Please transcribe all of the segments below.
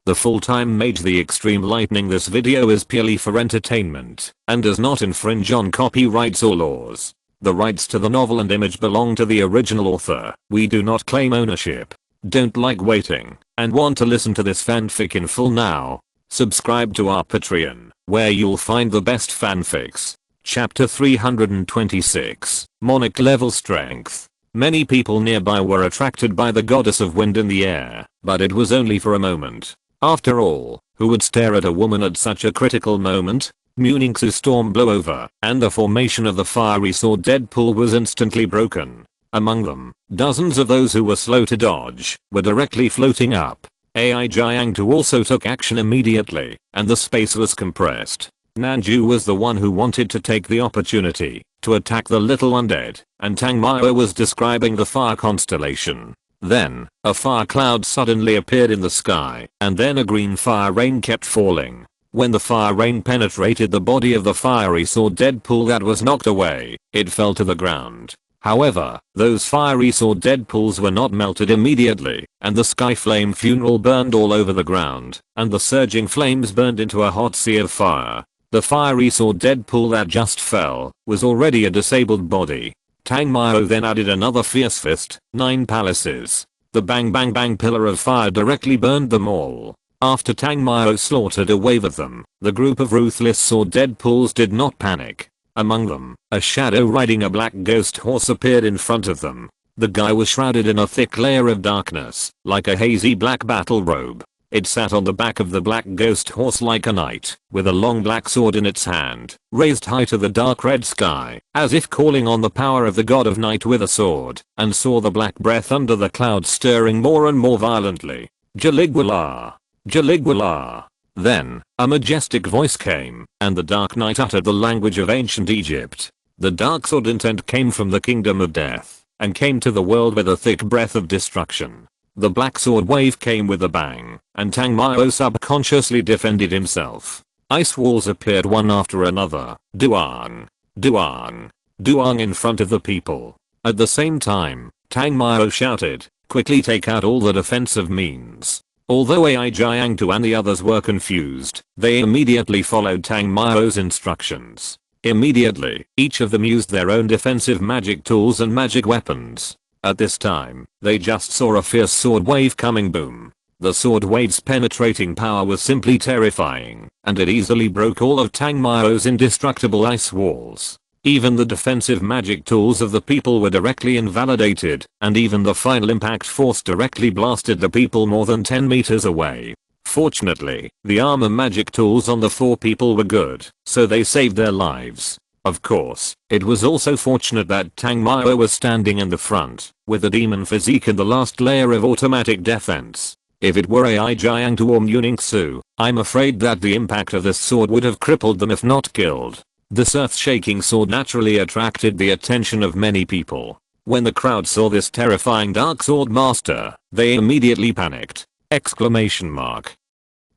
the full-time mage. The extreme lightning. This video is purely for entertainment and does not infringe on copyrights or laws. The rights to the novel and image belong to the original author. We do not claim ownership. Don't like waiting and want to listen to this fanfic in full now? Subscribe to our Patreon, where you'll find the best fanfics. Chapter 326, Monarch Level Strength. Many people nearby were attracted by the goddess of wind in the air, but it was only for a moment. After all, who would stare at a woman at such a critical moment? Munich's storm blew over, and the formation of the fiery sword Deadpool was instantly broken. Among them, dozens of those who were slow to dodge were directly floating up. AI Jiangtu also took action immediately, and the space was compressed. Nanju was the one who wanted to take the opportunity to attack the little undead, and Tang Mao was describing the fire constellation. Then, a fire cloud suddenly appeared in the sky, and then a green fire rain kept falling. When the fire rain penetrated the body of the fiery sword Deadpool that was knocked away, it fell to the ground. However, those fiery sword Deadpools were not melted immediately, and the sky flame funeral burned all over the ground, and the surging flames burned into a hot sea of fire. The fiery sword Deadpool that just fell was already a disabled body. Tang Mao then added another fierce fist, 9 palaces. The bang bang bang pillar of fire directly burned them all. After Tang Mao slaughtered a wave of them, the group of ruthless sword Deadpools did not panic. Among them, a shadow riding a black ghost horse appeared in front of them. The guy was shrouded in a thick layer of darkness, like a hazy black battle robe. It sat on the back of the black ghost horse like a knight, with a long black sword in its hand, raised high to the dark red sky, as if calling on the power of the god of night with a sword, and saw the black breath under the clouds stirring more and more violently. Jaligwala! Jaligwala! Then, a majestic voice came, and the Dark Knight uttered the language of ancient Egypt. The dark sword intent came from the kingdom of death, and came to the world with a thick breath of destruction. The black sword wave came with a bang, and Tang Mao subconsciously defended himself. Ice walls appeared one after another, duang, duang, duang in front of the people. At the same time, Tang Mao shouted, "Quickly take out all the defensive means." Although AI Jiangtu and the others were confused, they immediately followed Tang Mao's instructions. Immediately, each of them used their own defensive magic tools and magic weapons. At this time, they just saw a fierce sword wave coming. Boom. The sword wave's penetrating power was simply terrifying, and it easily broke all of Tang Mao's indestructible ice walls. Even the defensive magic tools of the people were directly invalidated, and even the final impact force directly blasted the people more than 10 meters away. Fortunately, the armor magic tools on the 4 people were good, so they saved their lives. Of course, it was also fortunate that Tang Mao was standing in the front, with a demon physique and the last layer of automatic defense. If it were AI Jiangtu or Munichsu, I'm afraid that the impact of this sword would have crippled them if not killed. This earth-shaking sword naturally attracted the attention of many people. When the crowd saw this terrifying dark sword master, they immediately panicked! Exclamation mark.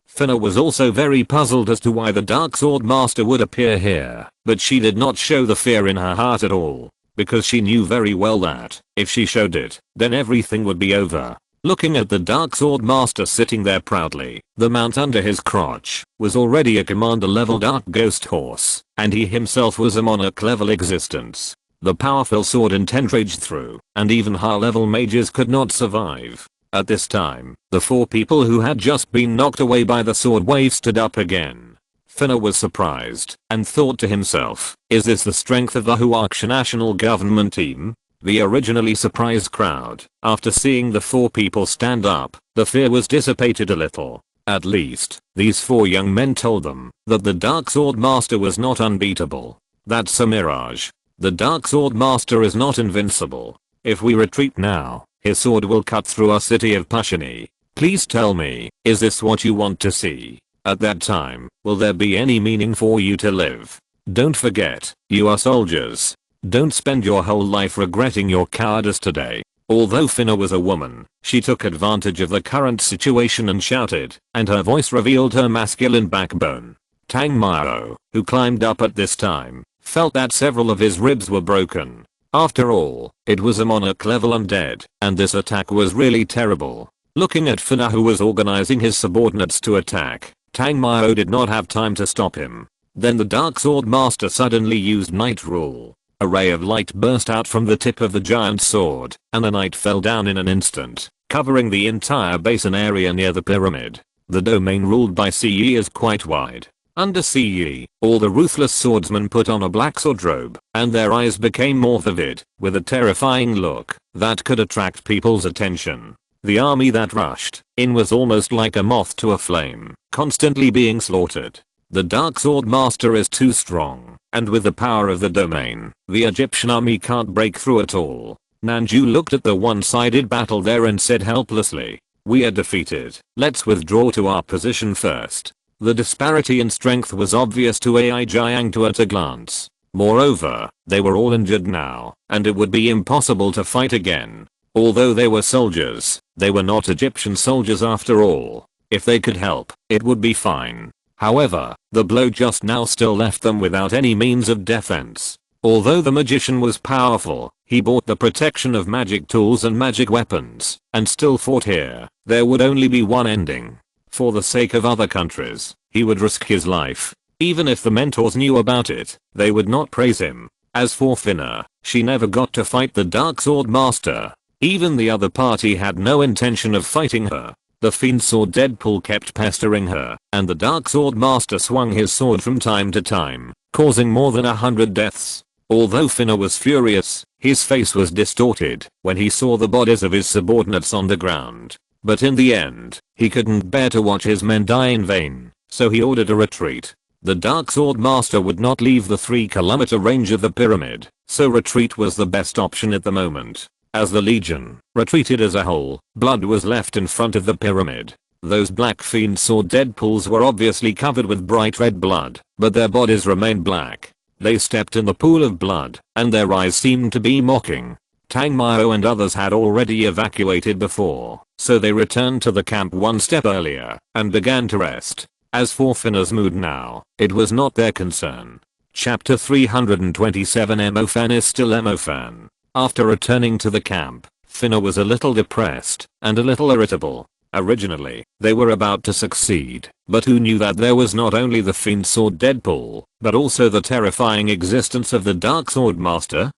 Finna was also very puzzled as to why the Dark Sword Master would appear here, but she did not show the fear in her heart at all, because she knew very well that, if she showed it, then everything would be over. Looking at the Dark Sword Master sitting there proudly, the mount under his crotch was already a commander level dark ghost horse, and he himself was a monarch level existence. The powerful sword intent raged through, and even high level mages could not survive. At this time, the 4 people who had just been knocked away by the sword wave stood up again. Finna was surprised, and thought to himself, is this the strength of the Huaksha national government team? The originally surprised crowd, after seeing the 4 people stand up, the fear was dissipated a little. At least, these 4 young men told them that the Dark Sword Master was not unbeatable. That's a mirage. The Dark Sword Master is not invincible. If we retreat now, his sword will cut through our city of Pushini. Please tell me, is this what you want to see? At that time, will there be any meaning for you to live? Don't forget, you are soldiers. Don't spend your whole life regretting your cowardice today. Although Finna was a woman, she took advantage of the current situation and shouted, and her voice revealed her masculine backbone. Tang Mao, who climbed up at this time, felt that several of his ribs were broken. After all, it was a monarch level undead, and this attack was really terrible. Looking at Finna, who was organizing his subordinates to attack, Tang Mao did not have time to stop him. Then the Dark Sword Master suddenly used Night Rule. A ray of light burst out from the tip of the giant sword, and the night fell down in an instant, covering the entire basin area near the pyramid. The domain ruled by CE is quite wide. Under CE, all the ruthless swordsmen put on a black sword robe, and their eyes became more vivid, with a terrifying look that could attract people's attention. The army that rushed in was almost like a moth to a flame, constantly being slaughtered. The Dark Sword Master is too strong, and with the power of the domain, the Egyptian army can't break through at all. Nanju looked at the one-sided battle there and said helplessly, "We are defeated. Let's withdraw to our position first." The disparity in strength was obvious to Ai Jiangtu at a glance. Moreover, they were all injured now, and it would be impossible to fight again. Although they were soldiers, they were not Egyptian soldiers after all. If they could help, it would be fine. However, the blow just now still left them without any means of defense. Although the magician was powerful, he bought the protection of magic tools and magic weapons, and still fought here. There would only be one ending. For the sake of other countries, he would risk his life. Even if the mentors knew about it, they would not praise him. As for Finna, she never got to fight the Dark Sword Master. Even the other party had no intention of fighting her. The fiend sword Deadpool kept pestering her, and the Dark Sword Master swung his sword from time to time, causing more than 100 deaths. Although Finna was furious, his face was distorted when he saw the bodies of his subordinates on the ground. But in the end, he couldn't bear to watch his men die in vain, so he ordered a retreat. The Dark Sword Master would not leave the 3-kilometer range of the pyramid, so retreat was the best option at the moment. As the Legion retreated as a whole, blood was left in front of the pyramid. Those black fiend sword Deadpools were obviously covered with bright red blood, but their bodies remained black. They stepped in the pool of blood, and their eyes seemed to be mocking. Tang Mao and others had already evacuated before, so they returned to the camp one step earlier, and began to rest. As for Finna's mood now, it was not their concern. Chapter 327. Emofan is still Emofan. After returning to the camp, Finna was a little depressed and a little irritable. Originally, they were about to succeed, but who knew that there was not only the fiend sword Deadpool, but also the terrifying existence of the Dark Sword Master?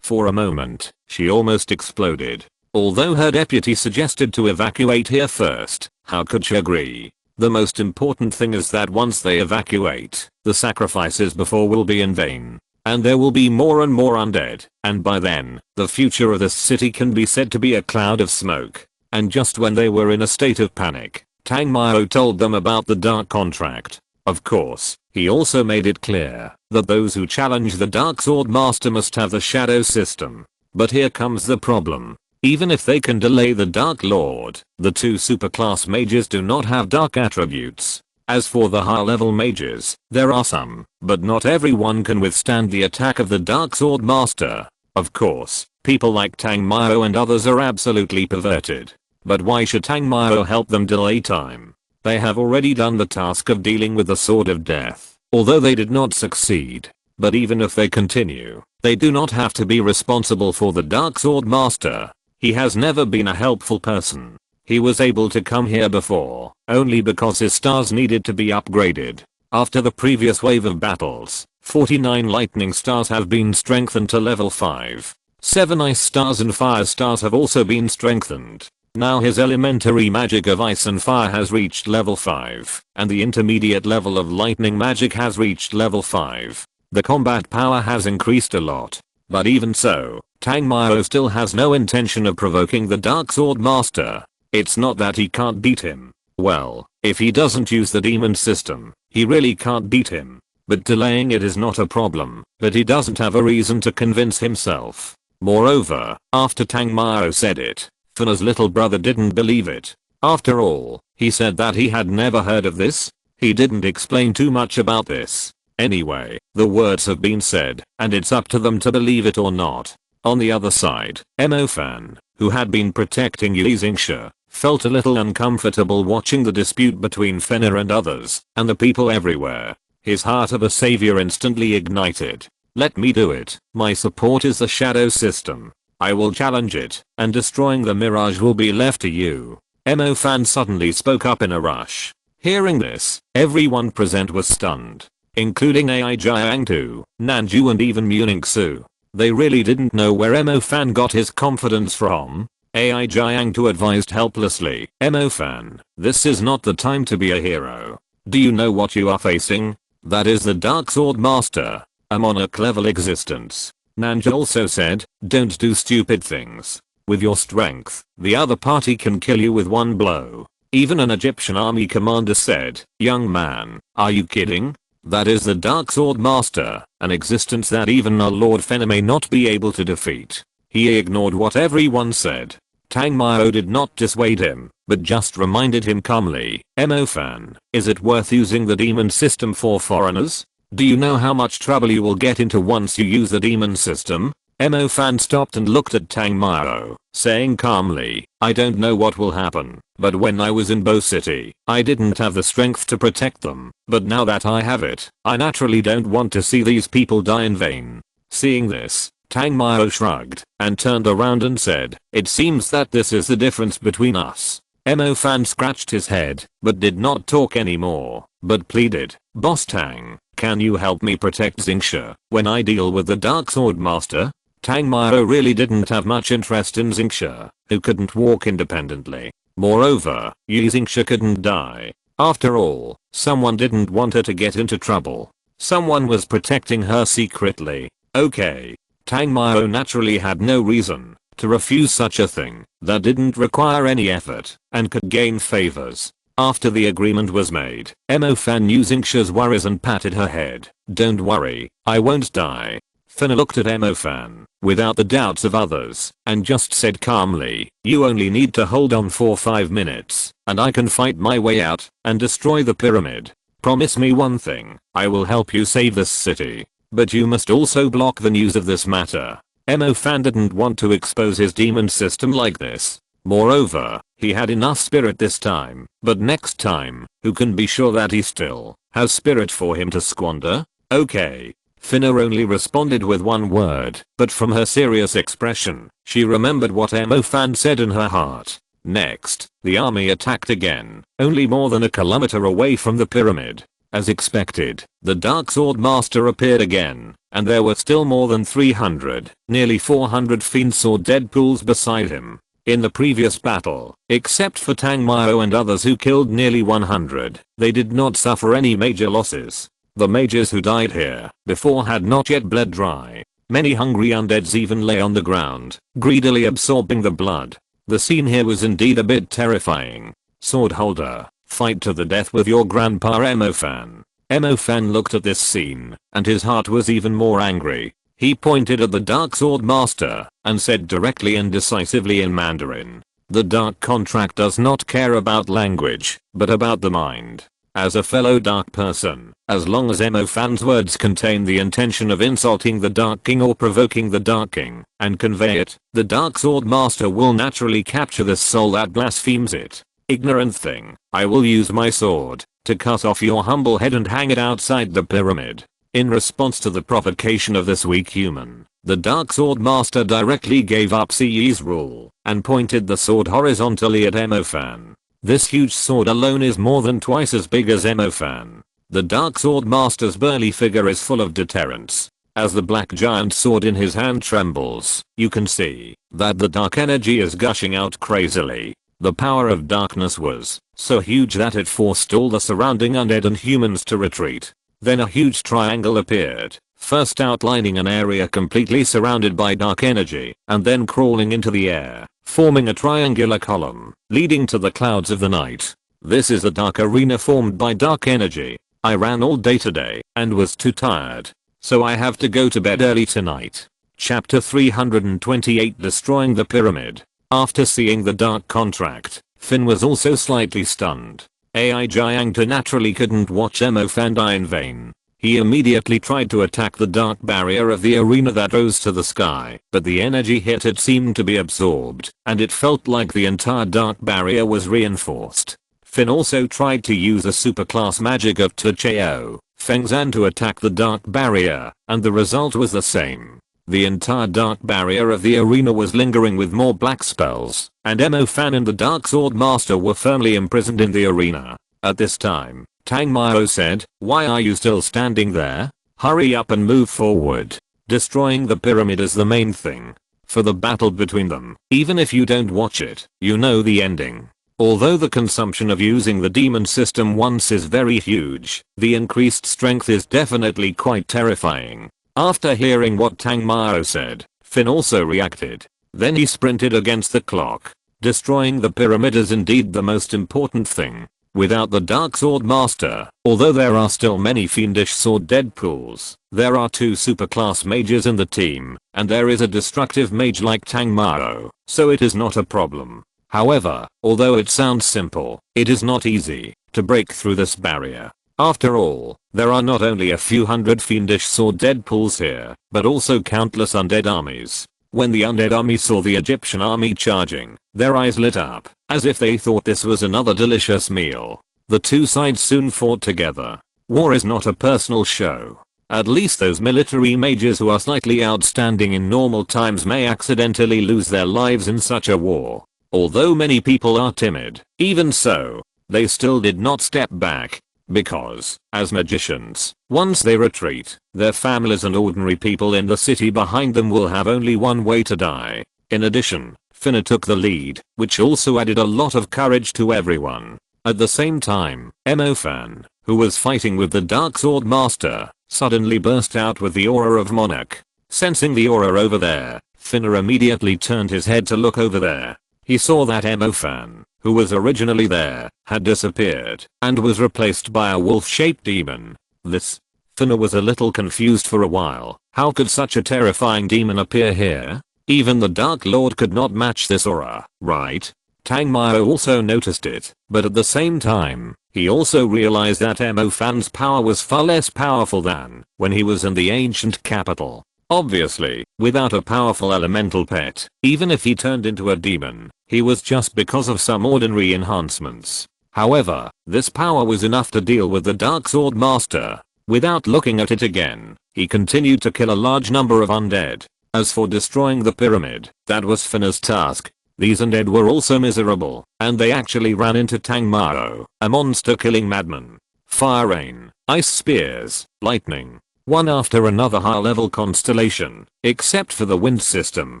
For a moment, she almost exploded. Although her deputy suggested to evacuate here first, how could she agree? The most important thing is that once they evacuate, the sacrifices before will be in vain. And there will be more and more undead, and by then, the future of this city can be said to be a cloud of smoke. And just when they were in a state of panic, Tang Mao told them about the dark contract. Of course, he also made it clear that those who challenge the Dark Sword Master must have the shadow system. But here comes the problem. Even if they can delay the Dark Lord, the 2 superclass mages do not have dark attributes. As for the high level mages, there are some, but not everyone can withstand the attack of the Dark Sword Master. Of course, people like Tang Mao and others are absolutely perverted. But why should Tang Mao help them delay time? They have already done the task of dealing with the Sword of Death, although they did not succeed. But even if they continue, they do not have to be responsible for the Dark Sword Master. He has never been a helpful person. He was able to come here before, only because his stars needed to be upgraded. After the previous wave of battles, 49 lightning stars have been strengthened to level 5. 7 ice stars and fire stars have also been strengthened. Now his elementary magic of ice and fire has reached level 5, and the intermediate level of lightning magic has reached level 5. The combat power has increased a lot. But even so, Tang Mao still has no intention of provoking the Dark Sword Master. It's not that he can't beat him. Well, if he doesn't use the demon system, he really can't beat him. But delaying it is not a problem, but he doesn't have a reason to convince himself. Moreover, after Tang Mao said it, Finna's little brother didn't believe it. After all, he said that he had never heard of this. He didn't explain too much about this. Anyway, the words have been said, and it's up to them to believe it or not. On the other side, Emofan, who had been protecting Yixingsha, felt a little uncomfortable watching the dispute between Finna and others, and the people everywhere. His heart of a savior instantly ignited. Let me do it. My support is the shadow system. I will challenge it, and destroying the mirage will be left to you. Emo Fan suddenly spoke up in a rush. Hearing this, everyone present was stunned, including AI Jiang Tu, Nanju and even Muningsu. They really didn't know where Emo Fan got his confidence from. AI Jiang Tu advised helplessly, Emo Fan, this is not the time to be a hero. Do you know what you are facing? That is the Dark Sword Master, a monarch level existence. Nanju also said, don't do stupid things. With your strength, the other party can kill you with one blow. Even an Egyptian army commander said, young man, are you kidding? That is the Dark Sword Master, an existence that even a Lord Fenner may not be able to defeat. He ignored what everyone said. Tang Mao did not dissuade him, but just reminded him calmly, Emo Fan, is it worth using the demon system for foreigners? Do you know how much trouble you will get into once you use the demon system? Emo Fan stopped and looked at Tang Mao, saying calmly, I don't know what will happen, but when I was in Bo City, I didn't have the strength to protect them, but now that I have it, I naturally don't want to see these people die in vain. Seeing this, Tang Mao shrugged and turned around and said, it seems that this is the difference between us. Emo Fan scratched his head, but did not talk anymore, but pleaded, Boss Tang, can you help me protect Xingxia when I deal with the Dark Sword Master? Tang Mao really didn't have much interest in Xingxia, who couldn't walk independently. Moreover, Yi Xingxia couldn't die. After all, someone didn't want her to get into trouble. Someone was protecting her secretly. Okay. Tang Mao naturally had no reason to refuse such a thing that didn't require any effort and could gain favors. After the agreement was made, Emo Fan knew Xingxia's worries and patted her head. Don't worry, I won't die. Finna looked at Emo Fan, without the doubts of others, and just said calmly, you only need to hold on for 5 minutes, and I can fight my way out and destroy the pyramid. Promise me one thing, I will help you save this city. But you must also block the news of this matter. Emo Fan didn't want to expose his demon system like this. Moreover, he had enough spirit this time, but next time, who can be sure that he still has spirit for him to squander? Okay. Finna only responded with one word, but from her serious expression, she remembered what Emo Fan said in her heart. Next, the army attacked again, only more than a kilometer away from the pyramid. As expected, the Dark Sword Master appeared again, and there were still more than 300, nearly 400 Fiend Sword Deadpools beside him. In the previous battle, except for Tang Mao and others who killed nearly 100, they did not suffer any major losses. The mages who died here before had not yet bled dry. Many hungry undeads even lay on the ground, greedily absorbing the blood. The scene here was indeed a bit terrifying. Sword holder, fight to the death with your grandpa Emo Fan. Emo Fan looked at this scene, and his heart was even more angry. He pointed at the Dark Sword Master, and said directly and decisively in Mandarin, the Dark Contract does not care about language, but about the mind. As a fellow dark person, as long as Emo Fan's words contain the intention of insulting the Dark King or provoking the Dark King, and convey it, the Dark Sword Master will naturally capture the soul that blasphemes it. Ignorant thing, I will use my sword to cut off your humble head and hang it outside the pyramid. In response to the provocation of this weak human, the Dark Sword Master directly gave up Ci's rule and pointed the sword horizontally at Emo Fan. This huge sword alone is more than twice as big as Emo Fan. The Dark Sword Master's burly figure is full of deterrence. As the black giant sword in his hand trembles, you can see that the dark energy is gushing out crazily. The power of darkness was so huge that it forced all the surrounding undead and humans to retreat. Then a huge triangle appeared, first outlining an area completely surrounded by dark energy, and then crawling into the air, forming a triangular column, leading to the clouds of the night. This is a dark arena formed by dark energy. I ran all day today, and was too tired. So I have to go to bed early tonight. Chapter 328 Destroying the Pyramid. After seeing the Dark Contract, Finn was also slightly stunned. AI Jiang Tu naturally couldn't watch Emo Fan die in vain. He immediately tried to attack the dark barrier of the arena that rose to the sky, but the energy hit it seemed to be absorbed, and it felt like the entire dark barrier was reinforced. Finn also tried to use a superclass magic of Tucheo, Fengzan to attack the dark barrier, and the result was the same. The entire dark barrier of the arena was lingering with more black spells, and Fan and the Dark Sword Master were firmly imprisoned in the arena. At this time, Tang Mao said, "Why are you still standing there? Hurry up and move forward. Destroying the pyramid is the main thing." For the battle between them, even if you don't watch it, you know the ending. Although the consumption of using the demon system once is very huge, the increased strength is definitely quite terrifying. After hearing what Tang Mao said, Finn also reacted. Then he sprinted against the clock. Destroying the pyramid is indeed the most important thing. Without the Dark Sword Master, although there are still many fiendish sword Deadpools, there are 2 superclass mages in the team, and there is a destructive mage like Tang Mao, so it is not a problem. However, although it sounds simple, it is not easy to break through this barrier. After all, there are not only a few hundred fiendish sword Deadpools here, but also countless undead armies. When the undead army saw the Egyptian army charging, their eyes lit up, as if they thought this was another delicious meal. The 2 sides soon fought together. War is not a personal show. At least those military mages who are slightly outstanding in normal times may accidentally lose their lives in such a war. Although many people are timid, even so, they still did not step back. Because, as magicians, once they retreat, their families and ordinary people in the city behind them will have only one way to die. In addition, Finna took the lead, which also added a lot of courage to everyone. At the same time, Fan, who was fighting with the Dark Sword Master, suddenly burst out with the aura of Monarch. Sensing the aura over there, Finna immediately turned his head to look over there. He saw that Fan, who was originally there, had disappeared, and was replaced by a wolf-shaped demon. Finna was a little confused for a while. How could such a terrifying demon appear here? Even the Dark Lord could not match this aura, right? Tang Mao also noticed it, but at the same time, he also realized that Fan's power was far less powerful than when he was in the ancient capital. Obviously, without a powerful elemental pet, even if he turned into a demon, he was just because of some ordinary enhancements. However, this power was enough to deal with the Dark Sword Master. Without looking at it again, he continued to kill a large number of undead. As for destroying the pyramid, that was Finna's task. These undead were also miserable, and they actually ran into Tang Mao, a monster-killing madman. Fire rain, ice spears, lightning. One after another high-level constellation. Except for the wind system,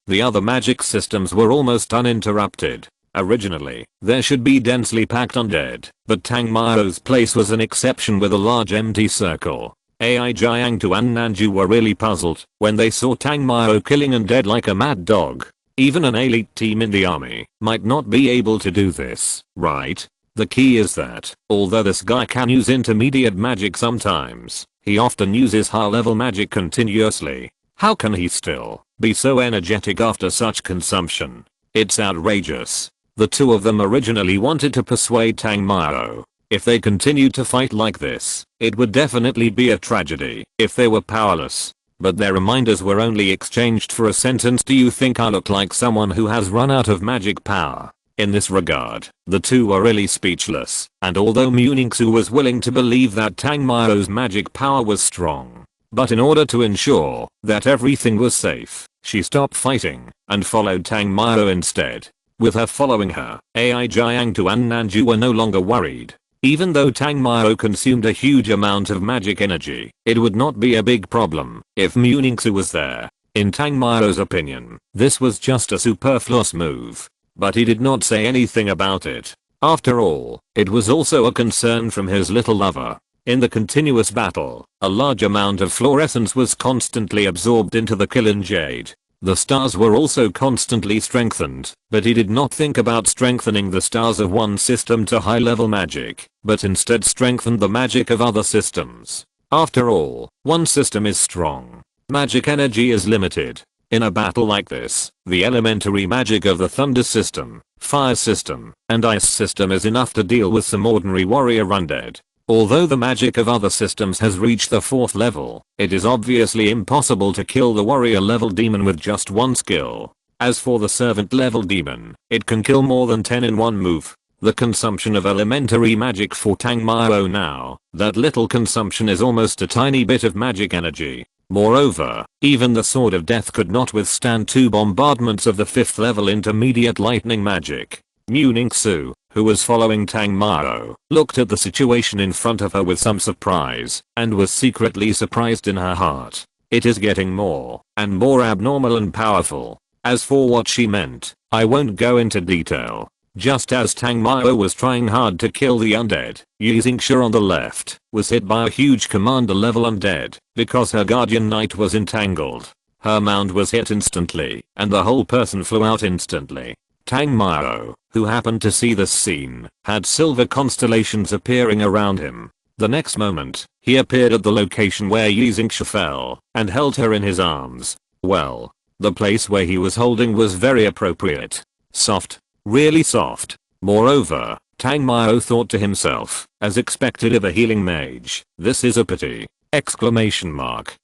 the other magic systems were almost uninterrupted. Originally, there should be densely packed undead, but Tang Mao's place was an exception with a large empty circle. Jiangtu and Nanju were really puzzled when they saw Tang Mao killing undead like a mad dog. Even an elite team in the army might not be able to do this, right? The key is that, although this guy can use intermediate magic sometimes, he often uses high-level magic continuously. How can he still be so energetic after such consumption? It's outrageous. The 2 of them originally wanted to persuade Tang Mao. If they continued to fight like this, it would definitely be a tragedy if they were powerless. But their reminders were only exchanged for a sentence. "Do you think I look like someone who has run out of magic power?" In this regard, the 2 were really speechless, and although Muningsu was willing to believe that Tang Mao's magic power was strong, but in order to ensure that everything was safe, she stopped fighting and followed Tang Mao instead. With her following her, Jiangtu and Nanju were no longer worried. Even though Tang Mao consumed a huge amount of magic energy, it would not be a big problem if Muningsu was there. In Tang Mao's opinion, this was just a superfluous move. But he did not say anything about it. After all, it was also a concern from his little lover. In the continuous battle, a large amount of fluorescence was constantly absorbed into the Killing Jade. The stars were also constantly strengthened, but he did not think about strengthening the stars of one system to high-level magic, but instead strengthened the magic of other systems. After all, one system is strong. Magic energy is limited. In a battle like this, the elementary magic of the Thunder system, Fire system, and Ice system is enough to deal with some ordinary warrior undead. Although the magic of other systems has reached the 4th level, it is obviously impossible to kill the warrior level demon with just one skill. As for the servant level demon, it can kill more than 10 in one move. The consumption of elementary magic for Tang Mao now, that little consumption is almost a tiny bit of magic energy. Moreover, even the Sword of Death could not withstand 2 bombardments of the 5th level intermediate lightning magic. Muningsu, who was following Tang Mao, looked at the situation in front of her with some surprise, and was secretly surprised in her heart. It is getting more and more abnormal and powerful. As for what she meant, I won't go into detail. Just as Tang Mao was trying hard to kill the undead, Yi Xingxia on the left was hit by a huge commander level undead because her guardian knight was entangled. Her mount was hit instantly and the whole person flew out instantly. Tang Mao, who happened to see this scene, had silver constellations appearing around him. The next moment, he appeared at the location where Yi Xingxia fell and held her in his arms. Well, the place where he was holding was very appropriate. Soft. Really soft. Moreover, Tang Mao thought to himself, as expected of a healing mage, this is a pity! Exclamation mark.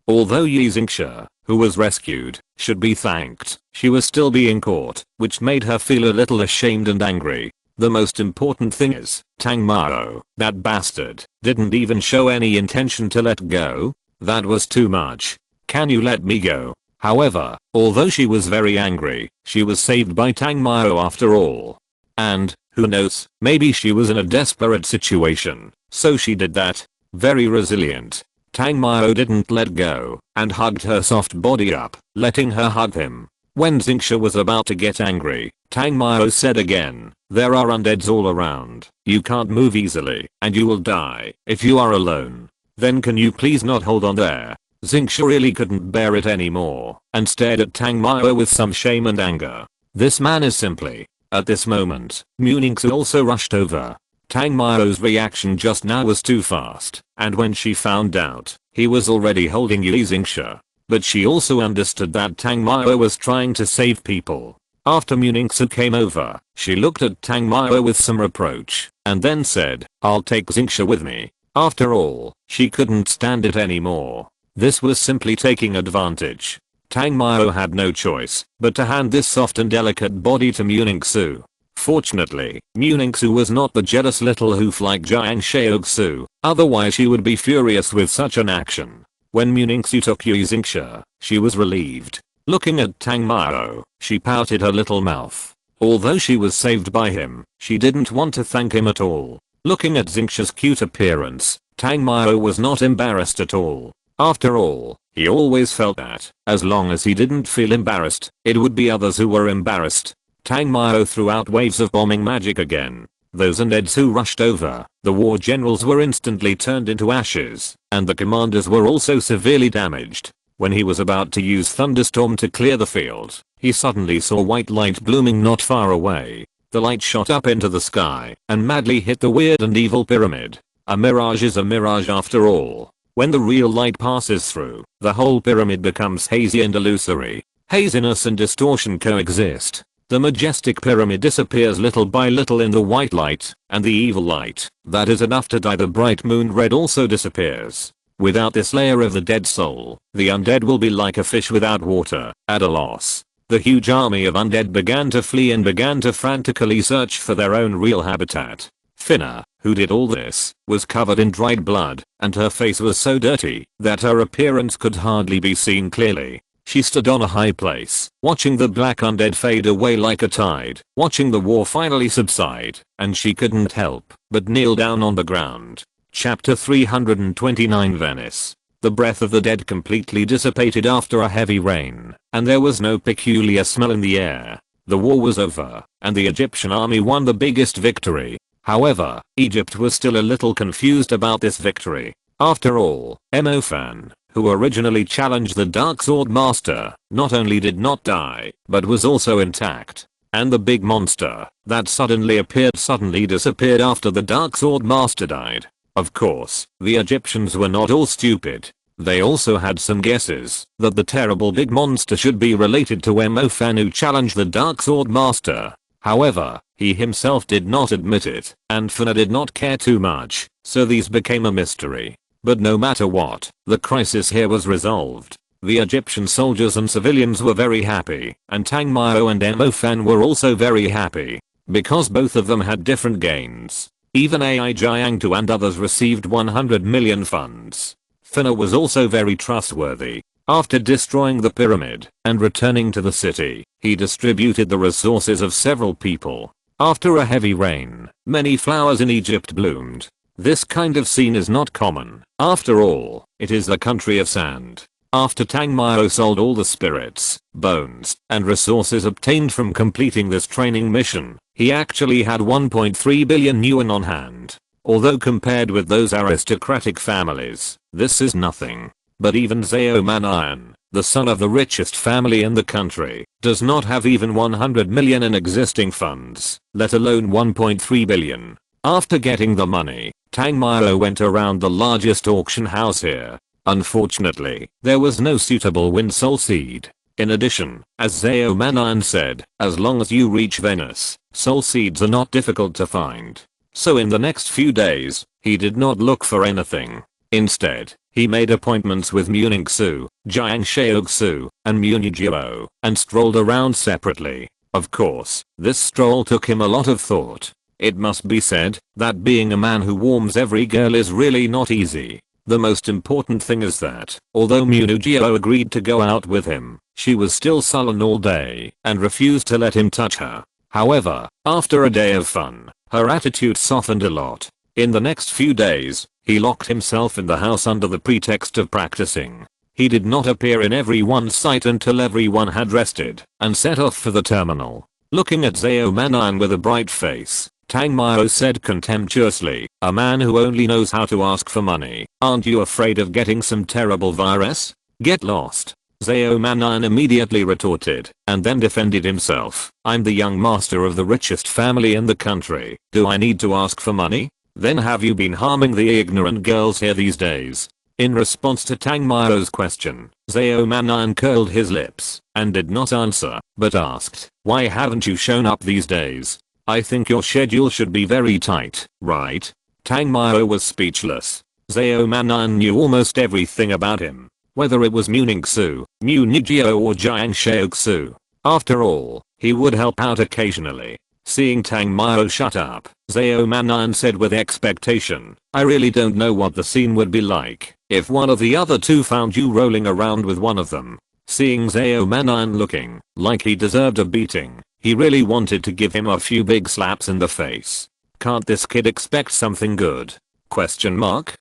Although Yi Xingxia, who was rescued, should be thanked, she was still being caught, which made her feel a little ashamed and angry. The most important thing is, Tang Mao, that bastard, didn't even show any intention to let go. That was too much. Can you let me go? However, although she was very angry, she was saved by Tang Mao after all. And, who knows, maybe she was in a desperate situation, so she did that. Very resilient. Tang Mao didn't let go, and hugged her soft body up, letting her hug him. When Xingxia was about to get angry, Tang Mao said again, there are undeads all around, you can't move easily, and you will die, if you are alone. Then can you please not hold on there? Xingxia really couldn't bear it anymore, and stared at Tang Mao with some shame and anger. This man is simply. At this moment, Muningsu also rushed over. Tang Mao's reaction just now was too fast, and when she found out, he was already holding Yi Xingxia. But she also understood that Tang Mao was trying to save people. After Muningsu came over, she looked at Tang Mao with some reproach, and then said, I'll take Xingxia with me. After all, she couldn't stand it anymore. This was simply taking advantage. Tang Mao had no choice but to hand this soft and delicate body to Muningsu. Fortunately, Muningsu was not the jealous little hoof like Jiang Shaoxu, otherwise she would be furious with such an action. When Muningsu took Yi Xingxia, she was relieved. Looking at Tang Mao, she pouted her little mouth. Although she was saved by him, she didn't want to thank him at all. Looking at Xingxia's cute appearance, Tang Mao was not embarrassed at all. After all, he always felt that, as long as he didn't feel embarrassed, it would be others who were embarrassed. Tang Mao threw out waves of bombing magic again. Those undeads who rushed over, the war generals were instantly turned into ashes, and the commanders were also severely damaged. When he was about to use Thunderstorm to clear the field, he suddenly saw white light blooming not far away. The light shot up into the sky, and madly hit the weird and evil pyramid. A mirage is a mirage after all. When the real light passes through, the whole pyramid becomes hazy and illusory. Haziness and distortion coexist. The majestic pyramid disappears little by little in the white light, and the evil light, that is enough to dye the bright moon red, also disappears. Without this layer of the dead soul, the undead will be like a fish without water, at a loss. The huge army of undead began to flee and began to frantically search for their own real habitat. Finna, who did all this, was covered in dried blood, and her face was so dirty that her appearance could hardly be seen clearly. She stood on a high place, watching the black undead fade away like a tide, watching the war finally subside, and she couldn't help but kneel down on the ground. Chapter 329 Venice. The breath of the dead completely dissipated after a heavy rain, and there was no peculiar smell in the air. The war was over, and the Egyptian army won the biggest victory. However, Egypt was still a little confused about this victory. After all, Emofan, who originally challenged the Dark Sword Master, not only did not die, but was also intact. And the big monster that suddenly appeared suddenly disappeared after the Dark Sword Master died. Of course, the Egyptians were not all stupid. They also had some guesses that the terrible big monster should be related to Emofan, who challenged the Dark Sword Master. However, he himself did not admit it, and Finna did not care too much, so these became a mystery. But no matter what, the crisis here was resolved. The Egyptian soldiers and civilians were very happy, and Tang Mao and Emofan were also very happy, because both of them had different gains. Even AI Jiangtu and others received 100 million funds. Finna was also very trustworthy. After destroying the pyramid and returning to the city, he distributed the resources of several people. After a heavy rain, many flowers in Egypt bloomed. This kind of scene is not common. After all, it is the country of sand. After Tangmao sold all the spirits, bones, and resources obtained from completing this training mission, he actually had 1.3 billion yuan on hand. Although compared with those aristocratic families, this is nothing. But even Zhao Manayan, the son of the richest family in the country, does not have even 100 million in existing funds, let alone 1.3 billion. After getting the money, Tangmao went around the largest auction house here. Unfortunately, there was no suitable wind soul seed. In addition, as Zhao Manayan said, as long as you reach Venice, soul seeds are not difficult to find. So in the next few days, he did not look for anything. Instead, he made appointments with Muningsu, Jiang Shaoxu, and Munijio, and strolled around separately. Of course, this stroll took him a lot of thought. It must be said that being a man who warms every girl is really not easy. The most important thing is that, although Munijio agreed to go out with him, she was still sullen all day and refused to let him touch her. However, after a day of fun, her attitude softened a lot. In the next few days, he locked himself in the house under the pretext of practicing. He did not appear in everyone's sight until everyone had rested and set off for the terminal. Looking at Zhao Manayan with a bright face, Tangmao said contemptuously, "A man who only knows how to ask for money, aren't you afraid of getting some terrible virus? Get lost." Zhao Manayan immediately retorted, and then defended himself. "I'm the young master of the richest family in the country. Do I need to ask for money? Then have you been harming the ignorant girls here these days?" In response to Tangmao's question, Zhao Manayan curled his lips and did not answer, but asked, "Why haven't you shown up these days? I think your schedule should be very tight, right?" Tangmao was speechless. Zhao Manayan knew almost everything about him, whether it was Muningsu, Munijio or Jiang Shaoxu. After all, he would help out occasionally. Seeing Tangmao shut up, Zhao Manayan said with expectation, "I really don't know what the scene would be like if one of the other two found you rolling around with one of them." Seeing Zhao Manayan looking like he deserved a beating, he really wanted to give him a few big slaps in the face. Can't this kid expect something good? Question mark.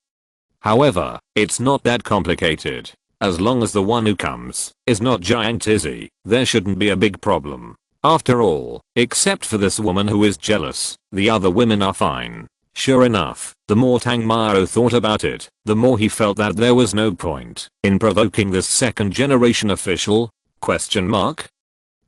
However, it's not that complicated. As long as the one who comes is not Giant Tizzy, there shouldn't be a big problem. After all, except for this woman who is jealous, the other women are fine. Sure enough, the more Tangmao thought about it, the more he felt that there was no point in provoking this second generation official? Question mark.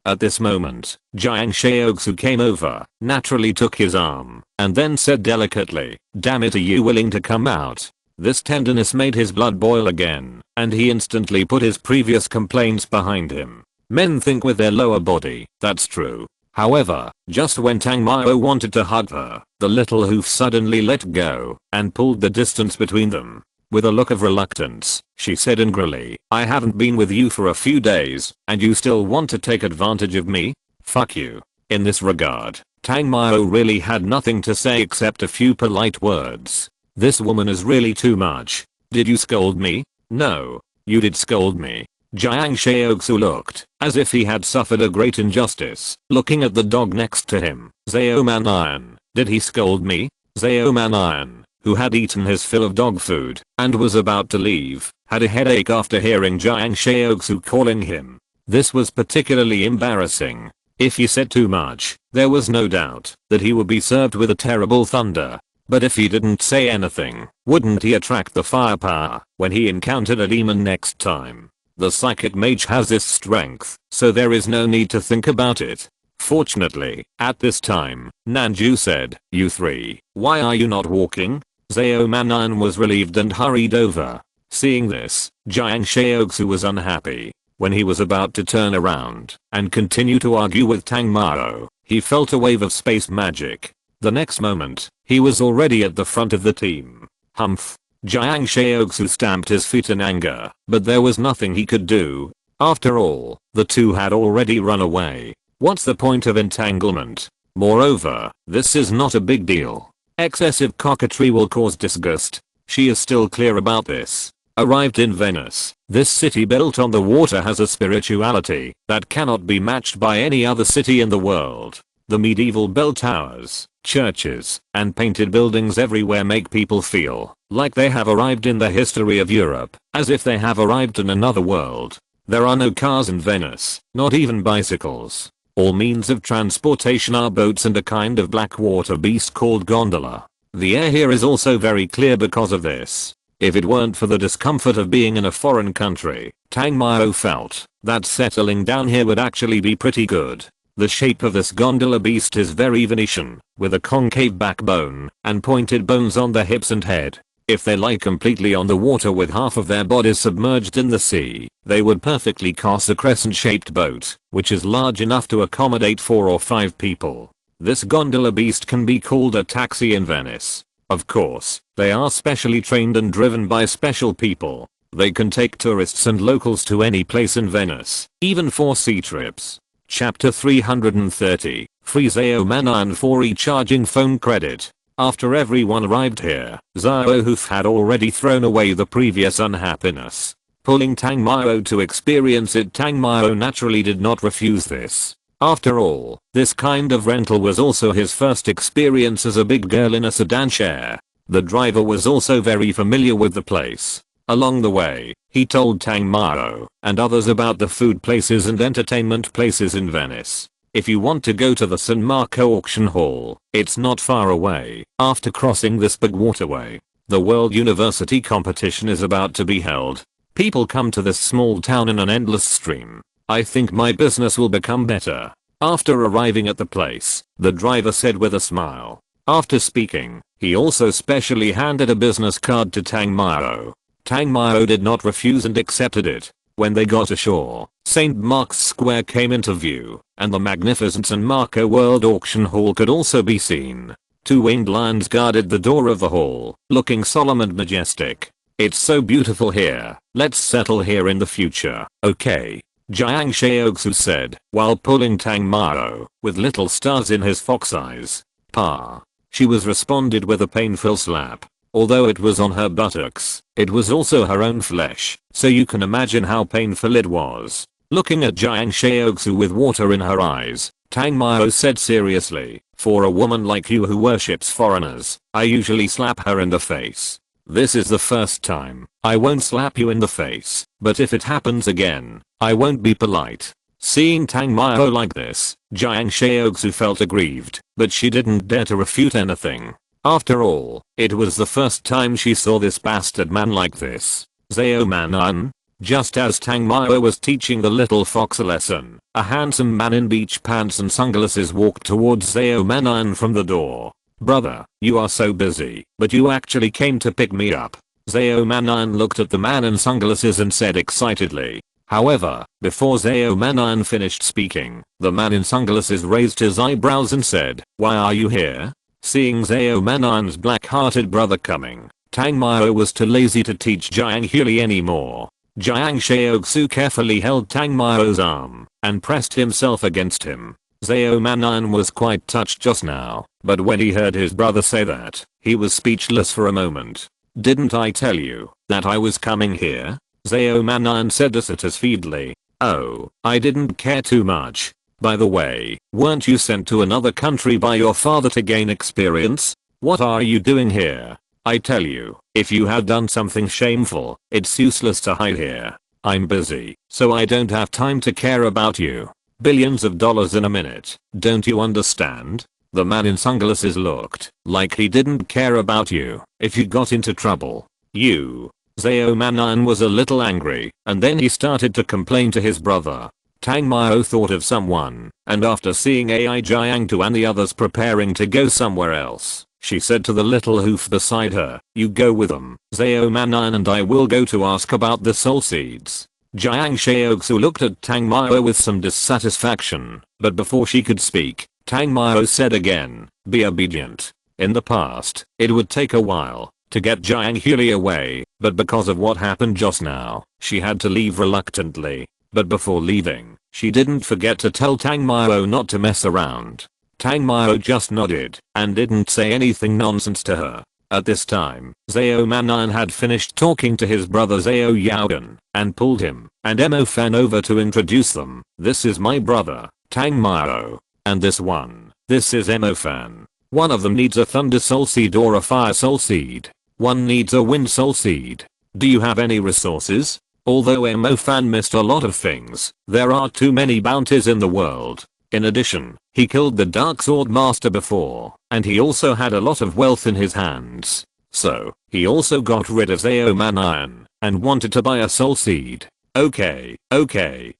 At this moment, Jiang Shaoxu came over, naturally took his arm, and then said delicately, "Damn it, are you willing to come out?" This tenderness made his blood boil again, and he instantly put his previous complaints behind him. Men think with their lower body, that's true. However, just when Tangmao wanted to hug her, the little hoof suddenly let go and pulled the distance between them. With a look of reluctance, she said angrily, "I haven't been with you for a few days, and you still want to take advantage of me? Fuck you." In this regard, Tangmao really had nothing to say except a few polite words. This woman is really too much. Did you scold me? No. You did scold me. Jiang Shaoxu looked as if he had suffered a great injustice, looking at the dog next to him. Zhao Manayan, did he scold me? Zhao Manayan, who had eaten his fill of dog food and was about to leave, had a headache after hearing Jiang Shaoxu calling him. This was particularly embarrassing. If he said too much, there was no doubt that he would be served with a terrible thunder. But if he didn't say anything, wouldn't he attract the firepower when he encountered a demon next time? The psychic mage has this strength, so there is no need to think about it. Fortunately, at this time, Nanju said, "You three, why are you not walking?" Zhao Manayan was relieved and hurried over. Seeing this, Jiang Shaoxu was unhappy. When he was about to turn around and continue to argue with Tangmao, he felt a wave of space magic. The next moment, he was already at the front of the team. Humph. Jiang Shaoxu stamped his feet in anger, but there was nothing he could do. After all, the two had already run away. What's the point of entanglement? Moreover, this is not a big deal. Excessive coquetry will cause disgust. She is still clear about this. Arrived in Venice, this city built on the water has a spirituality that cannot be matched by any other city in the world. The medieval bell towers, churches, and painted buildings everywhere make people feel like they have arrived in the history of Europe, as if they have arrived in another world. There are no cars in Venice, not even bicycles. All means of transportation are boats and a kind of black water beast called gondola. The air here is also very clear because of this. If it weren't for the discomfort of being in a foreign country, Tang Mao felt that settling down here would actually be pretty good. The shape of this gondola beast is very Venetian, with a concave backbone and pointed bones on the hips and head. If they lie completely on the water with half of their bodies submerged in the sea, they would perfectly cross a crescent-shaped boat, which is large enough to accommodate 4 or 5 people. This gondola beast can be called a taxi in Venice. Of course, they are specially trained and driven by special people. They can take tourists and locals to any place in Venice, even for sea trips. Chapter 330, Free Zhao Manan for recharging phone credit. After everyone arrived here, Zhao Hoof had already thrown away the previous unhappiness. Pulling Tang Mao to experience it, Tang Mao naturally did not refuse this. After all, this kind of rental was also his first experience as a big girl in a sedan share. The driver was also very familiar with the place. Along the way, he told Tang Mao and others about the food places and entertainment places in Venice. If you want to go to the San Marco auction hall, it's not far away. After crossing this big waterway, the World University competition is about to be held. People come to this small town in an endless stream. I think my business will become better. After arriving at the place, the driver said with a smile. After speaking, he also specially handed a business card to Tang Mao. Tang Mao did not refuse and accepted it. When they got ashore, St. Mark's Square came into view, and the magnificent San Marco World Auction Hall could also be seen. 2 winged lions guarded the door of the hall, looking solemn and majestic. It's so beautiful here, let's settle here in the future, okay? Jiang Xiaoxu said, while pulling Tang Mao, with little stars in his fox eyes. Pa. She was responded with a painful slap. Although it was on her buttocks, it was also her own flesh, so you can imagine how painful it was. Looking at Jiang Xiaoxu with water in her eyes, Tang Mao said seriously, for a woman like you who worships foreigners, I usually slap her in the face. This is the first time. I won't slap you in the face, but if it happens again, I won't be polite. Seeing Tang Mao like this, Jiang Xiaoxu felt aggrieved, but she didn't dare to refute anything. After all, it was the first time she saw this bastard man like this. Zhao Manan. Just as Tang Mao was teaching the little fox a lesson, a handsome man in beach pants and sunglasses walked towards Zhao Manan from the door. Brother, you are so busy, but you actually came to pick me up. Zhao Manan looked at the man in sunglasses and said excitedly. However, before Zhao Manan finished speaking, the man in sunglasses raised his eyebrows and said, why are you here? Seeing Zhao Manan's black-hearted brother coming, Tang Mao was too lazy to teach Jiang Huli anymore. Jiang Xiaoxu carefully held Tang Mao's arm and pressed himself against him. Zhao Manan was quite touched just now, but when he heard his brother say that, he was speechless for a moment. Didn't I tell you that I was coming here? Zhao Manan said dissatisfiedly. Oh, I didn't care too much. By the way, weren't you sent to another country by your father to gain experience? What are you doing here? I tell you, if you have done something shameful, it's useless to hide here. I'm busy, so I don't have time to care about you. Billions of dollars in a minute, don't you understand? The man in sunglasses looked like he didn't care about you if you got into trouble. You. Zhao Manan was a little angry, and then he started to complain to his brother. Tang Mao thought of someone, and after seeing Ai Jiang Tu and the others preparing to go somewhere else, she said to the little hoof beside her, you go with them, Zhao Manan and I will go to ask about the soul seeds. Jiang Xiaoxu looked at Tang Mao with some dissatisfaction, but before she could speak, Tang Mao said again, be obedient. In the past, it would take a while to get Jiang Huli away, but because of what happened just now, she had to leave reluctantly. But before leaving, she didn't forget to tell Tang Mao not to mess around. Tang Mao just nodded and didn't say anything nonsense to her. At this time, Zhao Manan had finished talking to his brother Zhao Yaogan and pulled him and Emo Fan over to introduce them. This is my brother, Tang Mao. And this is Emo Fan. One of them needs a Thunder Soul Seed or a Fire Soul Seed. One needs a Wind Soul Seed. Do you have any resources? Although Emo Fan missed a lot of things, there are too many bounties in the world. In addition, he killed the Dark Sword Master before, and he also had a lot of wealth in his hands. So, he also got rid of Zhao Manan and wanted to buy a Soul Seed. Okay,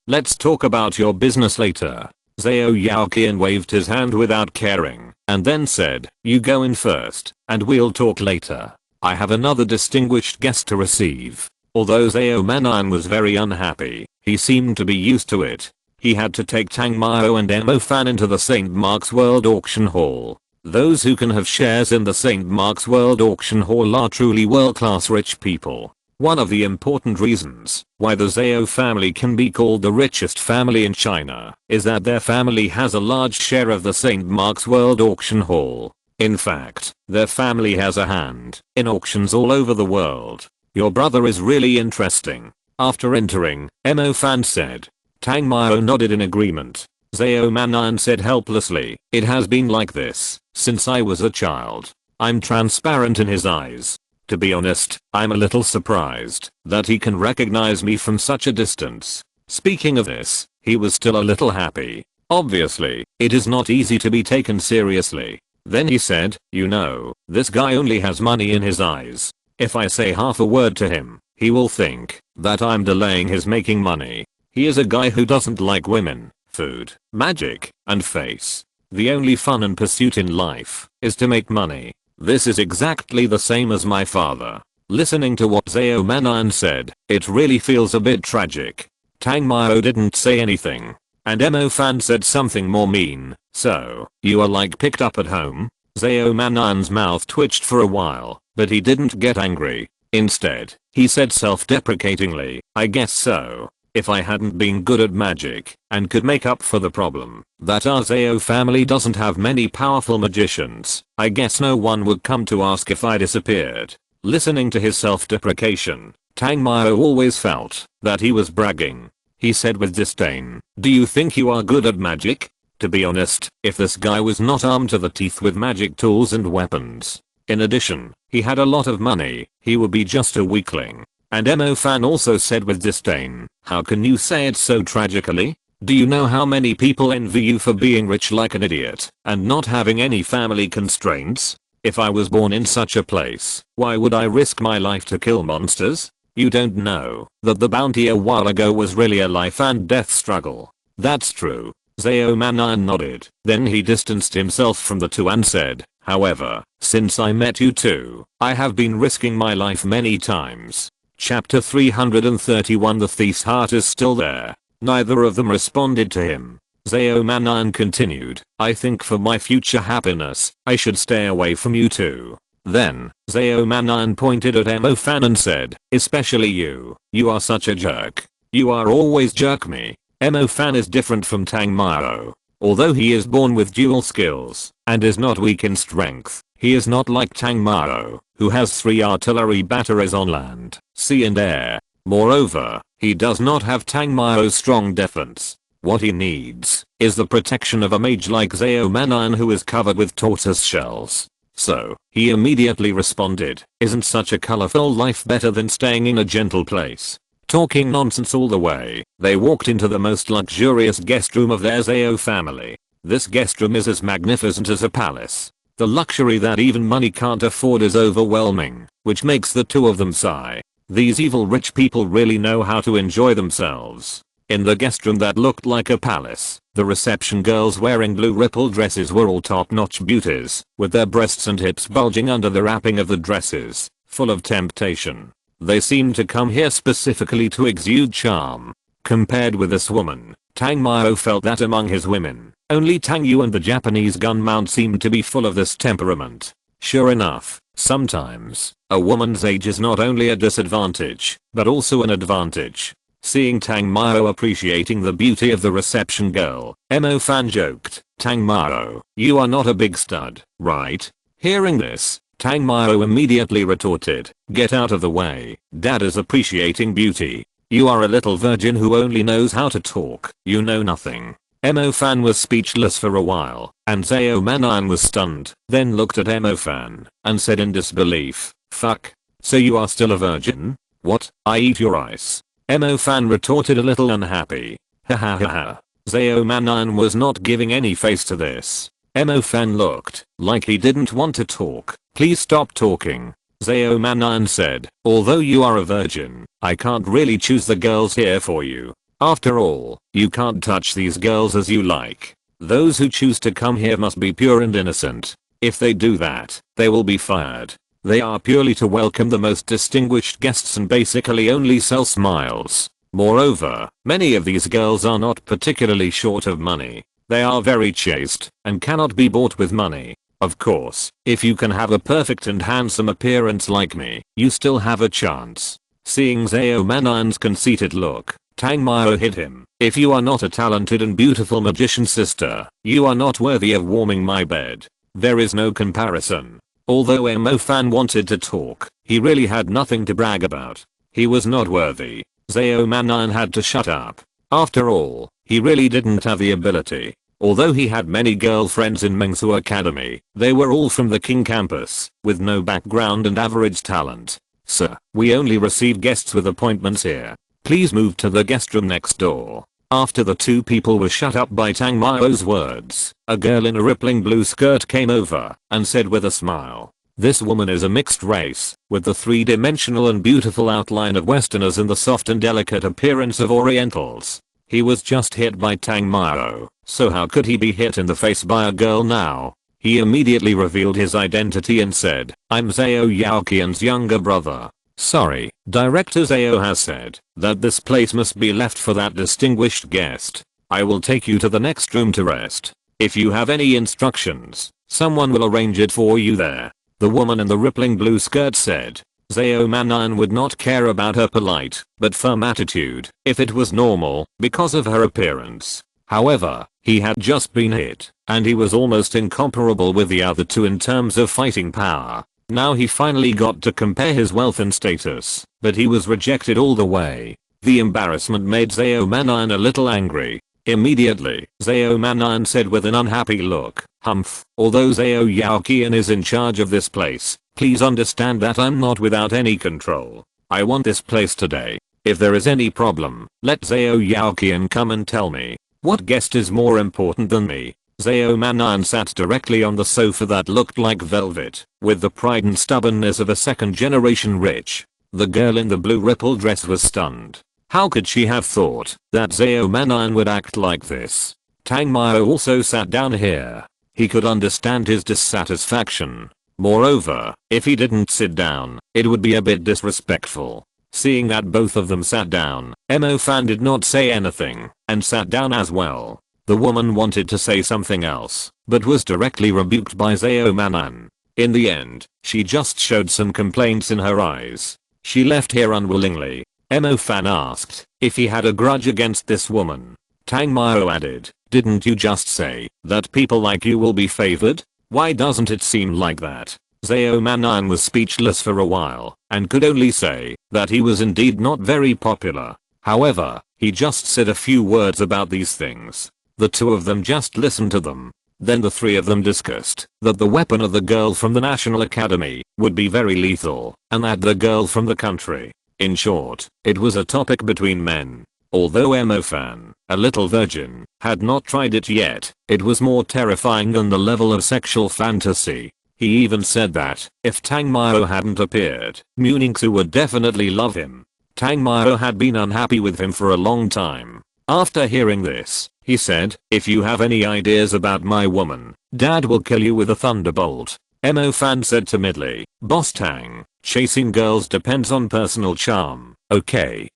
let's talk about your business later. Zhao Yaoqian waved his hand without caring, and then said, you go in first, and we'll talk later. I have another distinguished guest to receive. Although Zhao Manan was very unhappy, he seemed to be used to it. He had to take Tang Mao and Emo Fan into the St. Mark's World Auction Hall. Those who can have shares in the St. Mark's World Auction Hall are truly world-class rich people. One of the important reasons why the Zhao family can be called the richest family in China is that their family has a large share of the St. Mark's World Auction Hall. In fact, their family has a hand in auctions all over the world. Your brother is really interesting. After entering, Emo Fan said. Tang Mao nodded in agreement. Zhao Manan said helplessly, it has been like this since I was a child. I'm transparent in his eyes. To be honest, I'm a little surprised that he can recognize me from such a distance. Speaking of this, he was still a little happy. Obviously, it is not easy to be taken seriously. Then he said, you know, this guy only has money in his eyes. If I say half a word to him, he will think that I'm delaying his making money. He is a guy who doesn't like women, food, magic, and face. The only fun and pursuit in life is to make money. This is exactly the same as my father. Listening to what Zhao Manan said, it really feels a bit tragic. Tang Mao didn't say anything, and Emo Fan said something more mean. So, you are like picked up at home? Zhao Manan's mouth twitched for a while, but he didn't get angry. Instead, he said self-deprecatingly, I guess so. If I hadn't been good at magic and could make up for the problem that our Zhao family doesn't have many powerful magicians, I guess no one would come to ask if I disappeared. Listening to his self-deprecation, Tang Mao always felt that he was bragging. He said with disdain, do you think you are good at magic? To be honest, if this guy was not armed to the teeth with magic tools and weapons, in addition, he had a lot of money, he would be just a weakling. And Emo Fan also said with disdain, how can you say it so tragically? Do you know how many people envy you for being rich like an idiot and not having any family constraints? If I was born in such a place, why would I risk my life to kill monsters? You don't know that the bounty a while ago was really a life and death struggle. That's true. Zhao Manan nodded. Then he distanced himself from the two and said, however, since I met you two, I have been risking my life many times. Chapter 331 The thief's heart is still there. Neither of them responded to him. Zhao Manan continued, I think for my future happiness, I should stay away from you two. Then, Zhao Manan pointed at Emo Fan and said, especially you. You are such a jerk. You are always jerk me. Emo Fan is different from Tang Mao. Although he is born with dual skills and is not weak in strength, he is not like Tang Mao, who has 3 artillery batteries on land, sea and air. Moreover, he does not have Tang Mao's strong defense. What he needs is the protection of a mage like Zhao Manan who is covered with tortoise shells. So, he immediately responded, isn't such a colorful life better than staying in a gentle place? Talking nonsense all the way, they walked into the most luxurious guest room of their Zhao family. This guest room is as magnificent as a palace. The luxury that even money can't afford is overwhelming, which makes the two of them sigh. These evil rich people really know how to enjoy themselves. In the guest room that looked like a palace, the reception girls wearing blue ripple dresses were all top-notch beauties, with their breasts and hips bulging under the wrapping of the dresses, full of temptation. They seemed to come here specifically to exude charm. Compared with this woman, Tang Mao felt that among his women, only Tang Yu and the Japanese gun mount seemed to be full of this temperament. Sure enough, sometimes, a woman's age is not only a disadvantage, but also an advantage. Seeing Tang Mao appreciating the beauty of the reception girl, Emo Fan joked, Tang Mao, you are not a big stud, right? Hearing this, Tang Mao immediately retorted, "Get out of the way, dad is appreciating beauty. You are a little virgin who only knows how to talk, you know nothing." Emo Fan was speechless for a while, and Zao Manan was stunned, then looked at Emo Fan and said in disbelief, "Fuck. So you are still a virgin? What, I eat your ice?" Emo Fan retorted a little unhappy. Ha ha ha ha. Zao Manan was not giving any face to this. Emo Fan looked like he didn't want to talk. "Please stop talking." Zao Manan said, "Although you are a virgin, I can't really choose the girls here for you. After all, you can't touch these girls as you like. Those who choose to come here must be pure and innocent. If they do that, they will be fired. They are purely to welcome the most distinguished guests and basically only sell smiles. Moreover, many of these girls are not particularly short of money. They are very chaste and cannot be bought with money. Of course, if you can have a perfect and handsome appearance like me, you still have a chance." Seeing Zao Manan's conceited look, Tang Mao hit him. "If you are not a talented and beautiful magician sister, you are not worthy of warming my bed. There is no comparison." Although Emo Fan wanted to talk, he really had nothing to brag about. He was not worthy. Zao Manan had to shut up. After all, he really didn't have the ability. Although he had many girlfriends in Mengsu Academy, they were all from the King campus, with no background and average talent. "Sir, we only receive guests with appointments here. Please move to the guest room next door." After the two people were shut up by Tang Mao's words, a girl in a rippling blue skirt came over and said with a smile, "This woman is a mixed race, with the three-dimensional and beautiful outline of Westerners and the soft and delicate appearance of Orientals." He was just hit by Tang Mao, so how could he be hit in the face by a girl now? He immediately revealed his identity and said, "I'm Zhao Yaoqian's younger brother. Sorry, Director Zhao has said that this place must be left for that distinguished guest. I will take you to the next room to rest. If you have any instructions, someone will arrange it for you there." The woman in the rippling blue skirt said. Zao Manan would not care about her polite but firm attitude if it was normal because of her appearance. However, he had just been hit, and he was almost incomparable with the other two in terms of fighting power. Now he finally got to compare his wealth and status, but he was rejected all the way. The embarrassment made Zao Manan a little angry. Immediately, Zao Manan said with an unhappy look, "Humph, although Zhao Yaoqian is in charge of this place, please understand that I'm not without any control. I want this place today. If there is any problem, let Zhao Yaoqian come and tell me. What guest is more important than me?" Zao Manan sat directly on the sofa that looked like velvet, with the pride and stubbornness of a second-generation rich. The girl in the blue rippled dress was stunned. How could she have thought that Zao Manan would act like this? Tang Mao also sat down here. He could understand his dissatisfaction. Moreover, if he didn't sit down, it would be a bit disrespectful. Seeing that both of them sat down, Emo Fan did not say anything, and sat down as well. The woman wanted to say something else, but was directly rebuked by Zao Manan. In the end, she just showed some complaints in her eyes. She left here unwillingly. Emo Fan asked if he had a grudge against this woman. Tang Mao added, "Didn't you just say that people like you will be favored? Why doesn't it seem like that?" Zao Manan was speechless for a while, and could only say that he was indeed not very popular. However, he just said a few words about these things. The two of them just listened to them. Then the three of them discussed that the weapon of the girl from the National Academy would be very lethal, and that the girl from the country. In short, it was a topic between men. Although Emo Fan, a little virgin, had not tried it yet, it was more terrifying than the level of sexual fantasy. He even said that if Tang Mao hadn't appeared, Muningsu would definitely love him. Tang Mao had been unhappy with him for a long time. After hearing this, he said, "If you have any ideas about my woman, Dad will kill you with a thunderbolt." Emo Fan said timidly, "Boss Tang, chasing girls depends on personal charm." Okay,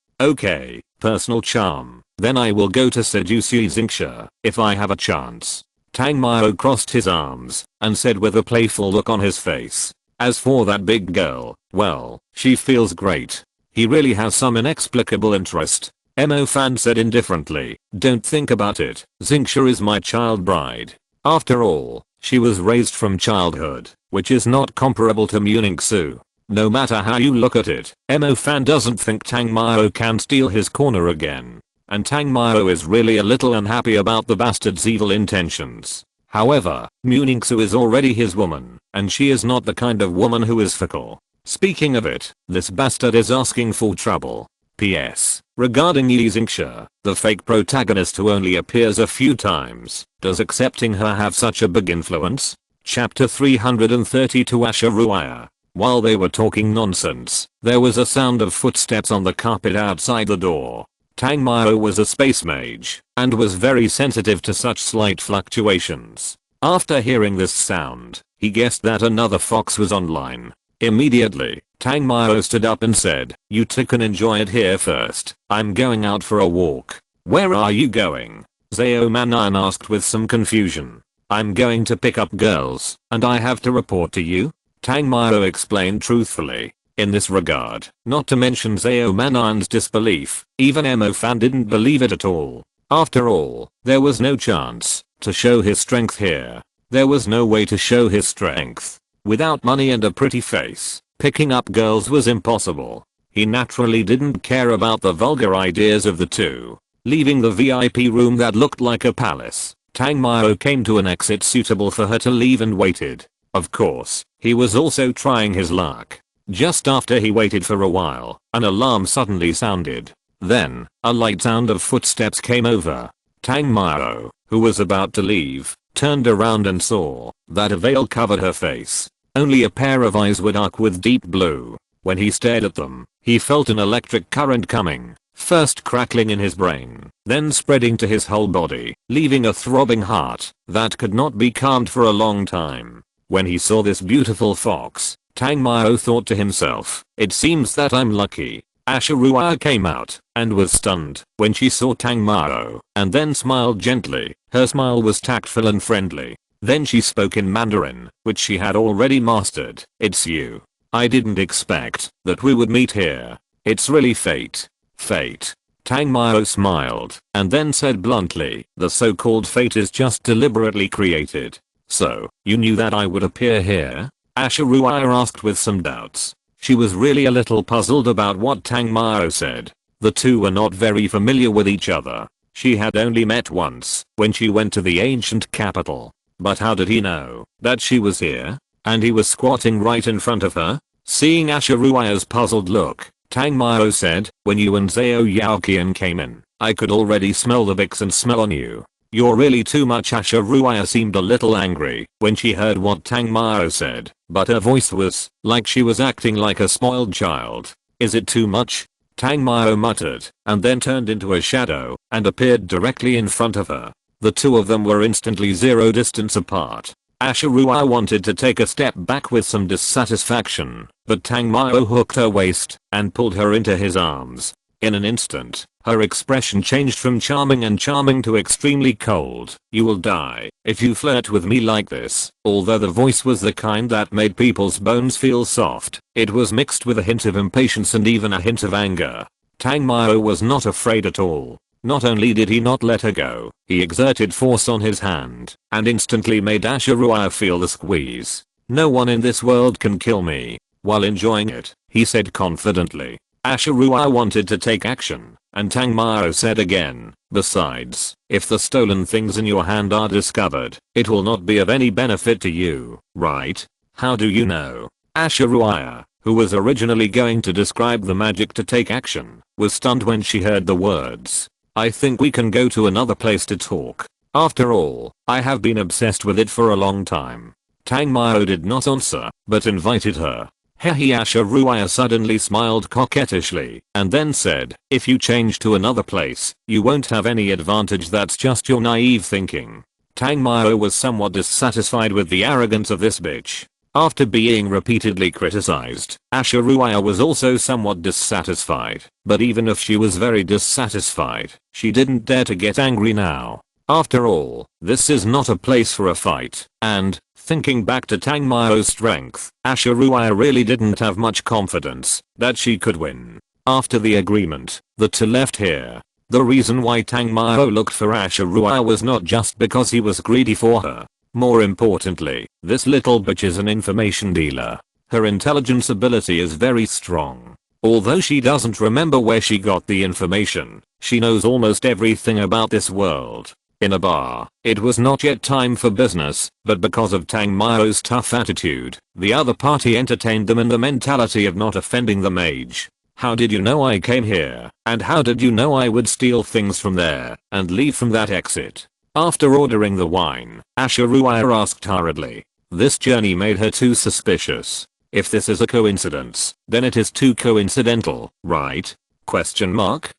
personal charm. Then I will go to seduce you Xingxia, if I have a chance." Tang Mao crossed his arms and said with a playful look on his face, "As for that big girl, well, she feels great. He really has some inexplicable interest." Emo Fan said indifferently, "Don't think about it. Xingxia is my child bride. After all, She was raised from childhood, which is not comparable to Muningsu. No matter how you look at it, Fan doesn't think Tang Mao can steal his corner again. And Tang Mao is really a little unhappy about the bastard's evil intentions. However, Muningsu is already his woman, and she is not the kind of woman who is fickle. Speaking of it, this bastard is asking for trouble. P.S. Regarding Yi Xingxia, the fake protagonist who only appears a few times, does accepting her have such a big influence? Chapter 332 Asha Ruaya. While they were talking nonsense, there was a sound of footsteps on the carpet outside the door. Tang Mao was a space mage, and was very sensitive to such slight fluctuations. After hearing this sound, he guessed that another fox was online. Immediately, Tang Mao stood up and said, "You two can enjoy it here first. I'm going out for a walk." "Where are you going?" Zhao Manan asked with some confusion. "I'm going to pick up girls, and I have to report to you," Tang Mao explained truthfully. In this regard, not to mention Zhao Manan's disbelief, even Fan didn't believe it at all. After all, there was no chance to show his strength here. There was no way to show his strength. Without money and a pretty face, picking up girls was impossible. He naturally didn't care about the vulgar ideas of the two. Leaving the VIP room that looked like a palace, Tang Mao came to an exit suitable for her to leave and waited. Of course, he was also trying his luck. Just after he waited for a while, an alarm suddenly sounded. Then, a light sound of footsteps came over. Tang Mao, who was about to leave, turned around and saw that a veil covered her face. Only a pair of eyes were dark with deep blue. When he stared at them, he felt an electric current coming, first crackling in his brain, then spreading to his whole body, leaving a throbbing heart that could not be calmed for a long time. When he saw this beautiful fox, Tang Mao thought to himself, "It seems that I'm lucky." Asha Ruaya came out and was stunned when she saw Tang Mao, and then smiled gently. Her smile was tactful and friendly. Then she spoke in Mandarin, which she had already mastered. "It's you. I didn't expect that we would meet here. It's really fate." "Fate?" Tang Mao smiled, and then said bluntly, "The so-called fate is just deliberately created." "So, you knew that I would appear here?" Asha Ruaya asked with some doubts. She was really a little puzzled about what Tang Mao said. The two were not very familiar with each other. She had only met once, when she went to the ancient capital. But how did he know that she was here? And he was squatting right in front of her? Seeing Asha Ruaya's puzzled look, Tang Mao said, "When you and Zhao Yaoqian came in, I could already smell the vixen smell on you. You're really too much." Asha Ruaya seemed a little angry when she heard what Tang Mao said, but her voice was like she was acting like a spoiled child. "Is it too much?" Tang Mao muttered, and then turned into a shadow and appeared directly in front of her. The two of them were instantly zero distance apart. Asha Ruaya wanted to take a step back with some dissatisfaction, but Tang Mao hooked her waist and pulled her into his arms. In an instant, her expression changed from charming to extremely cold. "You will die if you flirt with me like this." Although the voice was the kind that made people's bones feel soft, it was mixed with a hint of impatience and even a hint of anger. Tang Mao was not afraid at all. Not only did he not let her go, he exerted force on his hand and instantly made Asha Ruaya feel the squeeze. "No one in this world can kill me." While enjoying it, he said confidently. Asha Ruaya wanted to take action, and Tang Mao said again, "Besides, if the stolen things in your hand are discovered, it will not be of any benefit to you, right?" "How do you know?" Asha Ruaya, who was originally going to describe the magic to take action, was stunned when she heard the words. "I think we can go to another place to talk. After all, I have been obsessed with it for a long time." Tang Mao did not answer, but invited her. Hehe. Asha Ruaya suddenly smiled coquettishly, and then said, "If you change to another place, you won't have any advantage. That's just your naive thinking." Tang Mao was somewhat dissatisfied with the arrogance of this bitch. After being repeatedly criticized, Asha Ruaya was also somewhat dissatisfied, but even if she was very dissatisfied, she didn't dare to get angry now. After all, this is not a place for a fight, and, thinking back to Tang Mao's strength, Asha Ruaya really didn't have much confidence that she could win. After the agreement, the two left here. The reason why Tang Mao looked for Asha Ruaya was not just because he was greedy for her. More importantly, this little bitch is an information dealer. Her intelligence ability is very strong. Although she doesn't remember where she got the information, she knows almost everything about this world. In a bar, it was not yet time for business, but because of Tang Mao's tough attitude, the other party entertained them in the mentality of not offending the mage. How did you know I came here? And how did you know I would steal things from there and leave from that exit? After ordering the wine, Ashiruaya asked hurriedly. This journey made her too suspicious. If this is a coincidence, then it is too coincidental, right? Question mark?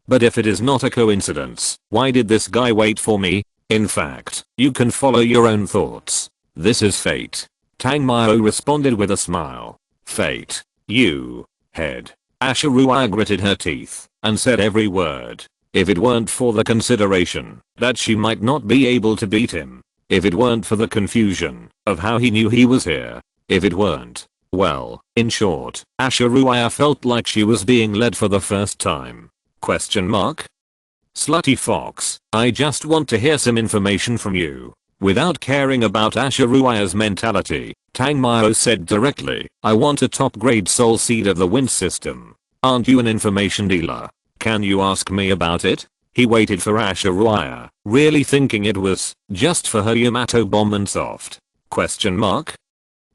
But if it is not a coincidence, why did this guy wait for me? In fact, you can follow your own thoughts. This is fate. Tang Mao responded with a smile. Fate. You. Head. Ashiruaya gritted her teeth and said every word. If it weren't for the consideration that she might not be able to beat him. If it weren't for the confusion of how he knew he was here. If it weren't. Well, in short, Ashiruaya felt like she was being led for the first time. Question mark? Slutty fox, I just want to hear some information from you. Without caring about Ashiruaya's mentality, Tang Mao said directly, I want a top grade soul seed of the wind system. Aren't you an information dealer? Can you ask me about it? He waited for Ashiruaya, really thinking it was just for her Yamato bomb and soft. Question mark?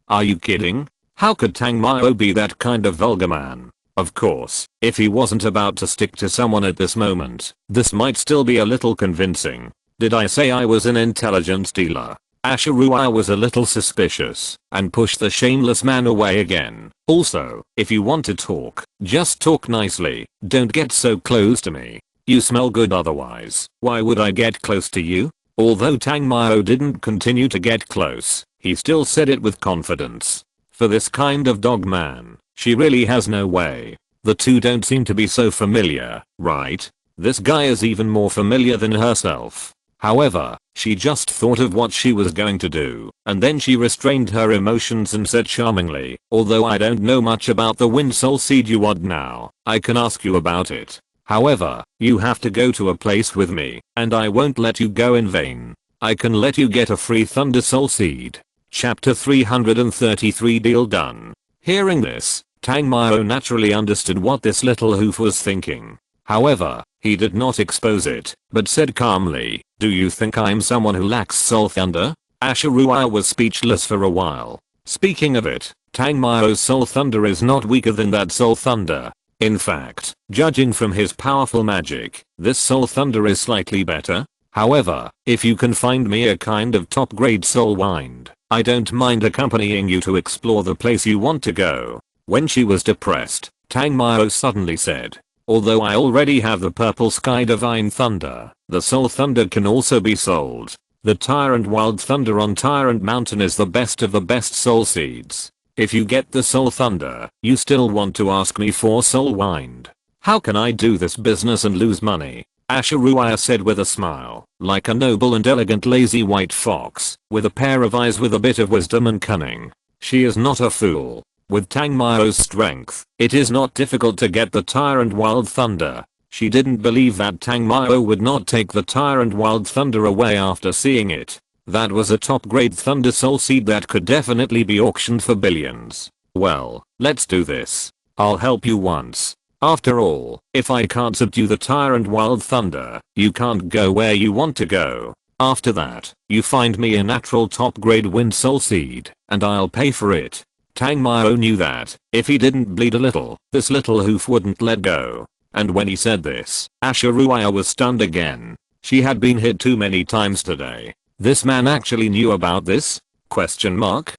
Are you kidding? How could Tang Mao be that kind of vulgar man? Of course, if he wasn't about to stick to someone at this moment, this might still be a little convincing. Did I say I was an intelligence dealer? Ashiruaya was a little suspicious and pushed the shameless man away again. Also, if you want to talk, just talk nicely. Don't get so close to me. You smell good otherwise. Why would I get close to you? Although Tang Mao didn't continue to get close, he still said it with confidence. For this kind of dog man, she really has no way. The two don't seem to be so familiar, right? This guy is even more familiar than herself. However, she just thought of what she was going to do, and then she restrained her emotions and said charmingly, although I don't know much about the wind soul seed you want now, I can ask you about it. However, you have to go to a place with me, and I won't let you go in vain. I can let you get a free thunder soul seed. Chapter 333 Deal done. Hearing this, Tang Mao naturally understood what this little hoof was thinking. However, he did not expose it, but said calmly, do you think I'm someone who lacks soul thunder? Ashiruaya was speechless for a while. Speaking of it, Tang Mao's soul thunder is not weaker than that soul thunder. In fact, judging from his powerful magic, this soul thunder is slightly better. However, if you can find me a kind of top grade soul wind, I don't mind accompanying you to explore the place you want to go. When she was depressed, Tang Mao suddenly said, although I already have the purple sky divine thunder, the soul thunder can also be sold. The tyrant wild thunder on Tyrant Mountain is the best of the best soul seeds. If you get the soul thunder, you still want to ask me for soul wind. How can I do this business and lose money? Ashiruaya said with a smile, like a noble and elegant lazy white fox, with a pair of eyes with a bit of wisdom and cunning. She is not a fool. With Tang Mao's strength, it is not difficult to get the Tyrant Wild Thunder. She didn't believe that Tang Mao would not take the Tyrant Wild Thunder away after seeing it. That was a top grade Thunder Soul Seed that could definitely be auctioned for billions. Well, let's do this. I'll help you once. After all, if I can't subdue the Tyrant Wild Thunder, you can't go where you want to go. After that, you find me a natural top grade Wind Soul Seed, and I'll pay for it. Tang Mao knew that, if he didn't bleed a little, this little hoof wouldn't let go. And when he said this, Ashiruaya was stunned again. She had been hit too many times today. This man actually knew about this? Question mark.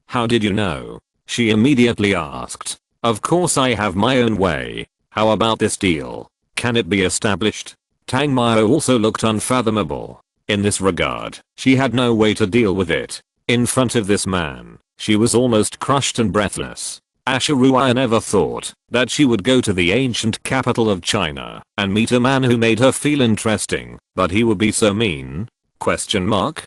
How did you know? She immediately asked. Of course I have my own way. How about this deal? Can it be established? Tang Mao also looked unfathomable. In this regard, she had no way to deal with it. In front of this man, she was almost crushed and breathless. Ashiruaya never thought that she would go to the ancient capital of China and meet a man who made her feel interesting, but he would be so mean? Question mark.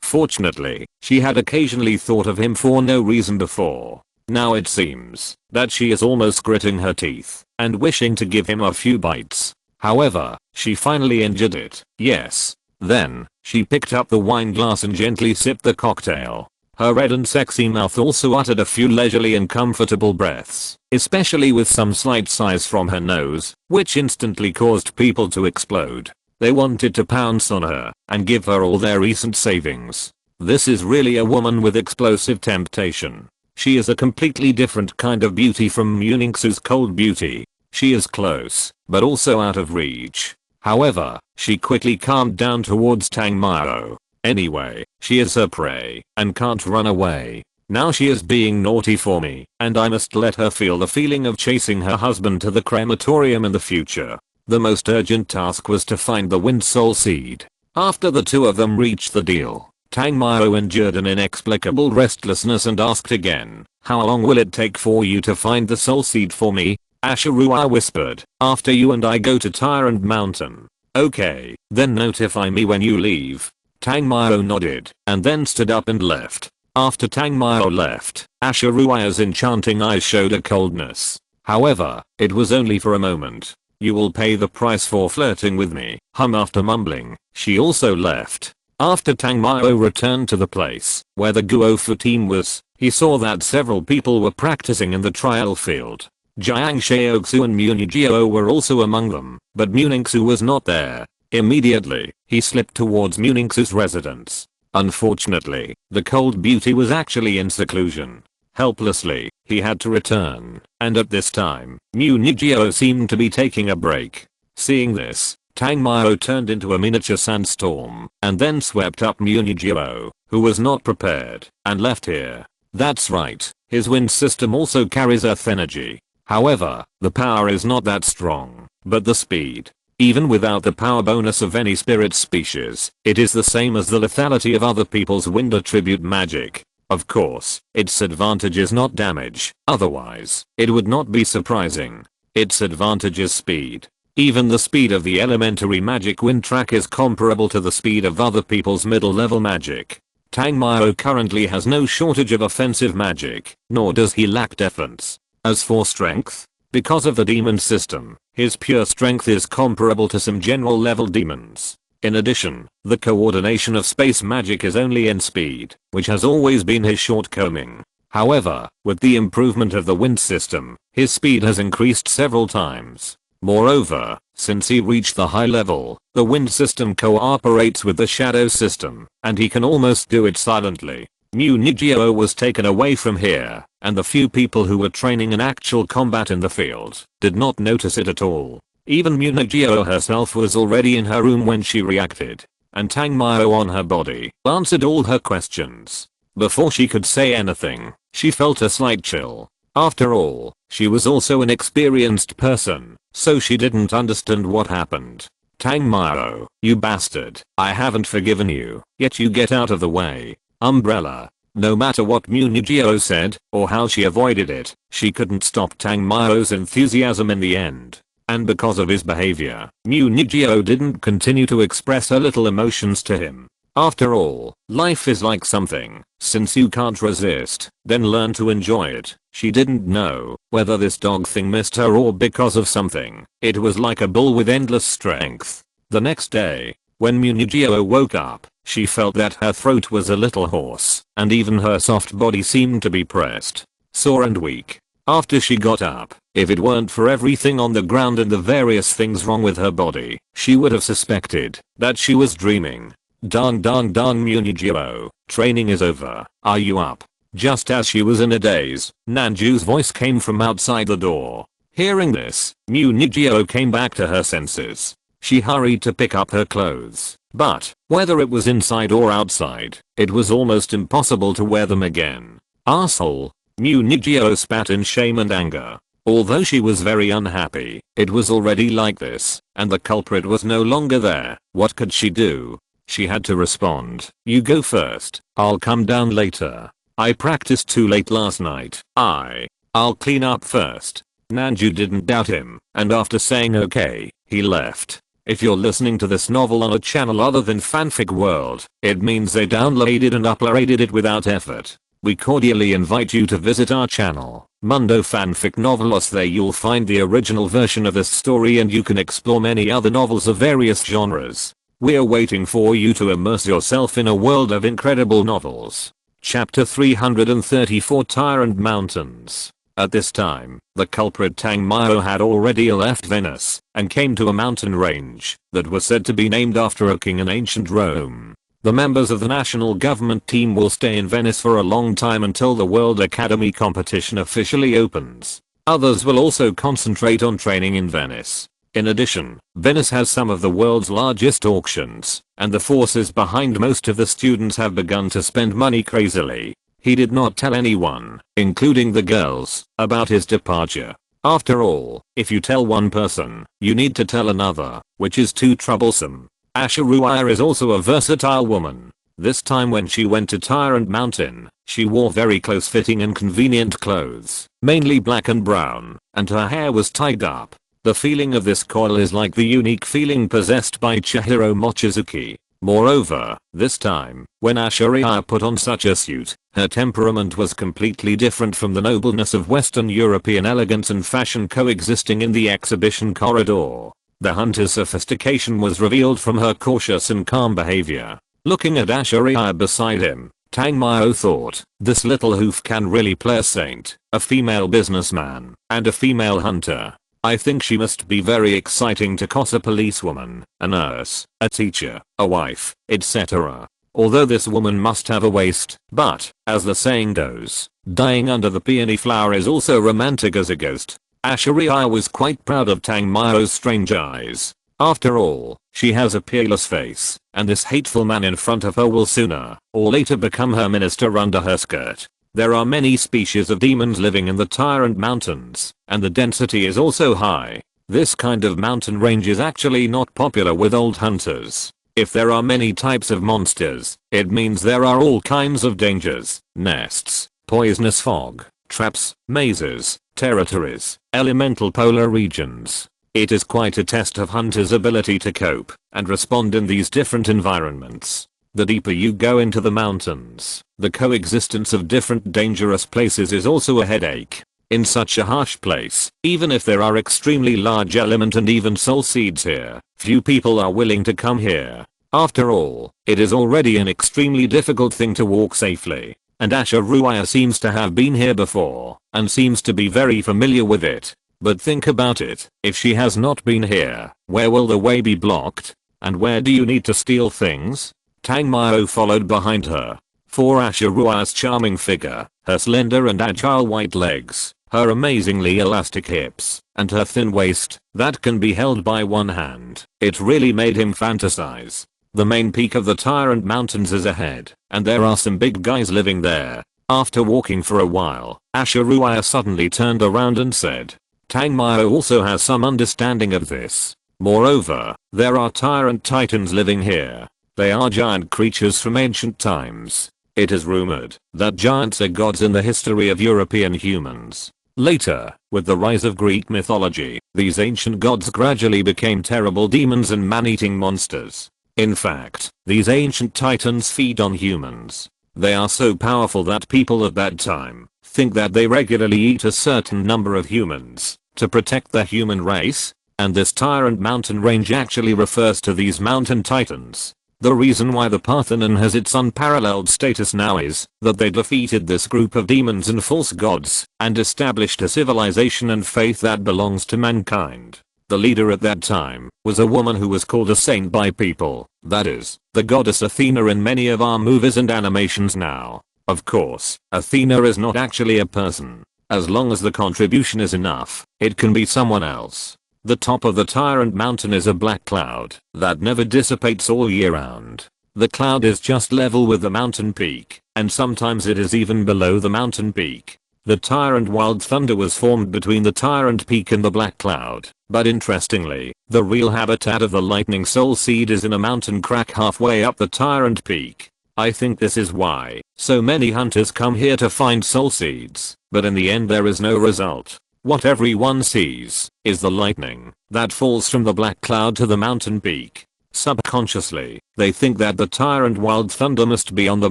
Fortunately, she had occasionally thought of him for no reason before. Now it seems that she is almost gritting her teeth and wishing to give him a few bites. However, she finally injured it. Yes. Then, she picked up the wine glass and gently sipped the cocktail. Her red and sexy mouth also uttered a few leisurely and comfortable breaths, especially with some slight sighs from her nose, which instantly caused people to explode. They wanted to pounce on her and give her all their recent savings. This is really a woman with explosive temptation. She is a completely different kind of beauty from Munix's cold beauty. She is close, but also out of reach. However, she quickly calmed down towards Tangmao. Anyway, she is her prey and can't run away. Now she is being naughty for me, and I must let her feel the feeling of chasing her husband to the crematorium in the future. The most urgent task was to find the Wind Soul Seed. After the two of them reached the deal, Tangmao endured an inexplicable restlessness and asked again, "How long will it take for you to find the Soul Seed for me?" Ashirua whispered, "After you and I go to Tyrant Mountain." "Okay, then notify me when you leave." Tangmao nodded, and then stood up and left. After Tangmao left, Ashirua's enchanting eyes showed a coldness. However, it was only for a moment. "You will pay the price for flirting with me." After mumbling, she also left. After Tangmao returned to the place where the Guofu team was, he saw that several people were practicing in the trial field. Jiang Shaoxu and Munixu were also among them, but Munixu was not there. Immediately, he slipped towards Munix's residence. Unfortunately, the cold beauty was actually in seclusion. Helplessly, he had to return, and at this time, Munixu seemed to be taking a break. Seeing this, Tangmao turned into a miniature sandstorm, and then swept up Munixu, who was not prepared, and left here. That's right, his wind system also carries earth energy. However, the power is not that strong, but the speed. Even without the power bonus of any spirit species, it is the same as the lethality of other people's wind attribute magic. Of course, its advantage is not damage, otherwise, it would not be surprising. Its advantage is speed. Even the speed of the elementary magic wind track is comparable to the speed of other people's middle level magic. Tangmao currently has no shortage of offensive magic, nor does he lack defense. As for strength, because of the demon system, his pure strength is comparable to some general level demons. In addition, the coordination of space magic is only in speed, which has always been his shortcoming. However, with the improvement of the wind system, his speed has increased several times. Moreover, since he reached the high level, the wind system cooperates with the shadow system, and he can almost do it silently. Munixu was taken away from here, and the few people who were training in actual combat in the field did not notice it at all. Even Munixu herself was already in her room when she reacted, and Tangmao on her body answered all her questions. Before she could say anything, she felt a slight chill. After all, she was also an experienced person, so she didn't understand what happened. "Tangmao, you bastard, I haven't forgiven you, yet you get out of the way. Umbrella." No matter what Munixu said, or how she avoided it, she couldn't stop Tangmao's enthusiasm in the end. And because of his behavior, Munixu didn't continue to express her little emotions to him. After all, life is like something. Since you can't resist, then learn to enjoy it. She didn't know whether this dog thing missed her or because of something. It was like a bull with endless strength. The next day, when Munixu woke up, she felt that her throat was a little hoarse, and even her soft body seemed to be pressed, sore and weak. After she got up, if it weren't for everything on the ground and the various things wrong with her body, she would have suspected that she was dreaming. Dang Munixu, training is over, are you up? Just as she was in a daze, Nanju's voice came from outside the door. Hearing this, Munixu came back to her senses. She hurried to pick up her clothes, but, whether it was inside or outside, it was almost impossible to wear them again. Asshole. Munixu spat in shame and anger. Although she was very unhappy, it was already like this, and the culprit was no longer there. What could she do? She had to respond. "You go first, I'll come down later. I practiced too late last night. I'll clean up first." Nanju didn't doubt him, and after saying okay, he left. If you're listening to this novel on a channel other than Fanfic World, it means they downloaded and uploaded it without effort. We cordially invite you to visit our channel, Mundo Fanfic Novelos. There you'll find the original version of this story and you can explore many other novels of various genres. We're waiting for you to immerse yourself in a world of incredible novels. Chapter 334 Tyrant Mountains. At this time, the culprit Tang Mao had already left Venice and came to a mountain range that was said to be named after a king in ancient Rome. The members of the national government team will stay in Venice for a long time until the World Academy competition officially opens. Others will also concentrate on training in Venice. In addition, Venice has some of the world's largest auctions, and the forces behind most of the students have begun to spend money crazily. He did not tell anyone, including the girls, about his departure. After all, if you tell one person, you need to tell another, which is too troublesome. Ashiruya is also a versatile woman. This time when she went to Tyrant Mountain, she wore very close-fitting and convenient clothes, mainly black and brown, and her hair was tied up. The feeling of this coil is like the unique feeling possessed by Chihiro Mochizuki. Moreover, this time, when Ashiruya put on such a suit, her temperament was completely different from the nobleness of Western European elegance and fashion coexisting in the exhibition corridor. The hunter's sophistication was revealed from her cautious and calm behavior. Looking at Ashiruya beside him, Tang Mao thought, this little hoof can really play a saint, a female businessman, and a female hunter. I think she must be very exciting to cross a policewoman, a nurse, a teacher, a wife, etc. Although this woman must have a waist, but, as the saying goes, dying under the peony flower is also romantic as a ghost. Ashiruya was quite proud of Tang Mao's strange eyes. After all, she has a peerless face, and this hateful man in front of her will sooner or later become her minister under her skirt. There are many species of demons living in the Tyrant Mountains, and the density is also high. This kind of mountain range is actually not popular with old hunters. If there are many types of monsters, it means there are all kinds of dangers, nests, poisonous fog, traps, mazes, territories, elemental polar regions. It is quite a test of hunters' ability to cope and respond in these different environments. The deeper you go into the mountains, the coexistence of different dangerous places is also a headache. In such a harsh place, even if there are extremely large element and even soul seeds here, few people are willing to come here. After all, it is already an extremely difficult thing to walk safely, and Ashiruya seems to have been here before, and seems to be very familiar with it. But think about it, if she has not been here, where will the way be blocked? And where do you need to steal things? Tang Mao followed behind her. For Ashiruya's charming figure, her slender and agile white legs, her amazingly elastic hips, and her thin waist that can be held by one hand, it really made him fantasize. The main peak of the Tyrant Mountains is ahead, and there are some big guys living there. After walking for a while, Ashiruya suddenly turned around and said, Tang Mao also has some understanding of this. Moreover, there are Tyrant Titans living here. They are giant creatures from ancient times. It is rumored that giants are gods in the history of European humans. Later, with the rise of Greek mythology, these ancient gods gradually became terrible demons and man-eating monsters. In fact, these ancient titans feed on humans. They are so powerful that people at that time think that they regularly eat a certain number of humans to protect the human race, and this Tyrant Mountain range actually refers to these mountain titans. The reason why the Parthenon has its unparalleled status now is that they defeated this group of demons and false gods and established a civilization and faith that belongs to mankind. The leader at that time was a woman who was called a saint by people, that is, the goddess Athena in many of our movies and animations now. Of course, Athena is not actually a person. As long as the contribution is enough, it can be someone else. The top of the Tyrant Mountain is a black cloud that never dissipates all year round. The cloud is just level with the mountain peak, and sometimes it is even below the mountain peak. The Tyrant Wild Thunder was formed between the Tyrant Peak and the black cloud, but interestingly, the real habitat of the lightning soul seed is in a mountain crack halfway up the Tyrant Peak. I think this is why so many hunters come here to find soul seeds, but in the end there is no result. What everyone sees is the lightning that falls from the black cloud to the mountain peak. Subconsciously, they think that the Tyrant Wild Thunder must be on the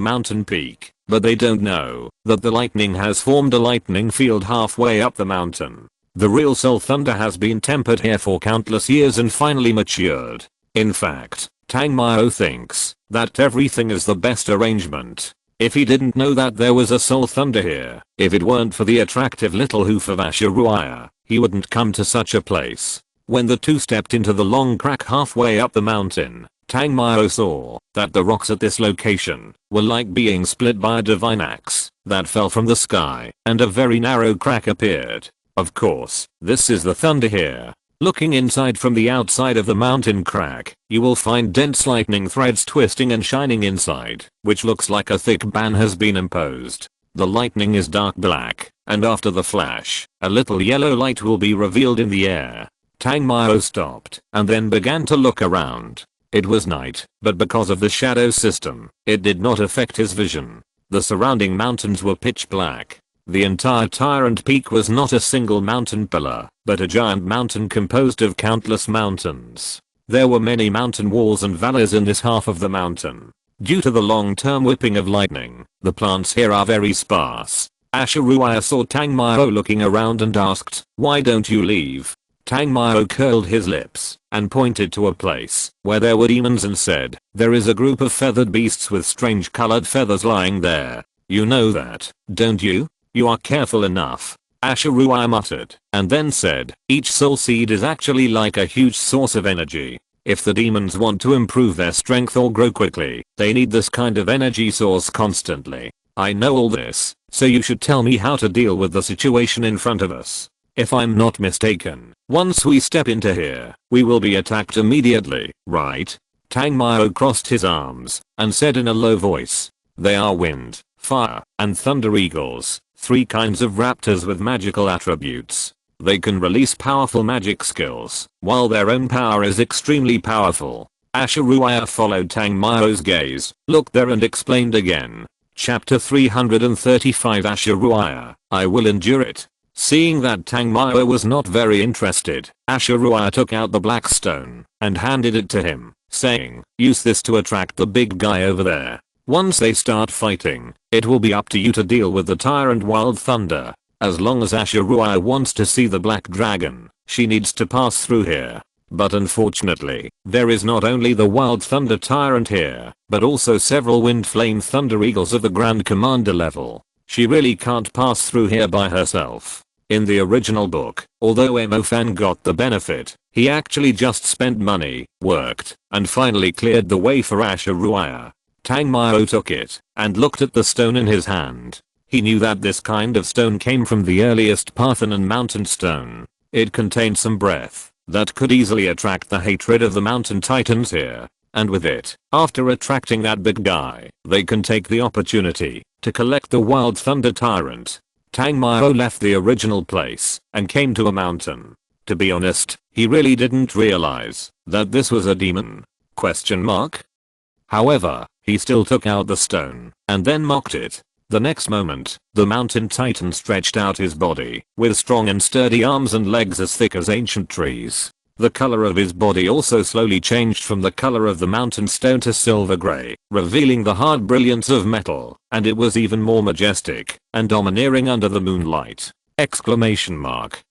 mountain peak, but they don't know that the lightning has formed a lightning field halfway up the mountain. The real soul thunder has been tempered here for countless years and finally matured. In fact, Tang Mao thinks that everything is the best arrangement. If he didn't know that there was a soul thunder here, if it weren't for the attractive little hoof of Ashiruaya, he wouldn't come to such a place. When the two stepped into the long crack halfway up the mountain, Tang Mao saw that the rocks at this location were like being split by a divine axe that fell from the sky, and a very narrow crack appeared. Of course, this is the thunder here. Looking inside from the outside of the mountain crack, you will find dense lightning threads twisting and shining inside, which looks like a thick ban has been imposed. The lightning is dark black, and after the flash, a little yellow light will be revealed in the air. Tang Mao stopped and then began to look around. It was night, but because of the shadow system, it did not affect his vision. The surrounding mountains were pitch black. The entire Tyrant Peak was not a single mountain pillar, but a giant mountain composed of countless mountains. There were many mountain walls and valleys in this half of the mountain. Due to the long-term whipping of lightning, the plants here are very sparse. Ashiruaya saw Tang Mao looking around and asked, "Why don't you leave?" Tang Mao curled his lips and pointed to a place where there were demons and said, "There is a group of feathered beasts with strange colored feathers lying there. You know that, don't you? You are careful enough." Ashiruaya muttered and then said, "Each soul seed is actually like a huge source of energy. If the demons want to improve their strength or grow quickly, they need this kind of energy source constantly. I know all this, so you should tell me how to deal with the situation in front of us. If I'm not mistaken, once we step into here, we will be attacked immediately, right?" Tang Mao crossed his arms and said in a low voice, "They are wind, fire, and thunder eagles, 3 kinds of raptors with magical attributes. They can release powerful magic skills, while their own power is extremely powerful." Ashiruaya followed Tang Mao's gaze, looked there and explained again. Chapter 335 Ashiruaya, I will endure it. Seeing that Tang Mao was not very interested, Ashiruaya took out the black stone and handed it to him, saying, "Use this to attract the big guy over there. Once they start fighting, it will be up to you to deal with the tyrant Wild Thunder. As long as Ashiruaya wants to see the black dragon, she needs to pass through here. But unfortunately, there is not only the Wild Thunder tyrant here, but also several Wind Flame Thunder Eagles of the Grand Commander level. She really can't pass through here by herself." In the original book, although Emofan got the benefit, he actually just spent money, worked, and finally cleared the way for Ashiruaya. Tang Mao took it and looked at the stone in his hand. He knew that this kind of stone came from the earliest Parthenon mountain stone. It contained some breath that could easily attract the hatred of the mountain titans here. And with it, after attracting that big guy, they can take the opportunity to collect the Wild Thunder Tyrant. Tang Mao left the original place and came to a mountain. To be honest, he really didn't realize that this was a demon. Question mark? However, he still took out the stone and then mocked it. The next moment, the mountain titan stretched out his body with strong and sturdy arms and legs as thick as ancient trees. The color of his body also slowly changed from the color of the mountain stone to silver gray, revealing the hard brilliance of metal, and it was even more majestic and domineering under the moonlight. Exclamation mark.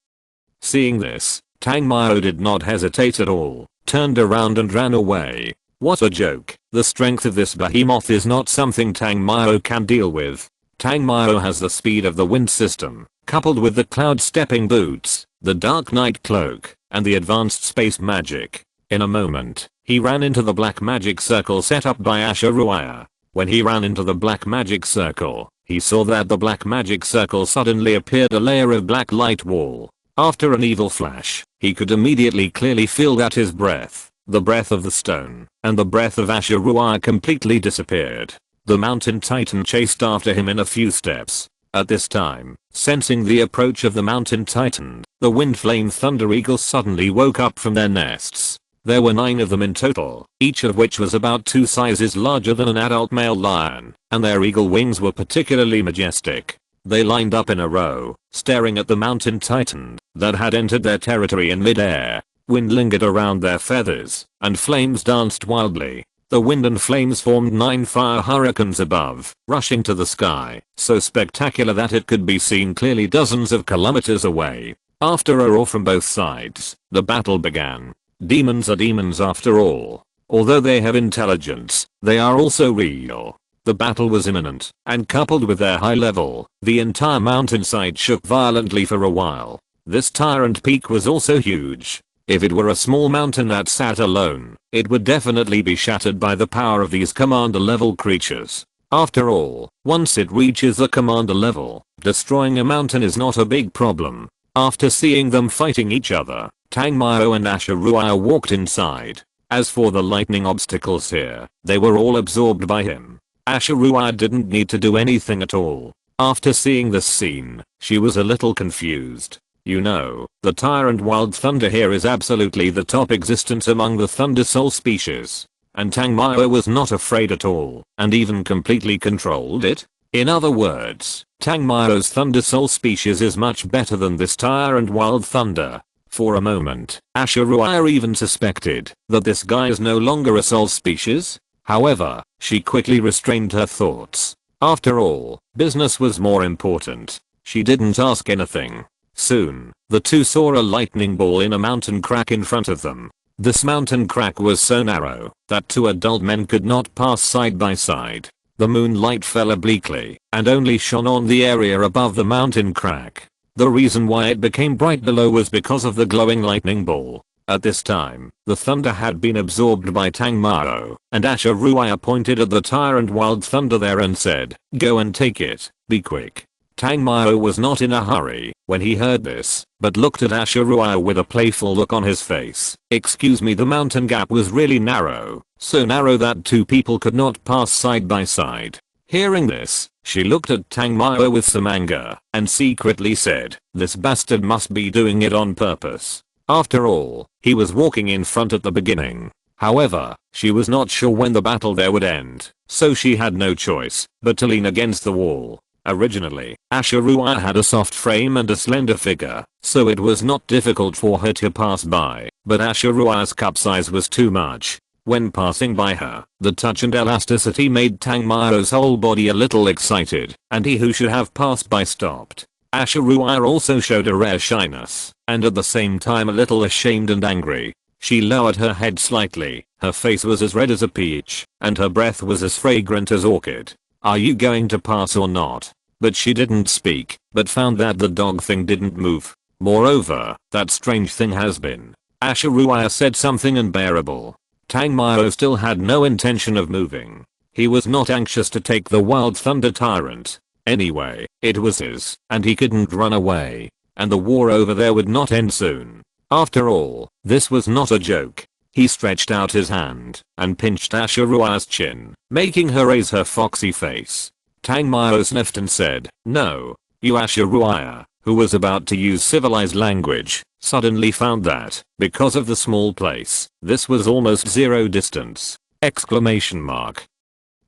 Seeing this, Tang Mao did not hesitate at all, turned around and ran away. What a joke. The strength of this behemoth is not something Tang Mao can deal with. Tang Mao has the speed of the wind system, coupled with the cloud stepping boots, the dark night cloak, and the advanced space magic. In a moment, he ran into the black magic circle set up by Ashiruaya. When he ran into the black magic circle, he saw that the black magic circle suddenly appeared a layer of black light wall. After an evil flash, he could immediately clearly feel that his breath, the breath of the stone, and the breath of Ashiruaya completely disappeared. The mountain titan chased after him in a few steps. At this time, sensing the approach of the mountain titan, the Wind Flame Thunder Eagles suddenly woke up from their nests. There were 9 of them in total, each of which was about 2 sizes larger than an adult male lion, and their eagle wings were particularly majestic. They lined up in a row, staring at the mountain titan that had entered their territory in midair. Wind lingered around their feathers, and flames danced wildly. The wind and flames formed 9 fire hurricanes above, rushing to the sky, so spectacular that it could be seen clearly dozens of kilometers away. After a roar from both sides, the battle began. Demons are demons after all. Although they have intelligence, they are also real. The battle was imminent, and coupled with their high level, the entire mountainside shook violently for a while. This tyrant peak was also huge. If it were a small mountain that sat alone, it would definitely be shattered by the power of these commander level creatures. After all, once it reaches the commander level, destroying a mountain is not a big problem. After seeing them fighting each other, Tangmao and Ashiruaya walked inside. As for the lightning obstacles here, they were all absorbed by him. Ashiruaya didn't need to do anything at all. After seeing this scene, she was a little confused. You know, the tyrant wild thunder here is absolutely the top existence among the thunder soul species. And Tangmao was not afraid at all, and even completely controlled it. In other words, Tangmao's thunder soul species is much better than this tyrant wild thunder. For a moment, Ashiruaya even suspected that this guy is no longer a soul species. However, she quickly restrained her thoughts. After all, business was more important. She didn't ask anything. Soon, the two saw a lightning ball in a mountain crack in front of them. This mountain crack was so narrow that two adult men could not pass side by side. The moonlight fell obliquely and only shone on the area above the mountain crack. The reason why it became bright below was because of the glowing lightning ball. At this time, the thunder had been absorbed by Tangmao, and Ashiruaya pointed at the tyrant wild thunder there and said, "Go and take it, be quick." Tangmao was not in a hurry when he heard this, but looked at Ashiruaya with a playful look on his face. "Excuse me, the mountain gap was really narrow, so narrow that two people could not pass side by side." Hearing this, she looked at Tangmao with some anger, and secretly said, "This bastard must be doing it on purpose." After all, he was walking in front at the beginning. However, she was not sure when the battle there would end, so she had no choice but to lean against the wall. Originally, Ashiruaya had a soft frame and a slender figure, so it was not difficult for her to pass by, but Ashiruaya's cup size was too much. When passing by her, the touch and elasticity made Tangmao's whole body a little excited, and he who should have passed by stopped. Ashiruaya also showed a rare shyness, and at the same time a little ashamed and angry. She lowered her head slightly, her face was as red as a peach, and her breath was as fragrant as orchid. "Are you going to pass or not?" But she didn't speak, but found that the dog thing didn't move. Moreover, that strange thing has been. Ashiruaya said something unbearable. Tangmao still had no intention of moving. He was not anxious to take the wild thunder tyrant. Anyway, it was his, and he couldn't run away. And the war over there would not end soon. After all, this was not a joke. He stretched out his hand and pinched Ashiruaya's chin, making her raise her foxy face. Tangmao sniffed and said, "No, you." Ashiruaya, who was about to use civilized language, suddenly found that, because of the small place, this was almost zero distance! Exclamation mark.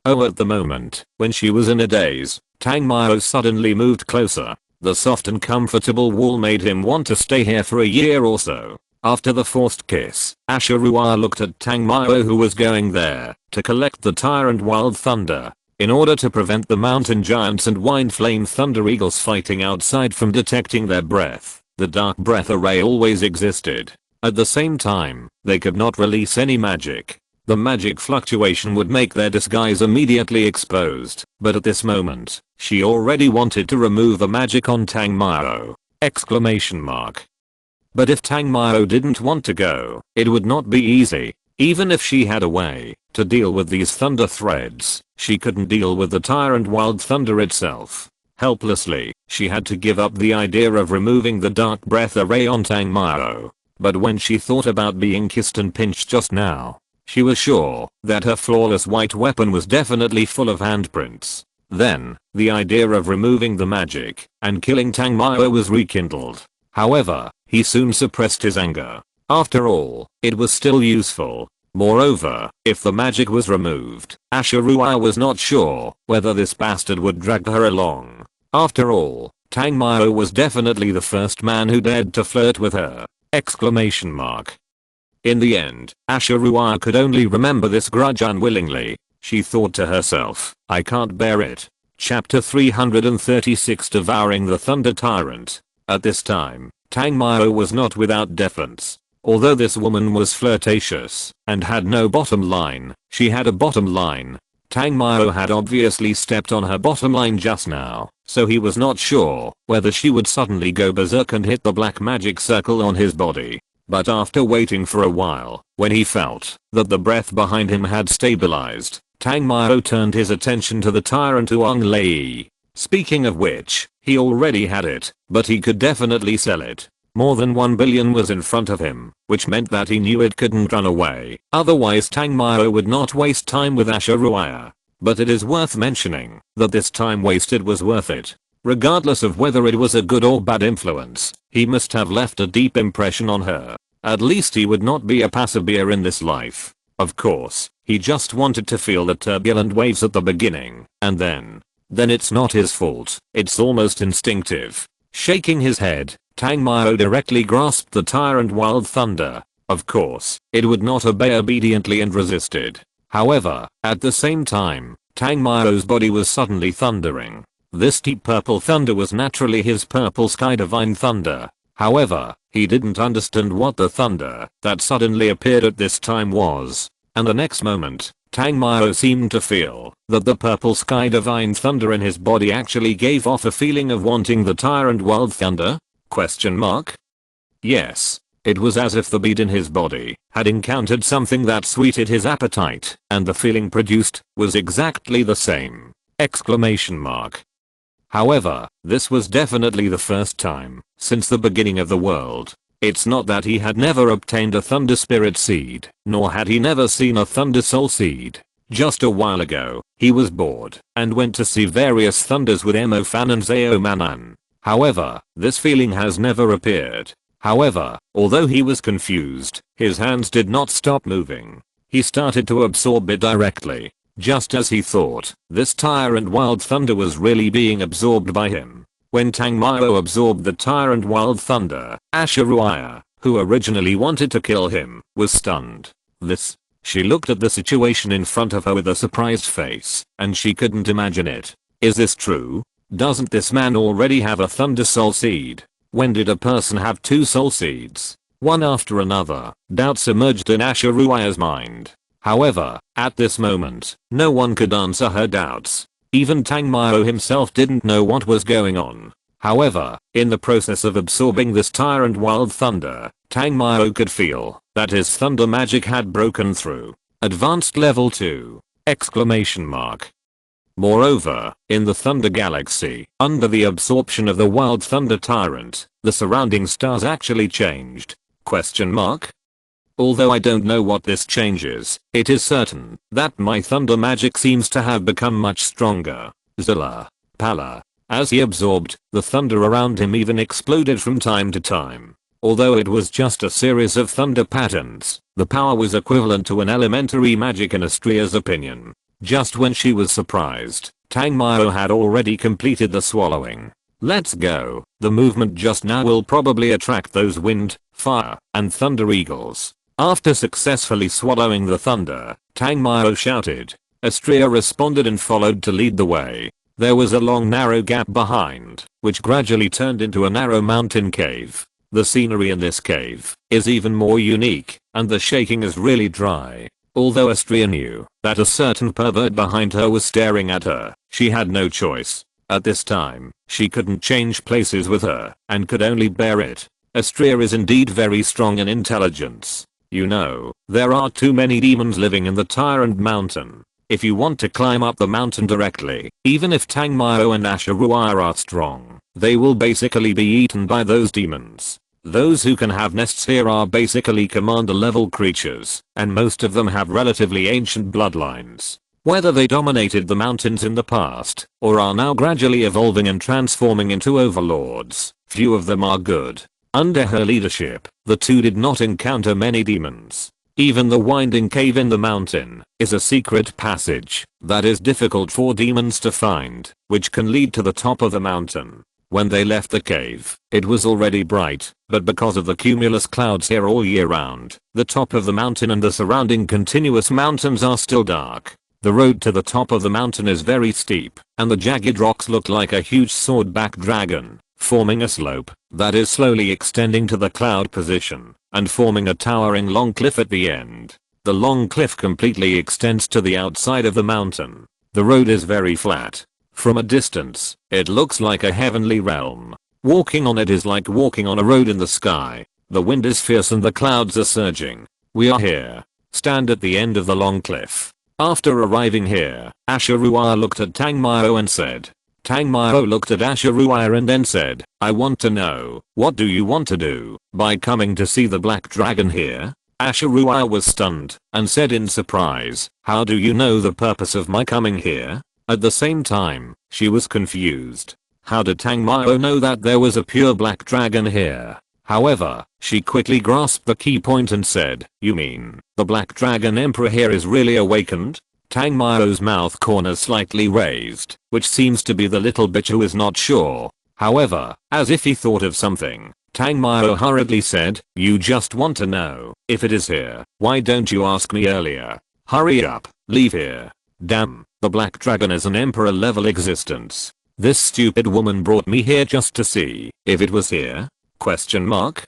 Oh, at the moment, when she was in a daze, Tangmao suddenly moved closer. The soft and comfortable wall made him want to stay here for a year or so. After the forced kiss, Ashiruaya looked at Tangmao, who was going there to collect the tyrant wild thunder. In order to prevent the mountain giants and wind flame thunder eagles fighting outside from detecting their breath, the dark breath array always existed. At the same time, they could not release any magic. The magic fluctuation would make their disguise immediately exposed, but at this moment, she already wanted to remove the magic on Tangmao! Exclamation mark. But if Tangmao didn't want to go, it would not be easy. Even if she had a way to deal with these thunder threads, she couldn't deal with the tyrant wild thunder itself. Helplessly, she had to give up the idea of removing the dark breath array on Tangmao. But when she thought about being kissed and pinched just now, she was sure that her flawless white weapon was definitely full of handprints. Then, the idea of removing the magic and killing Tangmao was rekindled. However, he soon suppressed his anger. After all, it was still useful. Moreover, if the magic was removed, Ashiruaya was not sure whether this bastard would drag her along. After all, Tangmao was definitely the first man who dared to flirt with her! Exclamation mark. In the end, Ashiruaya could only remember this grudge unwillingly. She thought to herself, "I can't bear it." Chapter 336, Devouring the Thunder Tyrant. At this time, Tangmao was not without defense. Although this woman was flirtatious and had no bottom line, she had a bottom line. Tang Mao had obviously stepped on her bottom line just now, so he was not sure whether she would suddenly go berserk and hit the black magic circle on his body. But after waiting for a while, when he felt that the breath behind him had stabilized, Tang Mao turned his attention to the tyrant Wang Lei. Speaking of which, he already had it, but he could definitely sell it. More than 1 billion was in front of him, which meant that he knew it couldn't run away. Otherwise Tang Mao would not waste time with Ashiruaya. But it is worth mentioning that this time wasted was worth it. Regardless of whether it was a good or bad influence, he must have left a deep impression on her. At least he would not be a passerby in this life. Of course, he just wanted to feel the turbulent waves at the beginning, and then it's not his fault, it's almost instinctive. Shaking his head, Tang Mao directly grasped the tyrant Wild Thunder. Of course, it would not obey obediently and resisted. However, at the same time, Tang Mao's body was suddenly thundering. This deep purple thunder was naturally his purple sky divine thunder. However, he didn't understand what the thunder that suddenly appeared at this time was. And the next moment, Tang Mao seemed to feel that the purple sky divine thunder in his body actually gave off a feeling of wanting the tyrant Wild Thunder? Yes. It was as if the bead in his body had encountered something that sweeted his appetite, and the feeling produced was exactly the same! However, this was definitely the first time since the beginning of the world. It's not that he had never obtained a Thunder Spirit Seed, nor had he never seen a Thunder Soul Seed. Just a while ago, he was bored and went to see various thunders with Emofan and Zaomanan. However, this feeling has never appeared. However, although he was confused, his hands did not stop moving. He started to absorb it directly. Just as he thought, this tyrant Wild Thunder was really being absorbed by him. When Tang Mao absorbed the tyrant Wild Thunder, Ashiruaya, who originally wanted to kill him, was stunned. She looked at the situation in front of her with a surprised face, and she couldn't imagine it. Is this true? Doesn't this man already have a Thunder Soul Seed? When did a person have 2 soul seeds? One after another, doubts emerged in Ashiruaya's mind. However, at this moment, no one could answer her doubts. Even Tang Mao himself didn't know what was going on. However, in the process of absorbing this tyrant Wild Thunder, Tang Mao could feel that his thunder magic had broken through. Advanced level 2! Moreover, in the Thunder Galaxy, under the absorption of the Wild Thunder Tyrant, the surrounding stars actually changed. Although I don't know what this changes, it is certain that my thunder magic seems to have become much stronger. Zilla. Pala. As he absorbed, the thunder around him even exploded from time to time. Although it was just a series of thunder patterns, the power was equivalent to an elementary magic in Astria's opinion. Just when she was surprised, Tang Mao had already completed the swallowing. Let's go. The movement just now will probably attract those wind, fire, and thunder eagles. After successfully swallowing the thunder, Tang Mao shouted. Astria responded and followed to lead the way. There was a long narrow gap behind, which gradually turned into a narrow mountain cave. The scenery in this cave is even more unique, and the shaking is really dry. Although Astria knew that a certain pervert behind her was staring at her, she had no choice. At this time, she couldn't change places with her, and could only bear it. Astria is indeed very strong in intelligence. You know, there are too many demons living in the Tyrant Mountain. If you want to climb up the mountain directly, even if Tang Mao and Ashiruaya are strong, they will basically be eaten by those demons. Those who can have nests here are basically commander level creatures, and most of them have relatively ancient bloodlines. Whether they dominated the mountains in the past, or are now gradually evolving and transforming into overlords, few of them are good. Under her leadership, the two did not encounter many demons. Even the winding cave in the mountain is a secret passage that is difficult for demons to find, which can lead to the top of the mountain. When they left the cave, it was already bright, but because of the cumulus clouds here all year round, the top of the mountain and the surrounding continuous mountains are still dark. The road to the top of the mountain is very steep, and the jagged rocks look like a huge sword-backed dragon. forming a slope that is slowly extending to the cloud position and forming a towering long cliff at the end. The long cliff completely extends to the outside of the mountain. The road is very flat. From a distance, it looks like a heavenly realm. Walking on it is like walking on a road in the sky. The wind is fierce and the clouds are surging. We are here. Stand at the end of the long cliff. After arriving here, Ashiruaya looked at Tangmyo and said. Tangmyo looked at Ashiruaya and then said, I want to know, what do you want to do by coming to see the black dragon here? Ashiruaya was stunned and said in surprise, how do you know the purpose of my coming here? At the same time, she was confused. How did Tangmyo know that there was a pure black dragon here? However, she quickly grasped the key point and said, you mean, the black dragon emperor here is really awakened? Tangmyo's mouth corners slightly raised, which seems to be the little bitch who is not sure. However, as if he thought of something, Tangmyo hurriedly said, you just want to know if it is here, why don't you ask me earlier? Hurry up, leave here. Damn, the black dragon is an emperor level existence. This stupid woman brought me here just to see if it was here? Question mark?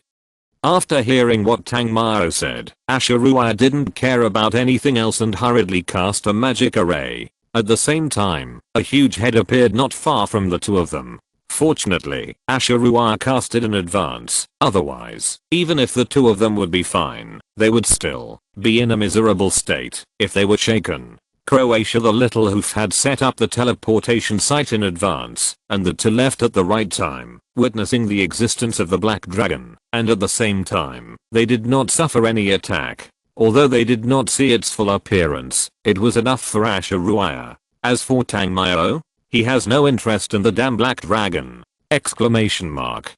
After hearing what Tangmyo said, Ashiruaya didn't care about anything else and hurriedly cast a magic array. At the same time, a huge head appeared not far from the two of them. Fortunately, Ashiruaya cast it in advance, otherwise, even if the two of them would be fine, they would still be in a miserable state if they were shaken. Croatia the little hoof had set up the teleportation site in advance, and the two left at the right time, witnessing the existence of the black dragon, and at the same time, they did not suffer any attack. Although they did not see its full appearance, it was enough for Ashiruaya. As for Tangmyo, he has no interest in the damn black dragon! Exclamation mark.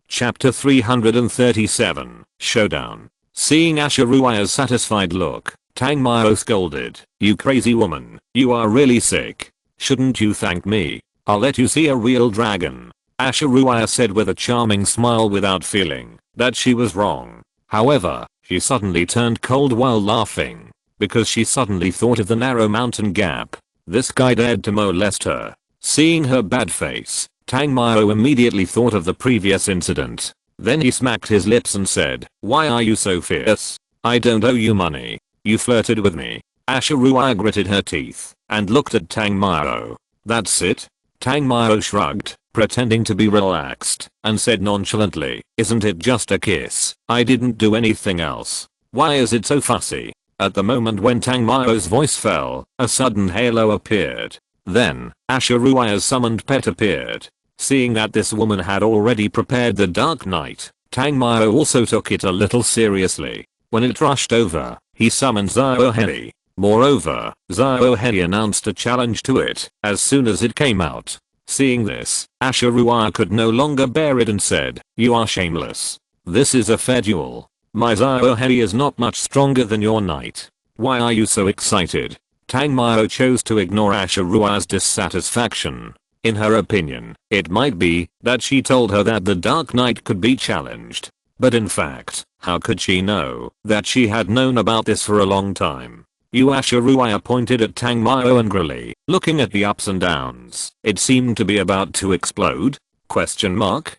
Chapter 337, Showdown. Seeing Ashiruaya's satisfied look, Tangmyo scolded, you crazy woman, you are really sick. Shouldn't you thank me? I'll let you see a real dragon. Ashiruaya said with a charming smile without feeling that she was wrong. However, she suddenly turned cold while laughing, because she suddenly thought of the narrow mountain gap. This guy dared to molest her. Seeing her bad face, Tangmyo immediately thought of the previous incident. Then he smacked his lips and said, why are you so fierce? I don't owe you money. You flirted with me. Ashiruaya gritted her teeth and looked at Tangmyo. That's it? Tangmyo shrugged, pretending to be relaxed, and said nonchalantly, isn't it just a kiss? I didn't do anything else. Why is it so fussy? At the moment when Tangmyo's voice fell, a sudden halo appeared. Then, Ashiruaya's summoned pet appeared. Seeing that this woman had already prepared the Dark Knight, Tangmyo also took it a little seriously. When it rushed over, he summoned Ziohei. Moreover, Ziohei announced a challenge to it as soon as it came out. Seeing this, Ashiruaya could no longer bear it and said, you are shameless. This is a fair duel. My Ziohei is not much stronger than your knight. Why are you so excited? Tangmyo chose to ignore Ashiruaya's dissatisfaction. In her opinion, it might be that she told her that the Dark Knight could be challenged. But in fact, how could she know that she had known about this for a long time? Ashiruaya pointed at Tangmyo angrily, looking at the ups and downs. It seemed to be about to explode? Question mark.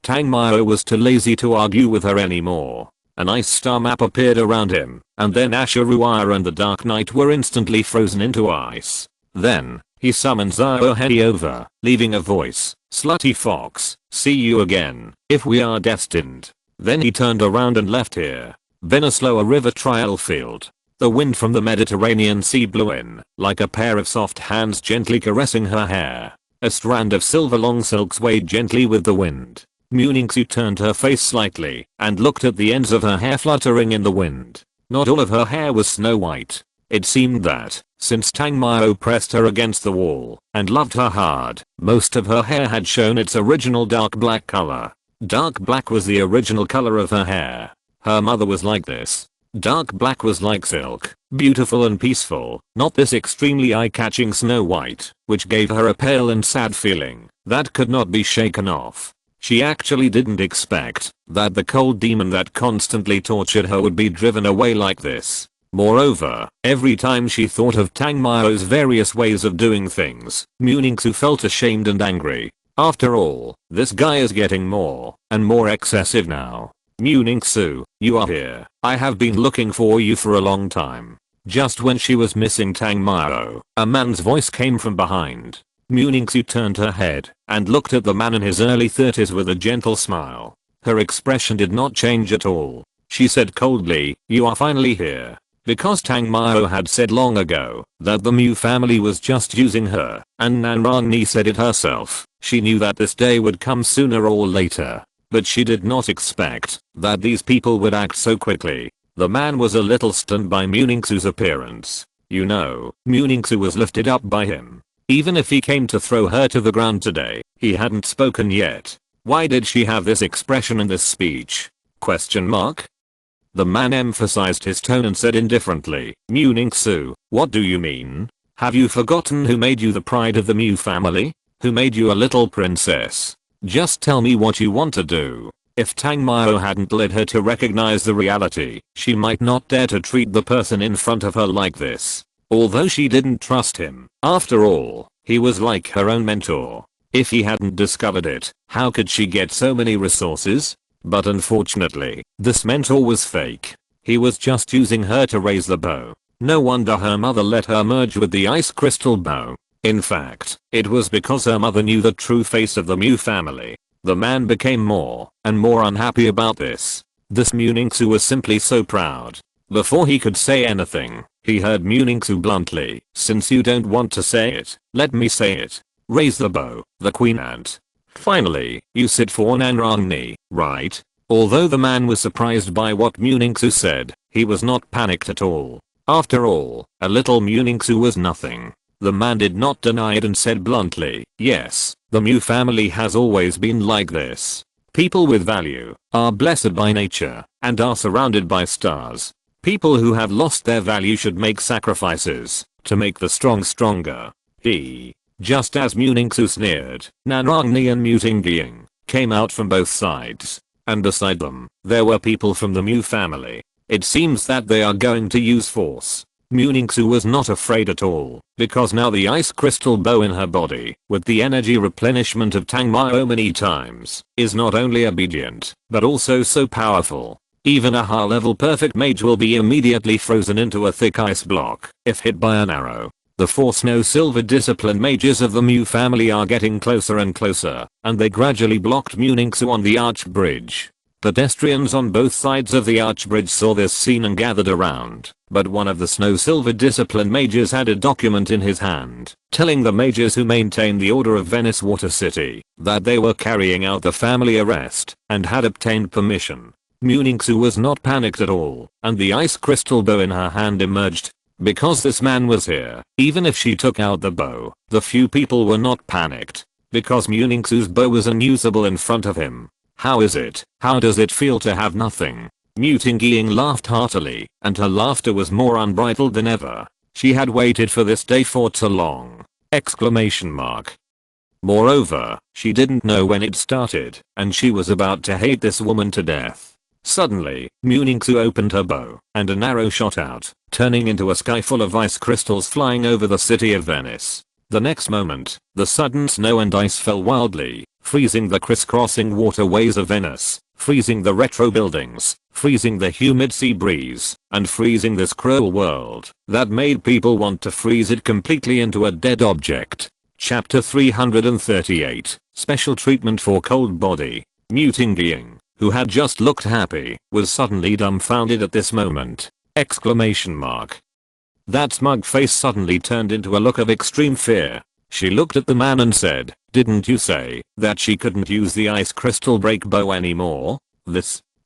Tangmyo was too lazy to argue with her anymore. An ice star map appeared around him, and then Ashiruaya and the Dark Knight were instantly frozen into ice. Then, he summoned Ziohei over, leaving a voice, slutty fox, see you again, if we are destined. Then he turned around and left here. Then a slower river trial field. The wind from the Mediterranean Sea blew in, like a pair of soft hands gently caressing her hair. A strand of silver long silk swayed gently with the wind. Muningsu turned her face slightly and looked at the ends of her hair fluttering in the wind. Not all of her hair was snow white. It seemed that, since Tangmyo pressed her against the wall and loved her hard, most of her hair had shown its original dark black color. Dark black was the original color of her hair. Her mother was like this. Dark black was like silk, beautiful and peaceful, not this extremely eye-catching snow white, which gave her a pale and sad feeling that could not be shaken off. She actually didn't expect that the cold demon that constantly tortured her would be driven away like this. Moreover, every time she thought of Tangmyo's various ways of doing things, Muningsu felt ashamed and angry. After all, this guy is getting more and more excessive now. Muningsu, you are here. I have been looking for you for a long time. Just when she was missing Tang Mao, a man's voice came from behind. Muningsu turned her head and looked at the man in his early 30s with a gentle smile. Her expression did not change at all. She said coldly, "You are finally here." Because Tang Mao had said long ago that the Mu family was just using her, and Nanrangni said it herself, she knew that this day would come sooner or later. But she did not expect that these people would act so quickly. The man was a little stunned by Muningsu's appearance. You know, Muningsu was lifted up by him. Even if he came to throw her to the ground today, he hadn't spoken yet. Why did she have this expression in this speech? Question mark? The man emphasized his tone and said indifferently, "Muningsu, what do you mean? Have you forgotten who made you the pride of the Mu family? Who made you a little princess? Just tell me what you want to do." If Tang Mao hadn't led her to recognize the reality, she might not dare to treat the person in front of her like this. Although she didn't trust him, after all, he was like her own mentor. If he hadn't discovered it, how could she get so many resources? But unfortunately, this mentor was fake. He was just using her to raise the bow. No wonder her mother let her merge with the ice crystal bow. In fact, it was because her mother knew the true face of the Mu family. The man became more and more unhappy about this. This Muningsu was simply so proud. Before he could say anything, he heard Muningsu bluntly, "Since you don't want to say it, let me say it. Raise the bow, the queen ant. Finally, you sit for Nanrangni, right?" Although the man was surprised by what Muningsu said, he was not panicked at all. After all, a little Muningsu was nothing. The man did not deny it and said bluntly, "Yes, the Mu family has always been like this. People with value are blessed by nature and are surrounded by stars. People who have lost their value should make sacrifices to make the strong stronger." Just as Muningsu sneered, Nanrangni and Mutingying came out from both sides, and beside them, there were people from the Mu family. It seems that they are going to use force. Muningsu was not afraid at all, because now the ice crystal bow in her body, with the energy replenishment of Tang Mao many times, is not only obedient, but also so powerful. Even a high-level perfect mage will be immediately frozen into a thick ice block if hit by an arrow. The 4 snow silver discipline mages of the Mu family are getting closer and closer, and they gradually blocked Muningsu on the arch bridge. Pedestrians on both sides of the arch bridge saw this scene and gathered around, but one of the snow silver discipline mages had a document in his hand, telling the mages who maintained the Order of Venice Water City that they were carrying out the family arrest and had obtained permission. Muningsu was not panicked at all, and the ice crystal bow in her hand emerged. Because this man was here, even if she took out the bow, the few people were not panicked. Because Muningsu's bow was unusable in front of him. How is it? How does it feel to have nothing? Mutingying laughed heartily, and her laughter was more unbridled than ever. She had waited for this day for too long! Exclamation mark. Moreover, she didn't know when it started, and she was about to hate this woman to death. Suddenly, Muningsu opened her bow, and an arrow shot out, turning into a sky full of ice crystals flying over the city of Venice. The next moment, the sudden snow and ice fell wildly, freezing the crisscrossing waterways of Venice, freezing the retro buildings, freezing the humid sea breeze, and freezing this cruel world that made people want to freeze it completely into a dead object. Chapter 338, Special Treatment for Cold Body. Mutingying, who had just looked happy, was suddenly dumbfounded at this moment. Exclamation mark. That smug face suddenly turned into a look of extreme fear. She looked at the man and said, "Didn't you say that she couldn't use the ice crystal break bow anymore?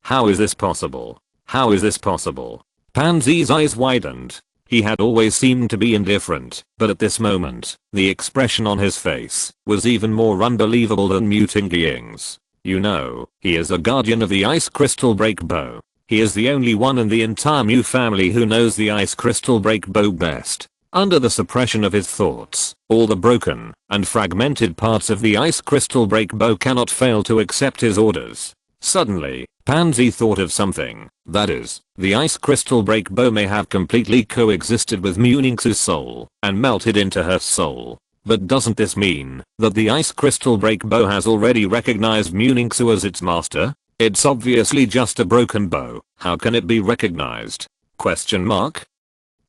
How is this possible? How is this possible?" Pansy's eyes widened. He had always seemed to be indifferent, but at this moment, the expression on his face was even more unbelievable than Mutingying's. You know, he is a guardian of the ice crystal break bow. He is the only one in the entire Mu family who knows the ice crystal break bow best. Under the suppression of his thoughts, all the broken and fragmented parts of the ice crystal break bow cannot fail to accept his orders. Suddenly, Pansy thought of something. That is, the ice crystal break bow may have completely coexisted with Muningsu's soul and melted into her soul. But doesn't this mean that the ice crystal break bow has already recognized Muningsu as its master? It's obviously just a broken bow. How can it be recognized? Question mark.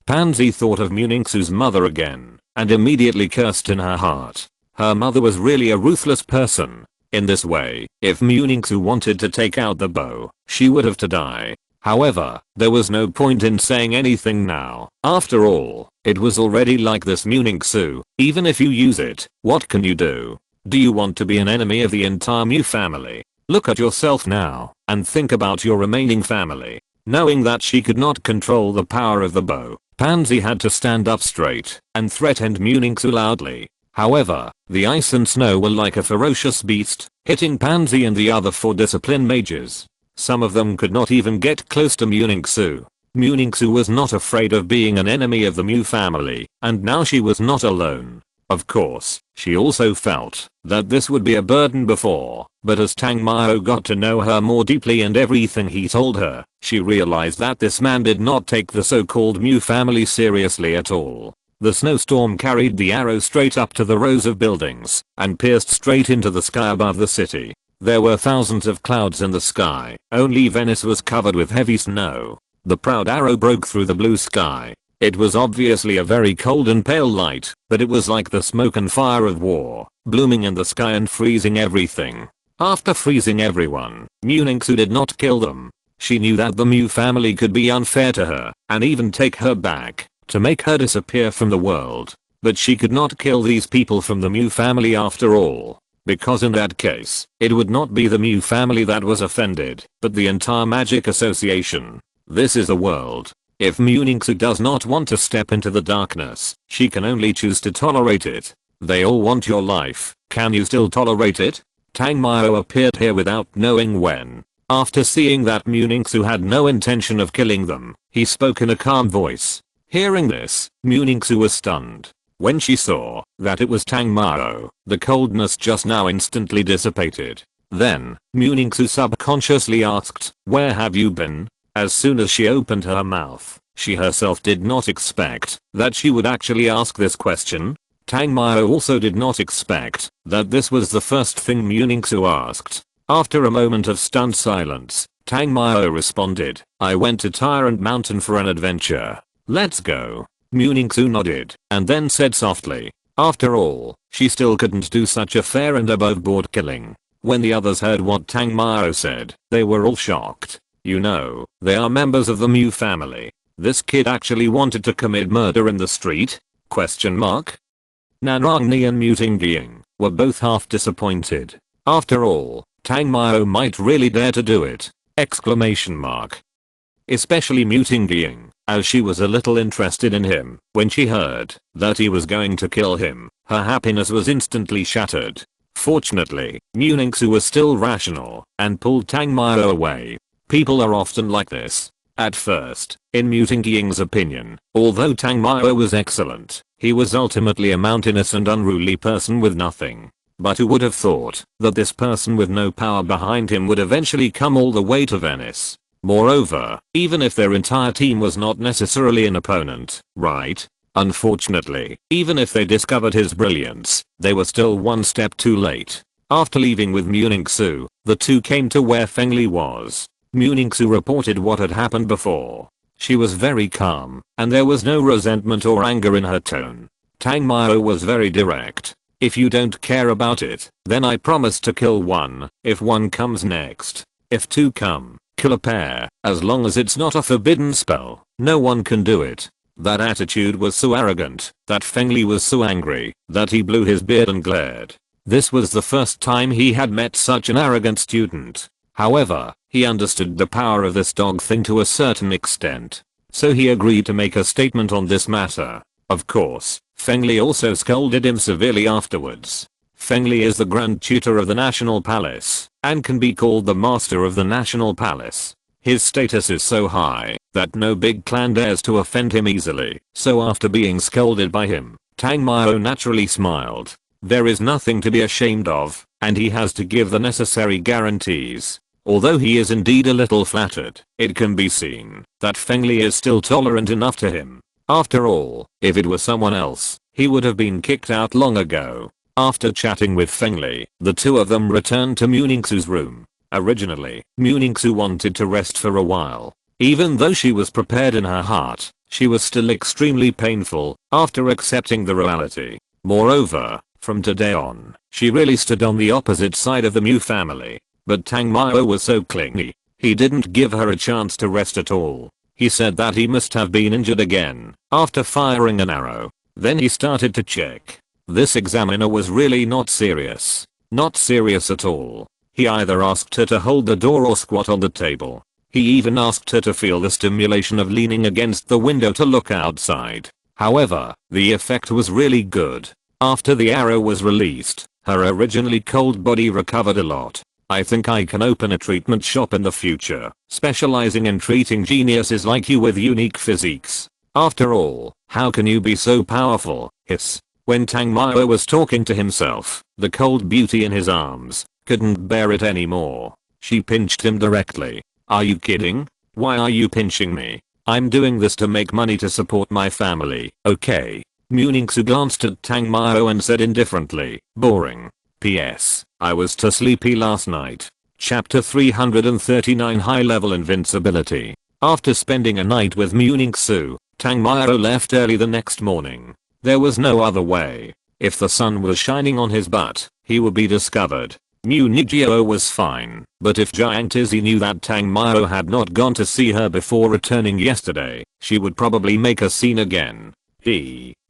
Pansy thought of Muningsu's mother again and immediately cursed in her heart. Her mother was really a ruthless person. In this way, if Muningsu wanted to take out the bow, she would have to die. However, there was no point in saying anything now. After all, it was already like this. Muningsu, even if you use it, what can you do? Do you want to be an enemy of the entire Mew family? Look at yourself now and think about your remaining family. Knowing that she could not control the power of the bow, Pansy had to stand up straight and threatened Muningsu loudly. However, the ice and snow were like a ferocious beast, hitting Pansy and the other 4 disciplined mages. Some of them could not even get close to Muningsu. Muningsu was not afraid of being an enemy of the Mew family, and now she was not alone. Of course, she also felt that this would be a burden before, but as Tang Mao got to know her more deeply and everything he told her, she realized that this man did not take the so-called Mew family seriously at all. The snowstorm carried the arrow straight up to the rows of buildings and pierced straight into the sky above the city. There were thousands of clouds in the sky. Only Venice was covered with heavy snow. The proud arrow broke through the blue sky. It was obviously a very cold and pale light, but it was like the smoke and fire of war, blooming in the sky and freezing everything. After freezing everyone, Muningsu did not kill them. She knew that the Mew family could be unfair to her and even take her back to make her disappear from the world. But she could not kill these people from the Mew family after all. Because in that case, it would not be the Mew family that was offended, but the entire Magic Association. This is the world. If Muningsu does not want to step into the darkness, she can only choose to tolerate it. They all want your life. Can you still tolerate it? Tang Mao appeared here without knowing when. After seeing that Muningsu had no intention of killing them, he spoke in a calm voice. Hearing this, Muningsu was stunned. When she saw that it was Tang Mao, the coldness just now instantly dissipated. Then, Muningsu subconsciously asked, "Where have you been?" As soon as she opened her mouth, she herself did not expect that she would actually ask this question. Tang Mao also did not expect that this was the first thing Muningsu asked. After a moment of stunned silence, Tang Mao responded, "I went to Tyrant Mountain for an adventure. Let's go." Muningsu nodded and then said softly, after all, she still couldn't do such a fair and above board killing. When the others heard what Tang Mao said, they were all shocked. You know, they are members of the Mew family. This kid actually wanted to commit murder in the street? Question mark. Nanrongni and Mutingying were both half disappointed. After all, Tang Mao might really dare to do it. Exclamation mark. Especially Mutingying, as she was a little interested in him. When she heard that he was going to kill him, her happiness was instantly shattered. Fortunately, Muningsu was still rational and pulled Tang Mao away. People are often like this. At first, in Mutingying's opinion, although Tang Mao was excellent, he was ultimately a mountainous and unruly person with nothing. But who would have thought that this person with no power behind him would eventually come all the way to Venice? Moreover, even if their entire team was not necessarily an opponent, right? Unfortunately, even if they discovered his brilliance, they were still one step too late. After leaving with Muningsu, the two came to where Fengli was. Muningsu reported what had happened before. She was very calm, and there was no resentment or anger in her tone. Tang Mao was very direct. If you don't care about it, then I promise to kill one, if one comes next. If two come, kill a pair, as long as it's not a forbidden spell, no one can do it. That attitude was so arrogant, that Fengli was so angry, that he blew his beard and glared. This was the first time he had met such an arrogant student. However, he understood the power of this dog thing to a certain extent. So he agreed to make a statement on this matter. Of course, Fengli also scolded him severely afterwards. Fengli is the Grand Tutor of the National Palace, and can be called the Master of the National Palace. His status is so high, that no big clan dares to offend him easily. So after being scolded by him, Tang Mao naturally smiled. There is nothing to be ashamed of, and he has to give the necessary guarantees. Although he is indeed a little flattered, it can be seen that Fengli is still tolerant enough to him. After all, if it were someone else, he would have been kicked out long ago. After chatting with Fengli, the two of them returned to Muningsu's room. Originally, Muningsu wanted to rest for a while. Even though she was prepared in her heart, she was still extremely painful after accepting the reality. Moreover, from today on, she really stood on the opposite side of the Mu family. But Tang Mao was so clingy. He didn't give her a chance to rest at all. He said that he must have been injured again after firing an arrow. Then he started to check. This examiner was really not serious. Not serious at all. He either asked her to hold the door or squat on the table. He even asked her to feel the stimulation of leaning against the window to look outside. However, the effect was really good. After the arrow was released, her originally cold body recovered a lot. I think I can open a treatment shop in the future, specializing in treating geniuses like you with unique physiques. After all, how can you be so powerful? Hiss. When Tang Mao was talking to himself, the cold beauty in his arms couldn't bear it anymore. She pinched him directly. Are you kidding? Why are you pinching me? I'm doing this to make money to support my family, okay? Muningsu glanced at Tang Mao and said indifferently, boring. P.S. I was too sleepy last night. Chapter 339 High Level Invincibility. After spending a night with Muningsu, Tang Mao left early the next morning. There was no other way. If the sun was shining on his butt, he would be discovered. Muningyo was fine, but if Giant Izzy knew that Tang Mao had not gone to see her before returning yesterday, she would probably make a scene again.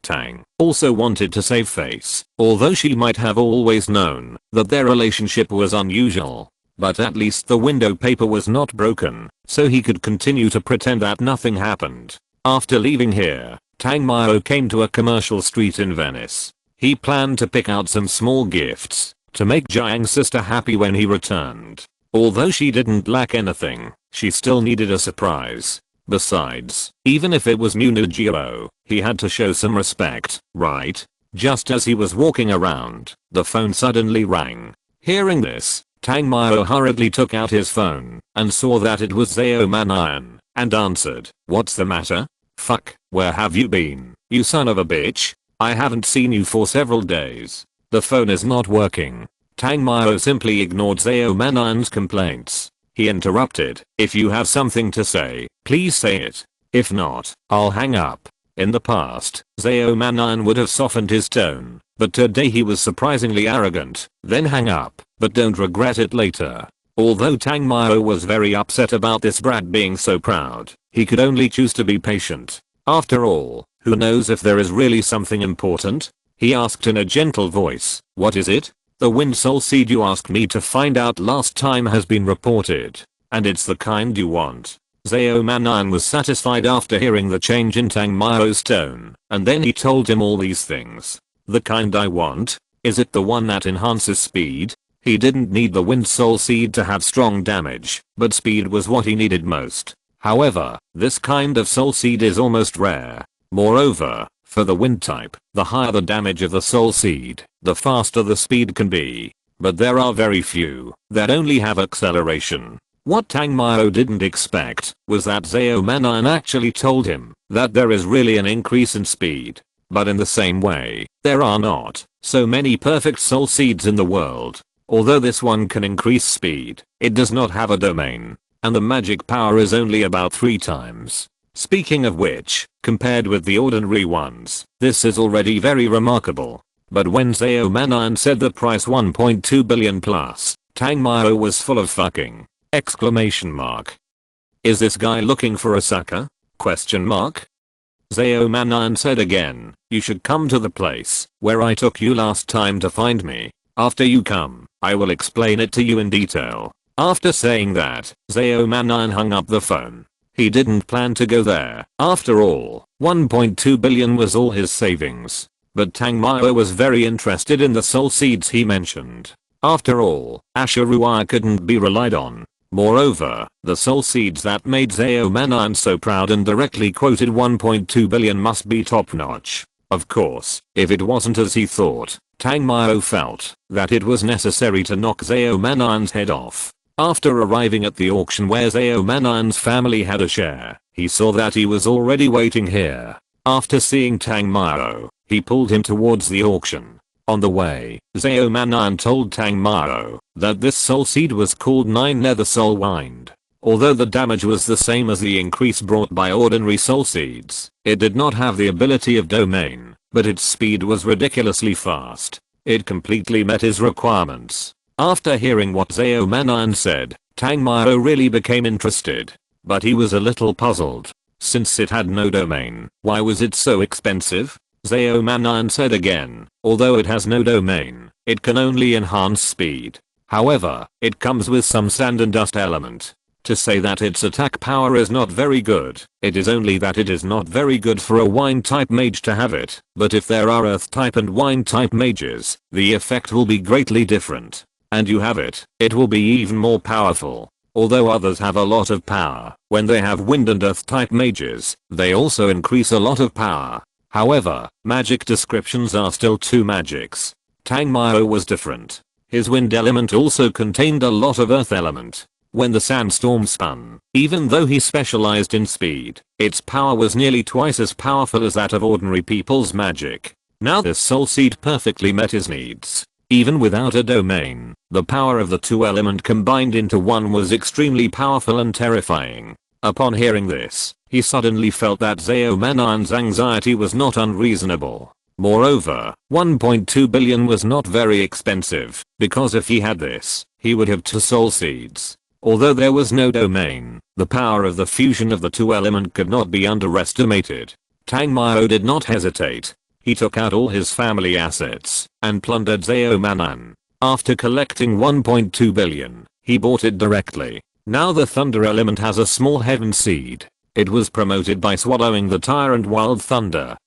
Tang also wanted to save face, although she might have always known that their relationship was unusual. But at least the window paper was not broken, so he could continue to pretend that nothing happened. After leaving here, Tang Mao came to a commercial street in Venice. He planned to pick out some small gifts to make Jiang's sister happy when he returned. Although she didn't lack anything, she still needed a surprise. Besides, even if it was Muningyo, he had to show some respect, right? Just as he was walking around, the phone suddenly rang. Hearing this, Tang Mao hurriedly took out his phone and saw that it was Zhao Manayan and answered. What's the matter? Fuck, where have you been, you son of a bitch? I haven't seen you for several days. The phone is not working. Tang Mao simply ignored Zhao Manayan's complaints. He interrupted. If you have something to say, please say it. If not, I'll hang up. In the past, Zhao Manayan would have softened his tone, but today he was surprisingly arrogant. Then hang up, but don't regret it later. Although Tang Mao was very upset about this brat being so proud, he could only choose to be patient. After all, who knows if there is really something important? He asked in a gentle voice. What is it? The wind soul seed you asked me to find out last time has been reported. And it's the kind you want. Zhao Manayan was satisfied after hearing the change in Tang Mao's tone, and then he told him all these things. The kind I want? Is it the one that enhances speed? He didn't need the wind soul seed to have strong damage, but speed was what he needed most. However, this kind of soul seed is almost rare. Moreover, for the wind type, the higher the damage of the soul seed, the faster the speed can be. But there are very few that only have acceleration. What Tang Mao didn't expect was that Zhao Manayan actually told him that there is really an increase in speed. But in the same way, there are not so many perfect soul seeds in the world. Although this one can increase speed, it does not have a domain, and the magic power is only about 3 times. Speaking of which, compared with the ordinary ones, this is already very remarkable. But when Zhao Manayan said the price 1.2 billion plus, Tang Mao was full of fucking exclamation mark. Is this guy looking for a sucker? Question mark. Zhao Manayan said again, you should come to the place where I took you last time to find me. After you come, I will explain it to you in detail. After saying that, Zhao Manayan hung up the phone. He didn't plan to go there. After all, 1.2 billion was all his savings. But Tang Mao was very interested in the soul seeds he mentioned. After all, Ashurua couldn't be relied on. Moreover, the soul seeds that made Zhao Manayan so proud and directly quoted 1.2 billion must be top notch. Of course, if it wasn't as he thought, Tang Mao felt that it was necessary to knock Zhao Manayan's head off. After arriving at the auction where Zhao Manayan's family had a share, he saw that he was already waiting here. After seeing Tang Mao, He pulled him towards the auction. On the way, Zaomanan told Tangmao that this soul seed was called 9 Nether Soul Wind. Although the damage was the same as the increase brought by ordinary soul seeds, it did not have the ability of domain, but its speed was ridiculously fast. It completely met his requirements. After hearing what Zaomanan said, Tangmao really became interested. But he was a little puzzled. Since it had no domain, why was it so expensive? Zaomanan said again, although it has no domain, it can only enhance speed. However, it comes with some sand and dust element. To say that its attack power is not very good, it is only that it is not very good for a wind type mage to have it, but if there are earth type and wind type mages, the effect will be greatly different. And you have it, it will be even more powerful. Although others have a lot of power, when they have wind and earth type mages, they also increase a lot of power. However, magic descriptions are still two magics. Tangmao was different. His wind element also contained a lot of earth element. When the sandstorm spun, even though he specialized in speed, its power was nearly twice as powerful as that of ordinary people's magic. Now this soul seed perfectly met his needs. Even without a domain, the power of the two element combined into one was extremely powerful and terrifying. Upon hearing this, he suddenly felt that Zaomanan's anxiety was not unreasonable. Moreover, 1.2 billion was not very expensive, because if he had this, he would have 2 soul seeds. Although there was no domain, the power of the fusion of the two element could not be underestimated. Tangmao did not hesitate. He took out all his family assets and plundered Zaomanan. After collecting 1.2 billion, he bought it directly. Now the thunder element has a small heaven seed. It was promoted by swallowing the tyrant wild thunder.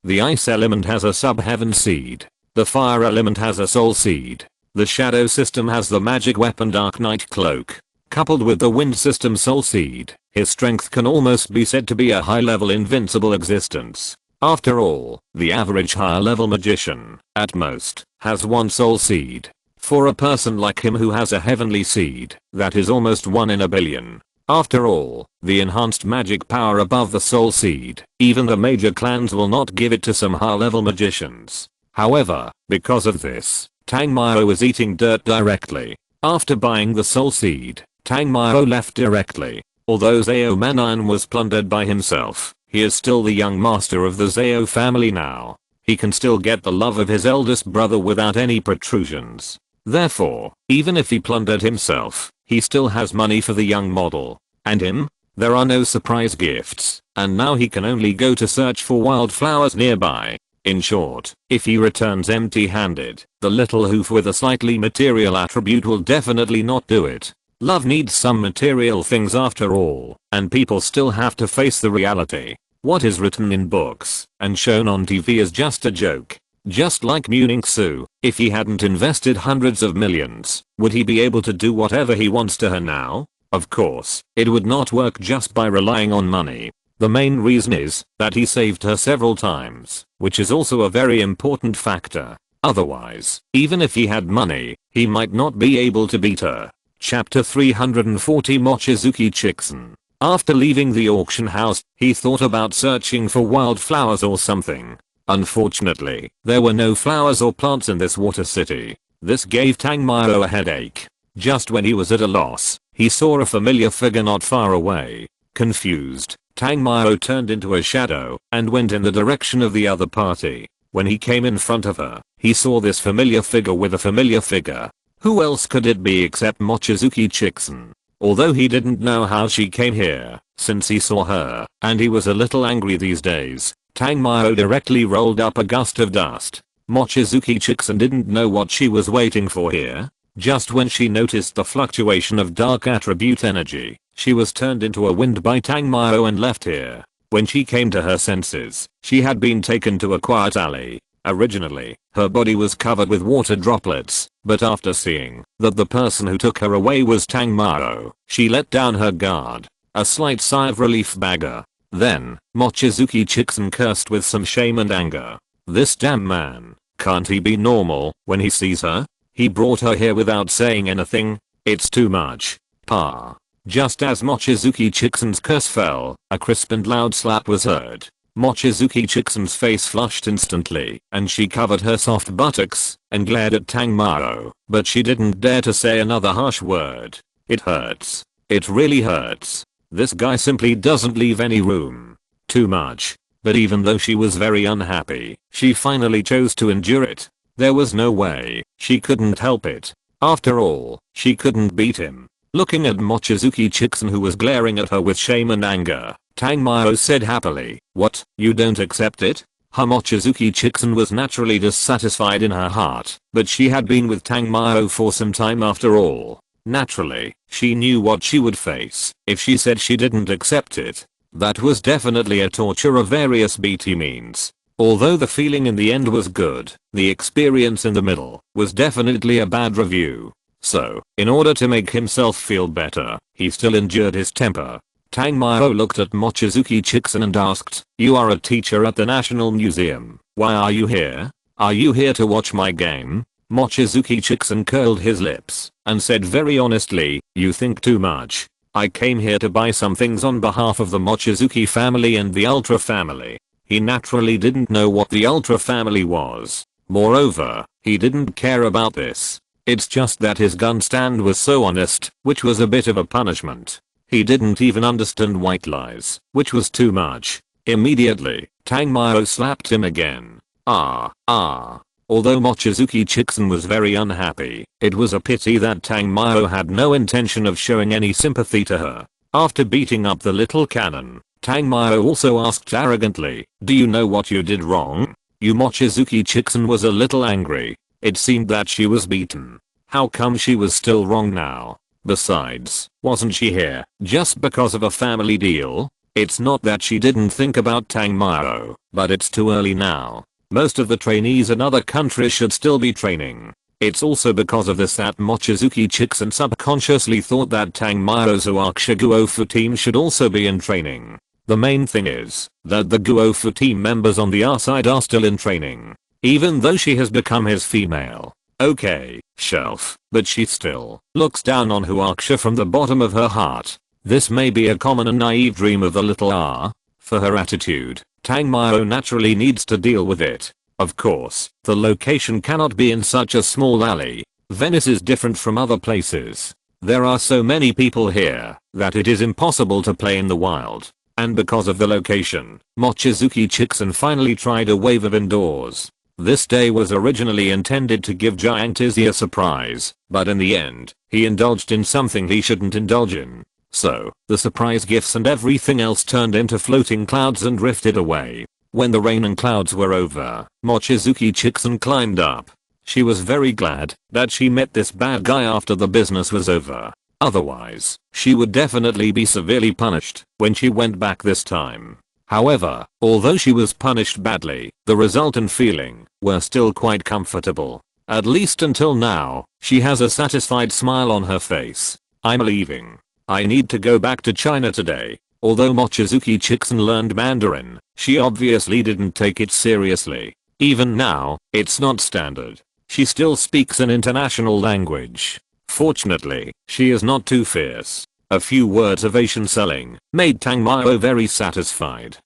The ice element has a sub-heaven seed. The fire element has a soul seed. The shadow system has the magic weapon Dark Knight Cloak. Coupled with the wind system soul seed, his strength can almost be said to be a high-level invincible existence. After all, the average higher-level magician, at most, has 1 soul seed. For a person like him who has a heavenly seed, that is almost 1 in a billion. After all, the enhanced magic power above the soul seed, even the major clans will not give it to some high-level magicians. However, because of this, Tangmao was eating dirt directly. After buying the soul seed, Tangmao left directly. Although Zaomanan was plundered by himself, he is still the young master of the Zao family now. He can still get the love of his eldest brother without any protrusions. Therefore, even if he plundered himself, he still has money for the young model. And him? There are no surprise gifts, and now he can only go to search for wildflowers nearby. In short, if he returns empty-handed, the little hoof with a slightly material attribute will definitely not do it. Love needs some material things after all, and people still have to face the reality. What is written in books and shown on TV is just a joke. Just like Muningsu, if he hadn't invested hundreds of millions, would he be able to do whatever he wants to her now? Of course, it would not work just by relying on money. The main reason is that he saved her several times, which is also a very important factor. Otherwise, even if he had money, he might not be able to beat her. Chapter 340 Mochizuki Chiksen. After leaving the auction house, he thought about searching for wildflowers or something. Unfortunately, there were no flowers or plants in this water city. This gave Tangmao a headache. Just when he was at a loss, he saw a familiar figure not far away. Confused, Tangmao turned into a shadow and went in the direction of the other party. When he came in front of her, he saw this familiar figure with a familiar figure. Who else could it be except Mochizuki Chiksen? Although he didn't know how she came here, since he saw her, and he was a little angry these days, Tangmao directly rolled up a gust of dust. Mochizuki Chiksen didn't know what she was waiting for here. Just when she noticed the fluctuation of dark attribute energy, she was turned into a wind by Tangmao and left here. When she came to her senses, she had been taken to a quiet alley. Originally, her body was covered with water droplets, but after seeing that the person who took her away was Tangmao, she let down her guard. A slight sigh of relief bagger. Then, Mochizuki Chiksen cursed with some shame and anger. This damn man, can't he be normal when he sees her? He brought her here without saying anything. It's too much. Pa. Just as Mochizuki Chiksen's curse fell, a crisp and loud slap was heard. Mochizuki Chixon's face flushed instantly, and she covered her soft buttocks and glared at Tangmao, but she didn't dare to say another harsh word. It hurts. It really hurts. This guy simply doesn't leave any room. Too much. But even though she was very unhappy, she finally chose to endure it. There was no way. She couldn't help it. After all, she couldn't beat him. Looking at Mochizuki Chixon, who was glaring at her with shame and anger, Tangmao said happily, "What, you don't accept it?" Mochizuki Chixon was naturally dissatisfied in her heart, but she had been with Tangmao for some time after all. Naturally, she knew what she would face if she said she didn't accept it. That was definitely a torture of various BT means. Although the feeling in the end was good, the experience in the middle was definitely a bad review. So, in order to make himself feel better, he still endured his temper. Tangmao looked at Mochizuki Chixon and asked, "You are a teacher at the National Museum. Why are you here? Are you here to watch my game?" Mochizuki Chixon curled his lips and said very honestly, "You think too much. I came here to buy some things on behalf of the Mochizuki family and the Ultra family." He naturally didn't know what the Ultra family was. Moreover, he didn't care about this. It's just that his gun stand was so honest, which was a bit of a punishment. He didn't even understand white lies, which was too much. Immediately, Tangmao slapped him again. Although Mochizuki Chixon was very unhappy, it was a pity that Tangmao had no intention of showing any sympathy to her. After beating up the little cannon, Tangmao also asked arrogantly, "Do you know what you did wrong?" Mochizuki Chixon was a little angry. It seemed that she was beaten. How come she was still wrong now? Besides, wasn't she here just because of a family deal? It's not that she didn't think about Tangmao, but it's too early now. Most of the trainees in other countries should still be training. It's also because of this that Mochizuki Chixon subconsciously thought that Tangmao's Uaksha Guofu team should also be in training. The main thing is that the Guofu team members on the R side are still in training. Even though she has become his female. Okay, shelf, but she still looks down on Huaksha from the bottom of her heart. This may be a common and naive dream of the little R. For her attitude, Tangmao naturally needs to deal with it. Of course, the location cannot be in such a small alley. Venice is different from other places. There are so many people here that it is impossible to play in the wild. And because of the location, Mochizuki Chixon finally tried a wave of indoors. This day was originally intended to give Giant Izzy a surprise, but in the end, he indulged in something he shouldn't indulge in. So, the surprise gifts and everything else turned into floating clouds and drifted away. When the rain and clouds were over, Mochizuki Chixon climbed up. She was very glad that she met this bad guy after the business was over. Otherwise, she would definitely be severely punished when she went back this time. However, although she was punished badly, the result and feeling were still quite comfortable. At least until now, she has a satisfied smile on her face. "I'm leaving. I need to go back to China today." Although Mochizuki Chixon learned Mandarin, she obviously didn't take it seriously. Even now, it's not standard. She still speaks an international language. Fortunately, she is not too fierce. A few words of Asian selling made Tangmao very satisfied.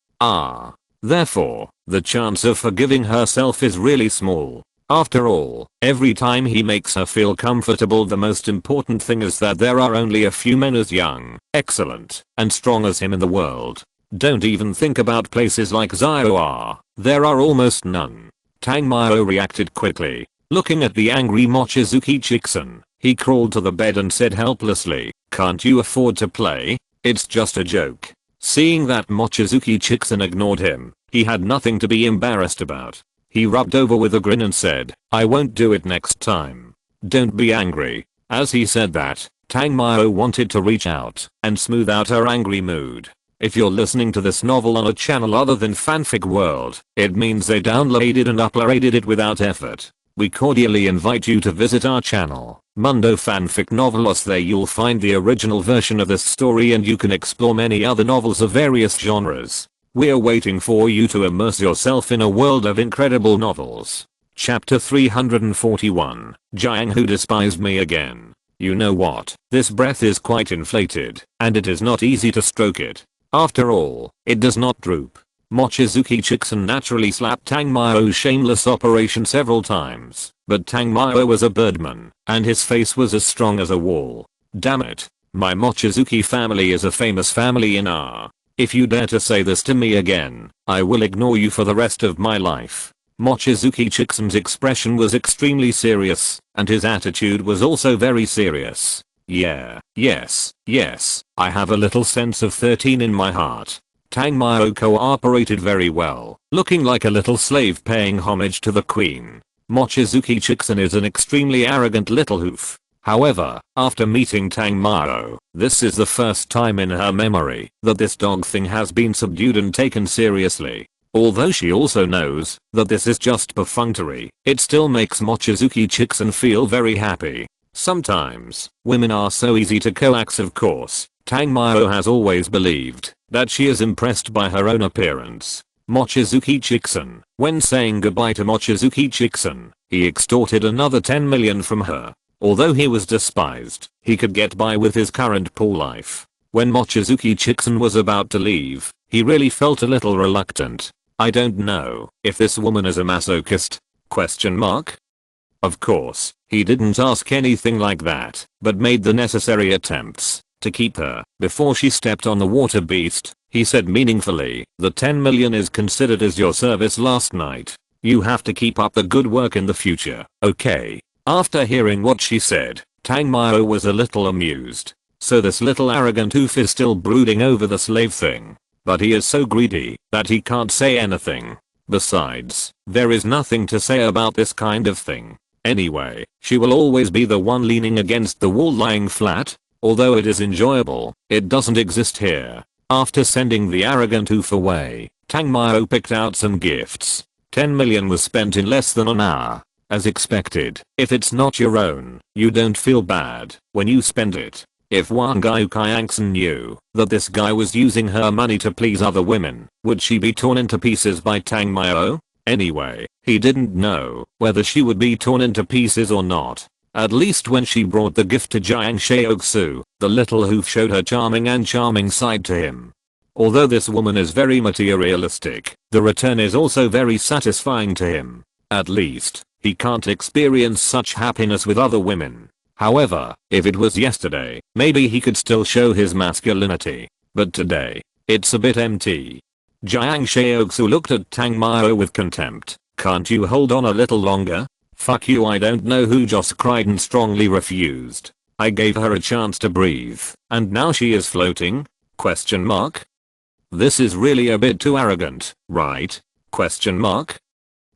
Therefore, the chance of forgiving herself is really small. After all, every time he makes her feel comfortable, the most important thing is that there are only a few men as young, excellent, and strong as him in the world. Don't even think about places like Zioa. There are almost none. Tangmao reacted quickly. Looking at the angry Mochizuki Chixon, he crawled to the bed and said helplessly, "Can't you afford to play? It's just a joke." Seeing that Mochizuki Chixon ignored him, he had nothing to be embarrassed about. He rubbed over with a grin and said, "I won't do it next time. Don't be angry." As he said that, Tangmao wanted to reach out and smooth out her angry mood. If you're listening to this novel on a channel other than Fanfic World, it means they downloaded and uploaded it without effort. We cordially invite you to visit our channel, Mundo Fanfic Novelos. There you'll find the original version of this story and you can explore many other novels of various genres. We're waiting for you to immerse yourself in a world of incredible novels. Chapter 341, Jiang who despised me again. You know what, this breath is quite inflated, and it is not easy to stroke it. After all, it does not droop. Mochizuki Chiksen naturally slapped Tang Mao's shameless operation several times, but Tang Mao was a birdman, and his face was as strong as a wall. Damn it. My Mochizuki family is a famous family in R. If you dare to say this to me again, I will ignore you for the rest of my life. Mochizuki Chiksen's expression was extremely serious, and his attitude was also very serious. Yeah, yes, I have a little sense of 13 in my heart. Tang Mao cooperated very well, looking like a little slave paying homage to the queen. Mochizuki Chiksen is an extremely arrogant little hoof. However, after meeting Tang Mao, this is the first time in her memory that this dog thing has been subdued and taken seriously. Although she also knows that this is just perfunctory, it still makes Mochizuki Chiksen feel very happy. Sometimes, women are so easy to coax, of course. Tang Mao has always believed that she is impressed by her own appearance. Mochizuki Chiksen, when saying goodbye to Mochizuki Chiksen, he extorted another 10 million from her. Although he was despised, he could get by with his current pool life. When Mochizuki Chiksen was about to leave, he really felt a little reluctant. I don't know if this woman is a masochist? Of course, he didn't ask anything like that, but made the necessary attempts to keep her. Before she stepped on the water beast, he said meaningfully, the 10 million is considered as your service last night. You have to keep up the good work in the future, okay? After hearing what she said, Tang Mao was a little amused. So this little arrogant oof is still brooding over the slave thing. But he is so greedy that he can't say anything. Besides, there is nothing to say about this kind of thing. Anyway, she will always be the one leaning against the wall lying flat. Although it is enjoyable, it doesn't exist here. After sending the arrogant oof away, Tang Mao picked out some gifts. 10 million was spent in less than an hour. As expected, if it's not your own, you don't feel bad when you spend it. If Wang Gyukyangsen knew that this guy was using her money to please other women, would she be torn into pieces by Tang Mao? Anyway, he didn't know whether she would be torn into pieces or not. At least when she brought the gift to Jiang Shaoxu, the little hoof showed her charming side to him. Although this woman is very materialistic, the return is also very satisfying to him. At least, he can't experience such happiness with other women. However, if it was yesterday, maybe he could still show his masculinity. But today, it's a bit empty. Jiang Shaoxu looked at Tang Mao with contempt. Can't you hold on a little longer? Fuck you, I don't know who just cried and strongly refused. I gave her a chance to breathe, and now she is floating? This is really a bit too arrogant, right?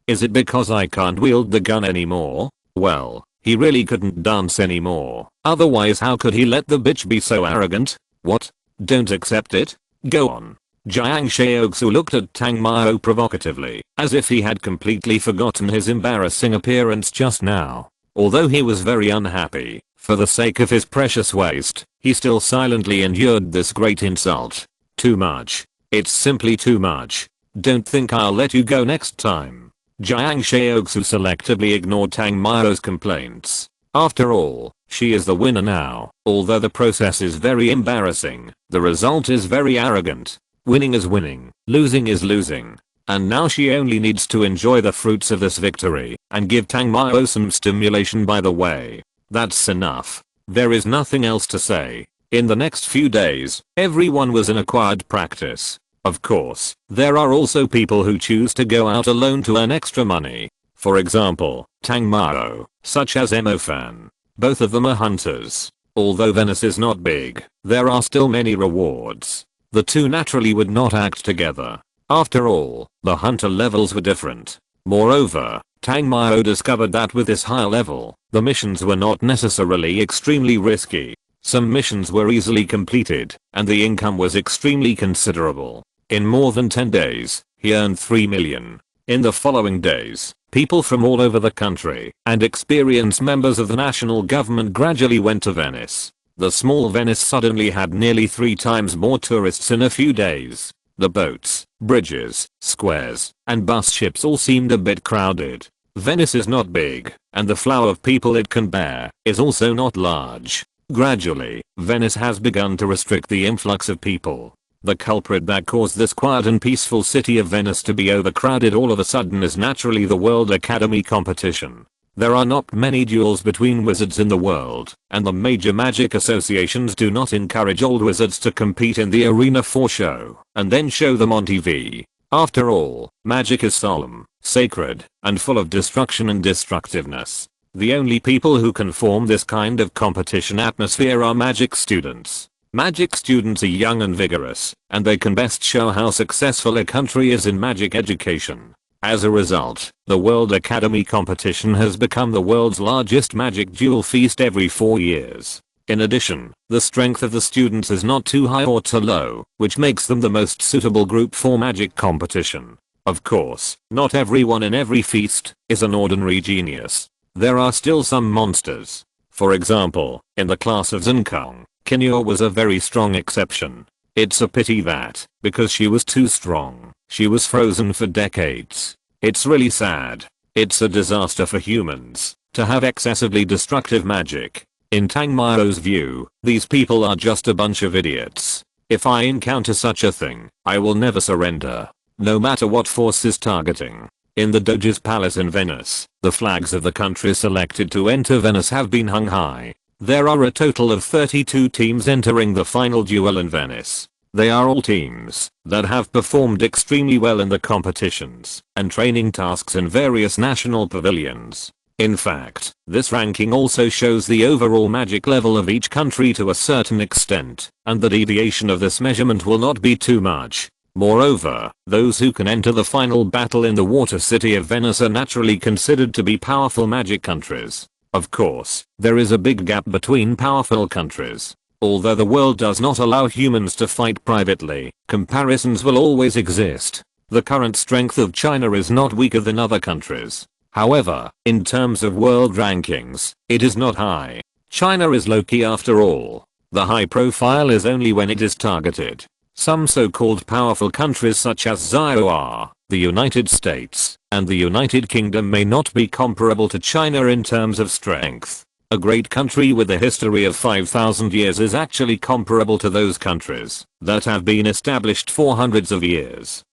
Is it because I can't wield the gun anymore? Well, he really couldn't dance anymore. Otherwise how could he let the bitch be so arrogant? What? Don't accept it? Go on. Jiang Shaoxu looked at Tang Mao provocatively, as if he had completely forgotten his embarrassing appearance just now. Although he was very unhappy, for the sake of his precious waist, he still silently endured this great insult. Too much. It's simply too much. Don't think I'll let you go next time. Jiang Shaoxu selectively ignored Tang Mao's complaints. After all, she is the winner now. Although the process is very embarrassing, the result is very arrogant. Winning is winning, losing is losing. And now she only needs to enjoy the fruits of this victory and give Tang Mao some stimulation by the way. That's enough. There is nothing else to say. In the next few days, everyone was in acquired practice. Of course, there are also people who choose to go out alone to earn extra money. For example, Tang Mao, such as Emofan. Both of them are hunters. Although Venice is not big, there are still many rewards. The two naturally would not act together. After all, the hunter levels were different. Moreover, Tang Mao discovered that with this higher level, the missions were not necessarily extremely risky. Some missions were easily completed, and the income was extremely considerable. In more than 10 days, he earned 3 million. In the following days, people from all over the country and experienced members of the national government gradually went to Venice. The small Venice suddenly had nearly 3 times more tourists in a few days. The boats, bridges, squares, and bus ships all seemed a bit crowded. Venice is not big, and the flow of people it can bear is also not large. Gradually, Venice has begun to restrict the influx of people. The culprit that caused this quiet and peaceful city of Venice to be overcrowded all of a sudden is naturally the World Academy competition. There are not many duels between wizards in the world, and the major magic associations do not encourage old wizards to compete in the arena for show, and then show them on TV. After all, magic is solemn, sacred, and full of destruction and destructiveness. The only people who can form this kind of competition atmosphere are magic students. Magic students are young and vigorous, and they can best show how successful a country is in magic education. As a result, the World Academy competition has become the world's largest magic duel feast every 4 years. In addition, the strength of the students is not too high or too low, which makes them the most suitable group for magic competition. Of course, not everyone in every feast is an ordinary genius. There are still some monsters. For example, in the class of Zinkong, Kinyo was a very strong exception. It's a pity that, because she was too strong, she was frozen for decades. It's really sad. It's a disaster for humans to have excessively destructive magic. In Tang Mao's view, these people are just a bunch of idiots. If I encounter such a thing, I will never surrender, no matter what force is targeting. In the Doge's palace in Venice, the flags of the country selected to enter Venice have been hung high. There are a total of 32 teams entering the final duel in Venice. They are all teams that have performed extremely well in the competitions and training tasks in various national pavilions. In fact, this ranking also shows the overall magic level of each country to a certain extent, and the deviation of this measurement will not be too much. Moreover, those who can enter the final battle in the water city of Venice are naturally considered to be powerful magic countries. Of course, there is a big gap between powerful countries. Although the world does not allow humans to fight privately, comparisons will always exist. The current strength of China is not weaker than other countries. However, in terms of world rankings, it is not high. China is low-key after all. The high profile is only when it is targeted. Some so-called powerful countries such as ZIOR, the United States, and the United Kingdom may not be comparable to China in terms of strength. A great country with a history of 5,000 years is actually comparable to those countries that have been established for hundreds of years.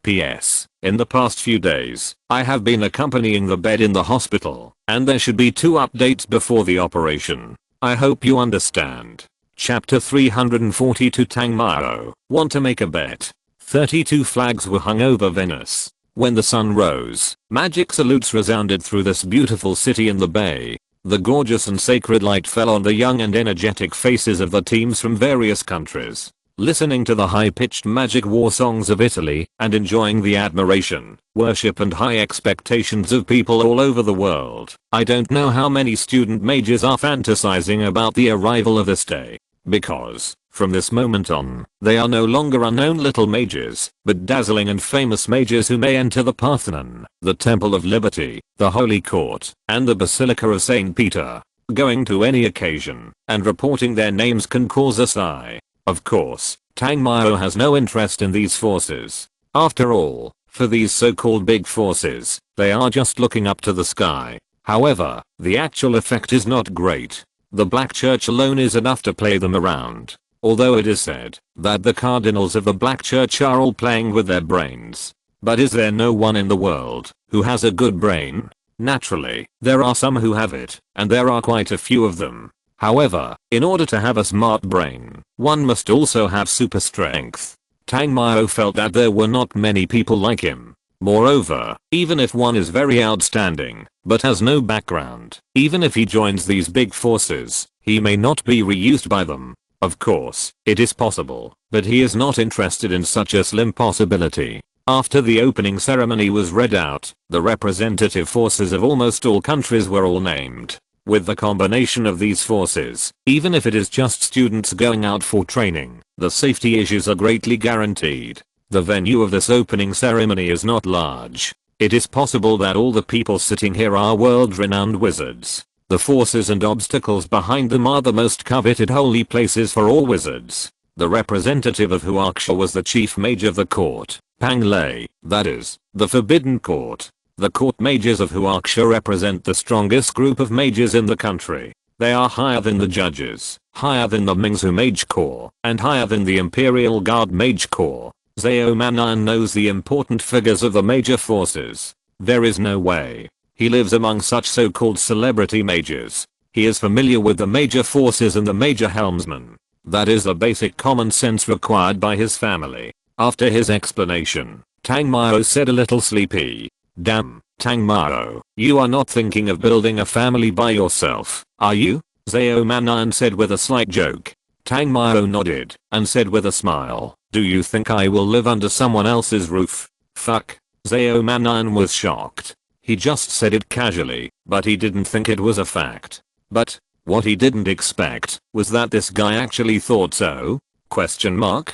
PS. In the past few days, I have been accompanying the bed in the hospital, and there should be 2 updates before the operation. I hope you understand. Chapter 342 Tang Mao. Want to make a bet? 32 flags were hung over Venice. When the sun rose, magic salutes resounded through this beautiful city in the bay. The gorgeous and sacred light fell on the young and energetic faces of the teams from various countries. Listening to the high-pitched magic war songs of Italy and enjoying the admiration, worship and high expectations of people all over the world, I don't know how many student mages are fantasizing about the arrival of this day. Because, from this moment on, they are no longer unknown little mages, but dazzling and famous mages who may enter the Parthenon, the Temple of Liberty, the Holy Court, and the Basilica of St. Peter. Going to any occasion, and reporting their names can cause a sigh. Of course, Tang Mao has no interest in these forces. After all, for these so-called big forces, they are just looking up to the sky. However, the actual effect is not great. The Black Church alone is enough to play them around. Although it is said that the cardinals of the Black Church are all playing with their brains. But is there no one in the world who has a good brain? Naturally, there are some who have it, and there are quite a few of them. However, in order to have a smart brain, one must also have super strength. Tang Mao felt that there were not many people like him. Moreover, even if one is very outstanding, but has no background, even if he joins these big forces, he may not be reused by them. Of course, it is possible, but he is not interested in such a slim possibility. After the opening ceremony was read out, the representative forces of almost all countries were all named. With the combination of these forces, even if it is just students going out for training, the safety issues are greatly guaranteed. The venue of this opening ceremony is not large. It is possible that all the people sitting here are world-renowned wizards. The forces and obstacles behind them are the most coveted holy places for all wizards. The representative of Huaxia was the chief mage of the court, Pang Lei, that is, the Forbidden Court. The court mages of Huaxia represent the strongest group of mages in the country. They are higher than the judges, higher than the Mingzu Mage Corps, and higher than the Imperial Guard Mage Corps. Zhao Manan knows the important figures of the major forces. There is no way. He lives among such so-called celebrity mages. He is familiar with the major forces and the major helmsmen. That is the basic common sense required by his family. After his explanation, Tang Mao said a little sleepy. Damn, Tang Mao, you are not thinking of building a family by yourself, are you? Zhao Manan said with a slight joke. Tang Mao nodded and said with a smile, do you think I will live under someone else's roof? Fuck. Zhao Manan was shocked. He just said it casually, but he didn't think it was a fact. But what he didn't expect was that this guy actually thought so? Question mark?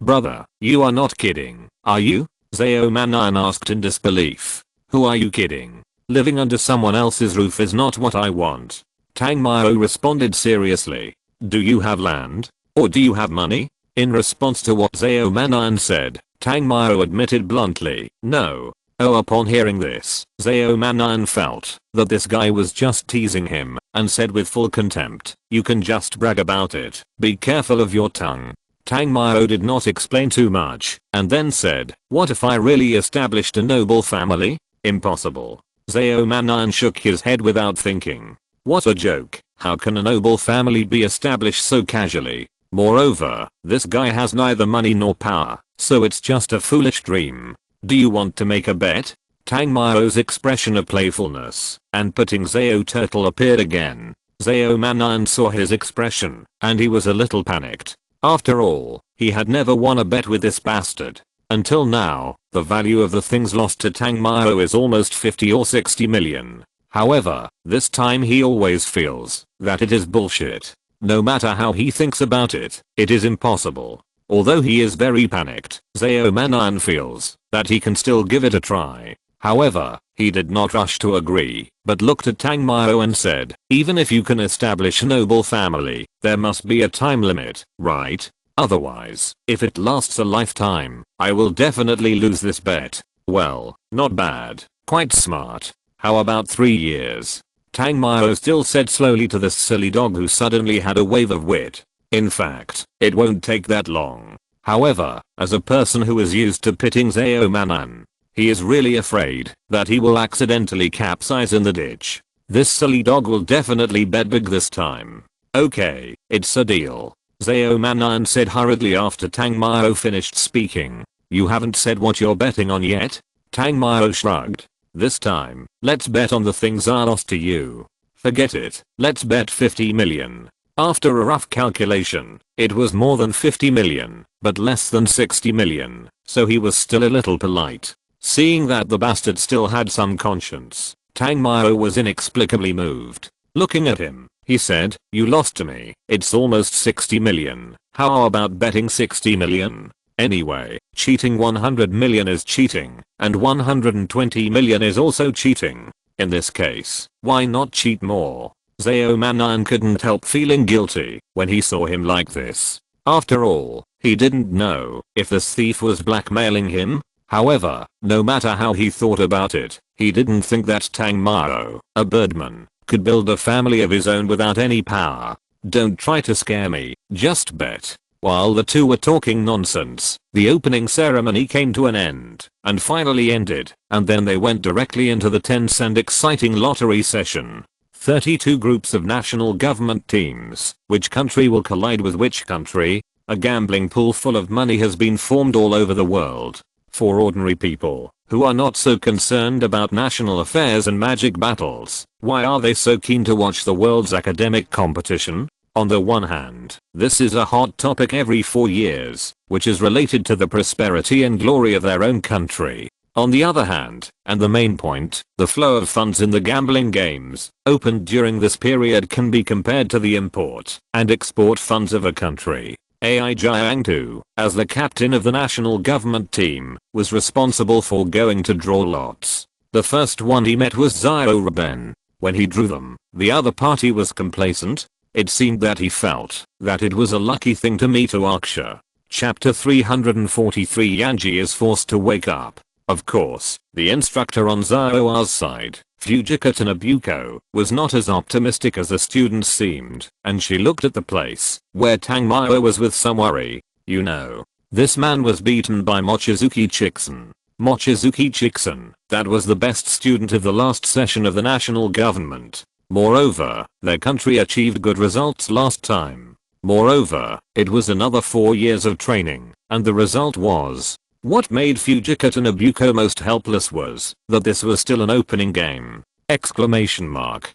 Brother, you are not kidding, are you? Zhao Manan asked in disbelief. Who are you kidding? Living under someone else's roof is not what I want. Tang Mao responded seriously. Do you have land? Or do you have money? In response to what Zhao Manan said, Tang Mao admitted bluntly, no. Oh, upon hearing this, Zhao Manan felt that this guy was just teasing him and said with full contempt, you can just brag about it, be careful of your tongue. Tang Mao did not explain too much and then said, what if I really established a noble family? Impossible. Zhao Manan shook his head without thinking. What a joke. How can a noble family be established so casually? Moreover, this guy has neither money nor power, so it's just a foolish dream. Do you want to make a bet? Tang Mao's expression of playfulness and putting Zhao Turtle appeared again. Zhao Manan saw his expression and he was a little panicked. After all, he had never won a bet with this bastard. Until now, the value of the things lost to Tang Mao is almost 50 or 60 million. However, this time he always feels that it is bullshit. No matter how he thinks about it, it is impossible. Although he is very panicked, Zhao Manan feels that he can still give it a try. However, he did not rush to agree, but looked at Tang Mao and said, even if you can establish a noble family, there must be a time limit, right? Otherwise, if it lasts a lifetime, I will definitely lose this bet. Well, not bad, quite smart. How about 3 years? Tang Mao still said slowly to this silly dog who suddenly had a wave of wit. In fact, it won't take that long. However, as a person who is used to pitting Zhao Manan, he is really afraid that he will accidentally capsize in the ditch. This silly dog will definitely bet big this time. Okay, it's a deal. Zhao Manan said hurriedly after Tang Mao finished speaking. You haven't said what you're betting on yet? Tang Mao shrugged. This time, let's bet on the things I lost to you. Forget it, let's bet 50 million. After a rough calculation, it was more than 50 million, but less than 60 million, so he was still a little polite. Seeing that the bastard still had some conscience, Tang Mao was inexplicably moved. Looking at him, he said, you lost to me, it's almost 60 million, how about betting 60 million? Anyway, cheating 100 million is cheating, and 120 million is also cheating. In this case, why not cheat more? Zhao Manan couldn't help feeling guilty when he saw him like this. After all, he didn't know if this thief was blackmailing him. However, no matter how he thought about it, he didn't think that Tang Mao, a birdman, could build a family of his own without any power. Don't try to scare me, just bet. While the two were talking nonsense, the opening ceremony came to an end and finally ended, and then they went directly into the tense and exciting lottery session. 32 groups of national government teams. Which country will collide with which country? A gambling pool full of money has been formed all over the world. For ordinary people who are not so concerned about national affairs and magic battles, why are they so keen to watch the world's academic competition? On the one hand, this is a hot topic every 4 years, which is related to the prosperity and glory of their own country. On the other hand, and the main point, the flow of funds in the gambling games opened during this period can be compared to the import and export funds of a country. Ai Jiangtu, as the captain of the national government team, was responsible for going to draw lots. The first one he met was Zhao Reborn. When he drew them, the other party was complacent. It seemed that he felt that it was a lucky thing to meet Aksha. Chapter 343 Yanji is forced to wake up. Of course, the instructor on Zhao's side Fujika Tanabuko was not as optimistic as the students seemed, and she looked at the place where Tangmayo was with some worry. You know, this man was beaten by Mochizuki Chiksen. Mochizuki Chiksen, that was the best student of the last session of the national government. Moreover, their country achieved good results last time. Moreover, it was another 4 years of training, and the result was. What made Fujika Tanabuko most helpless was that this was still an opening game! Exclamation mark.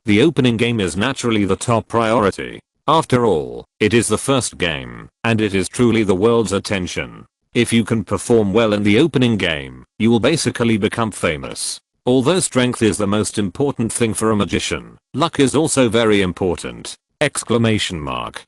The opening game is naturally the top priority. After all, it is the first game, and it is truly the world's attention. If you can perform well in the opening game, you will basically become famous. Although strength is the most important thing for a magician, luck is also very important! Exclamation mark.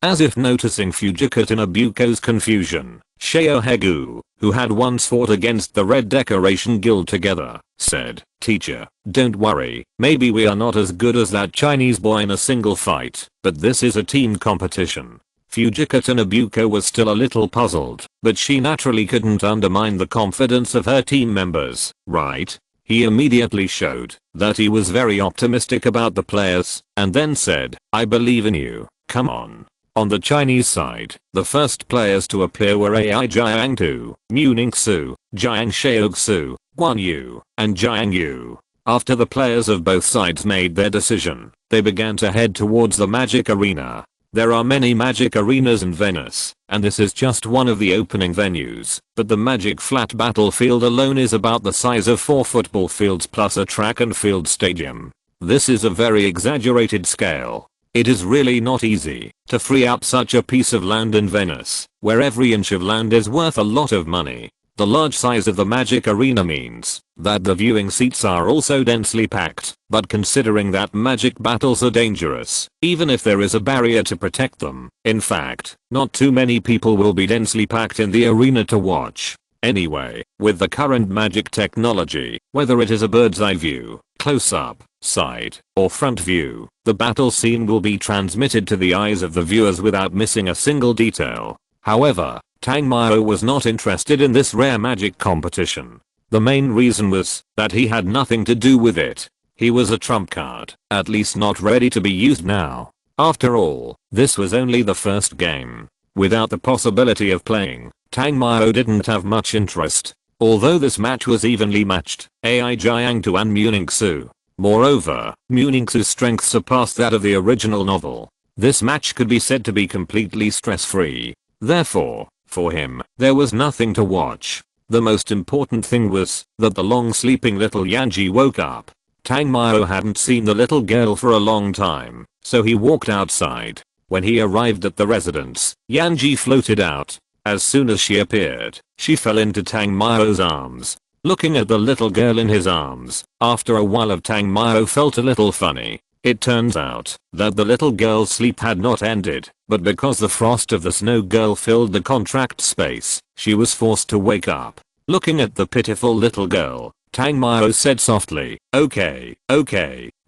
As if noticing Fujika Tanabuko's confusion, Sheohegu, who had once fought against the Red Decoration Guild together, said, "Teacher, don't worry, maybe we are not as good as that Chinese boy in a single fight, but this is a team competition." Fujika Tanabuko was still a little puzzled, but she naturally couldn't undermine the confidence of her team members, right? He immediately showed that he was very optimistic about the players, and then said, "I believe in you, come on." On the Chinese side, the first players to appear were Ai Jiang Tu, Muning Su, Jiang Shaoxu, Guan Yu, and Jiang Yu. After the players of both sides made their decision, they began to head towards the magic arena. There are many magic arenas in Venice, and this is just one of the opening venues, but the magic flat battlefield alone is about the size of 4 football fields plus a track and field stadium. This is a very exaggerated scale. It is really not easy to free up such a piece of land in Venice, where every inch of land is worth a lot of money. The large size of the magic arena means that the viewing seats are also densely packed, but considering that magic battles are dangerous, even if there is a barrier to protect them, in fact, not too many people will be densely packed in the arena to watch. Anyway, with the current magic technology, whether it is a bird's eye view, close up, side, or front view, the battle scene will be transmitted to the eyes of the viewers without missing a single detail. However, Tangmayo was not interested in this rare magic competition. The main reason was that he had nothing to do with it. He was a trump card, at least not ready to be used now. After all, this was only the first game. Without the possibility of playing, Tangmayo didn't have much interest. Although this match was evenly matched, Ai Jiangtu and Muningsu. Moreover, Muningsu's strength surpassed that of the original novel. This match could be said to be completely stress-free. Therefore, for him, there was nothing to watch. The most important thing was that the long-sleeping little Yanji woke up. Tangmayo hadn't seen the little girl for a long time, so he walked outside. When he arrived at the residence, Yanji floated out. As soon as she appeared, she fell into Tangmayo's arms. Looking at the little girl in his arms, after a while Tangmayo felt a little funny. It turns out that the little girl's sleep had not ended, but because the frost of the snow girl filled the contract space, she was forced to wake up. Looking at the pitiful little girl, Tangmayo said softly, okay,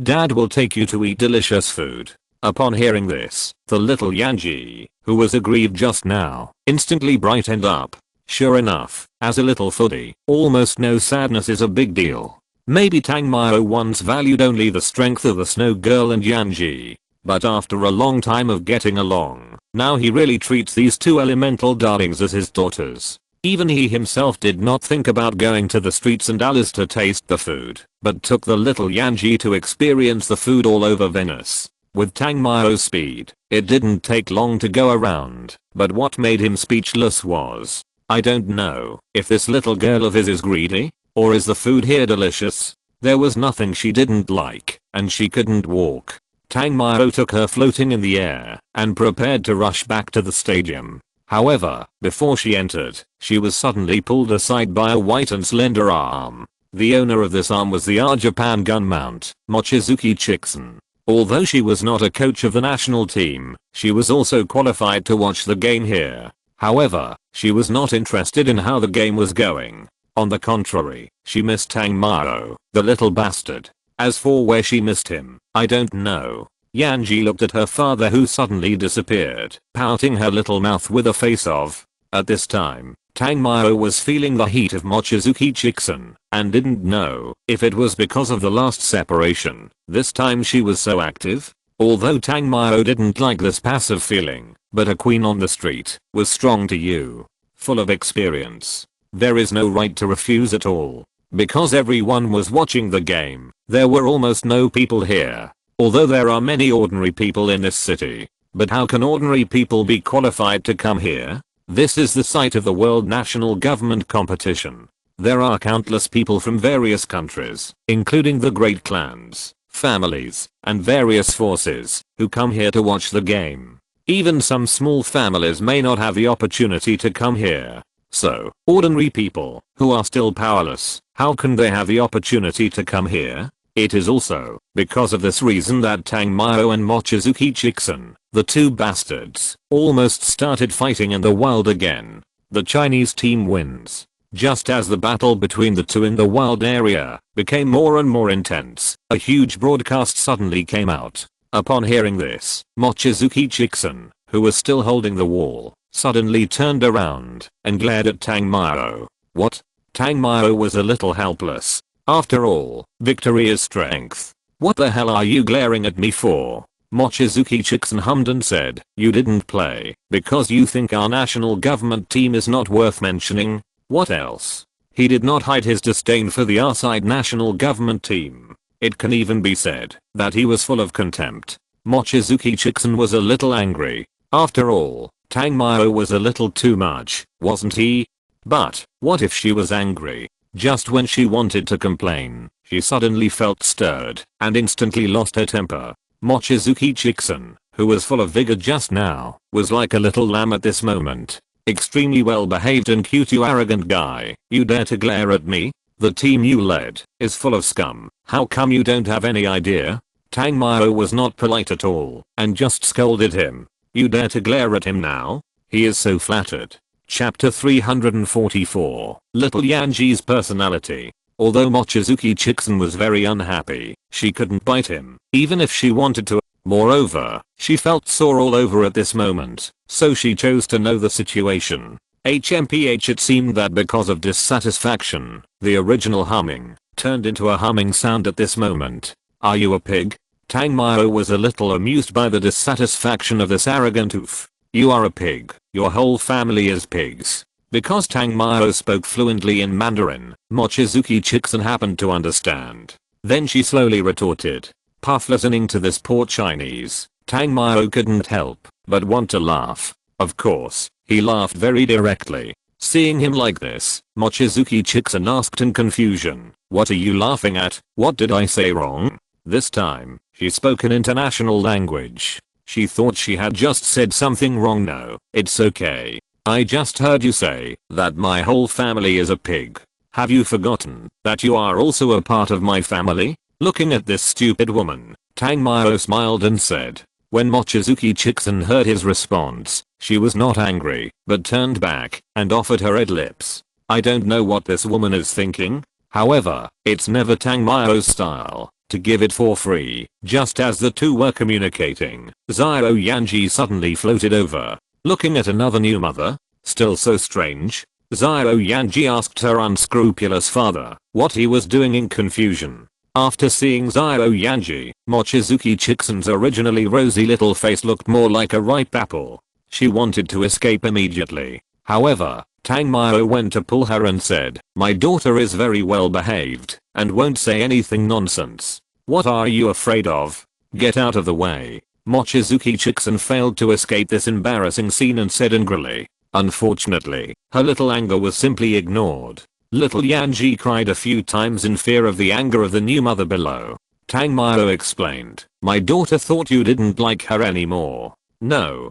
Dad will take you to eat delicious food." Upon hearing this, the little Yanji, who was aggrieved just now, instantly brightened up. Sure enough, as a little foodie, almost no sadness is a big deal. Maybe Tangmayo once valued only the strength of the snow girl and Yanji, but after a long time of getting along, now he really treats these two elemental darlings as his daughters. Even he himself did not think about going to the streets and alleys to taste the food, but took the little Yanji to experience the food all over Venice. With Tangmayo's speed, it didn't take long to go around, but what made him speechless was, I don't know if this little girl of his is greedy, or is the food here delicious? There was nothing she didn't like, and she couldn't walk. Tangmayo took her floating in the air, and prepared to rush back to the stadium. However, before she entered, she was suddenly pulled aside by a white and slender arm. The owner of this arm was the Japan gun mount, Mochizuki Chiksen. Although she was not a coach of the national team, she was also qualified to watch the game here. However, she was not interested in how the game was going. On the contrary, she missed Tangmayo, the little bastard. As for where she missed him, I don't know. Yanji looked at her father who suddenly disappeared, pouting her little mouth with a face of. At this time, Tang Mao was feeling the heat of Mochizuki Chiksen and didn't know if it was because of the last separation. This time she was so active. Although Tang Mao didn't like this passive feeling, but a queen on the street was strong to you. Full of experience. There is no right to refuse at all. Because everyone was watching the game, there were almost no people here. Although there are many ordinary people in this city. But how can ordinary people be qualified to come here? This is the site of the World National Government Competition. There are countless people from various countries, including the great clans, families, and various forces, who come here to watch the game. Even some small families may not have the opportunity to come here. So, ordinary people, who are still powerless, how can they have the opportunity to come here? It is also because of this reason that Tang Mao and Mochizuki Chiksen, the two bastards, almost started fighting in the wild again. The Chinese team wins. Just as the battle between the two in the wild area became more and more intense, a huge broadcast suddenly came out. Upon hearing this, Mochizuki Chiksen, who was still holding the wall, suddenly turned around and glared at Tang Mao. What? Tang Mao was a little helpless. After all, victory is strength. What the hell are you glaring at me for? Mochizuki Chiksen hummed and said, you didn't play because you think our national government team is not worth mentioning? What else? He did not hide his disdain for the our-side national government team. It can even be said that he was full of contempt. Mochizuki Chiksen was a little angry. After all, Tang Mao was a little too much, wasn't he? But, what if she was angry? Just when she wanted to complain, she suddenly felt stirred and instantly lost her temper. Mochizuki Chiksen, who was full of vigor just now, was like a little lamb at this moment. Extremely well behaved and cute, you arrogant guy. You dare to glare at me? The team you led is full of scum. How come you don't have any idea? Tang Mao was not polite at all and just scolded him. You dare to glare at him now? He is so flattered. Chapter 344, Little Yanji's personality. Although Mochizuki Chiksen was very unhappy, she couldn't bite him, even if she wanted to. Moreover, she felt sore all over at this moment, so she chose to know the situation. HMPH, it seemed that because of dissatisfaction, the original humming turned into a humming sound at this moment. Are you a pig? Tang Mao was a little amused by the dissatisfaction of this arrogant oof. You are a pig. Your whole family is pigs. Because Tang Mao spoke fluently in Mandarin, Mochizuki Chiksen happened to understand. Then she slowly retorted. Puff, listening to this poor Chinese, Tang Mao couldn't help but want to laugh. Of course, he laughed very directly. Seeing him like this, Mochizuki Chiksen asked in confusion, what are you laughing at? What did I say wrong? This time, she spoke in international language. She thought she had just said something wrong. No, it's okay. I just heard you say that my whole family is a pig. Have you forgotten that you are also a part of my family? Looking at this stupid woman, Tang Mao smiled and said. When Mochizuki Chiksen heard his response, she was not angry, but turned back and offered her red lips. I don't know what this woman is thinking. However, it's never Tang Mao's style to give it for free. Just as the two were communicating, Zhao Yanji suddenly floated over. Looking at another new mother, still so strange, Zhao Yanji asked her unscrupulous father what he was doing in confusion. After seeing Zhao Yanji, Mochizuki Chiksen's originally rosy little face looked more like a ripe apple. She wanted to escape immediately. However, Tang Mao went to pull her and said, my daughter is very well behaved and won't say anything nonsense. What are you afraid of? Get out of the way. Mochizuki Chiksen failed to escape this embarrassing scene and said angrily. Unfortunately, her little anger was simply ignored. Little Yanji cried a few times in fear of the anger of the new mother below. Tang Mao explained, my daughter thought you didn't like her anymore. No.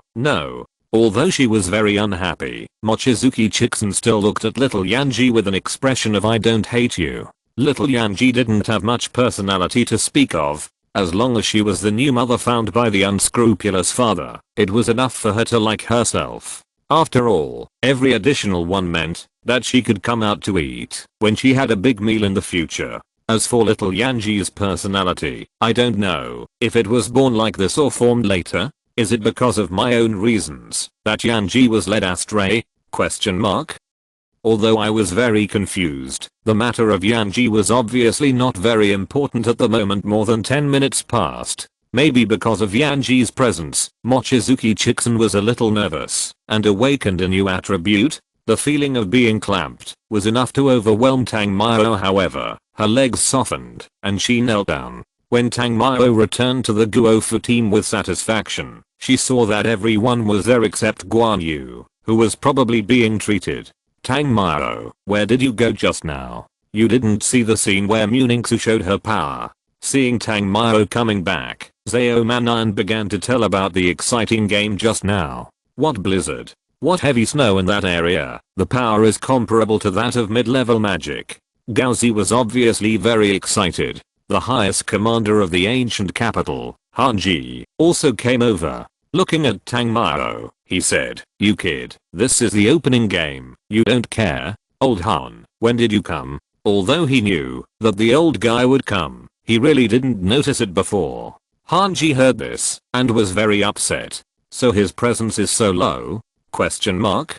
Although she was very unhappy, Mochizuki Chiksen still looked at little Yanji with an expression of I don't hate you. Little Yanji didn't have much personality to speak of. As long as she was the new mother found by the unscrupulous father, it was enough for her to like herself. After all, every additional one meant that she could come out to eat when she had a big meal in the future. As for little Yanji's personality, I don't know if it was born like this or formed later. Is it because of my own reasons that Yanji was led astray? Question mark. Although I was very confused, the matter of Yanji was obviously not very important at the moment. More than 10 minutes passed. Maybe because of Yanji's presence, Mochizuki Chiksen was a little nervous and awakened a new attribute. The feeling of being clamped was enough to overwhelm Tangmao. However, her legs softened and she knelt down. When Tangmao returned to the Guofu team with satisfaction, she saw that everyone was there except Guan Yu, who was probably being treated. Tangmao, where did you go just now? You didn't see the scene where Muningsu showed her power. Seeing Tangmao coming back, Zhao Manan began to tell about the exciting game just now. What blizzard? What heavy snow in that area? The power is comparable to that of mid-level magic. Gaozi was obviously very excited. The highest commander of the ancient capital, Hanji, also came over. Looking at Tangmao, he said, "You kid, this is the opening game. You don't care? Old Han, when did you come?" Although he knew that the old guy would come, he really didn't notice it before. Hanji heard this and was very upset. So his presence is so low? Question mark?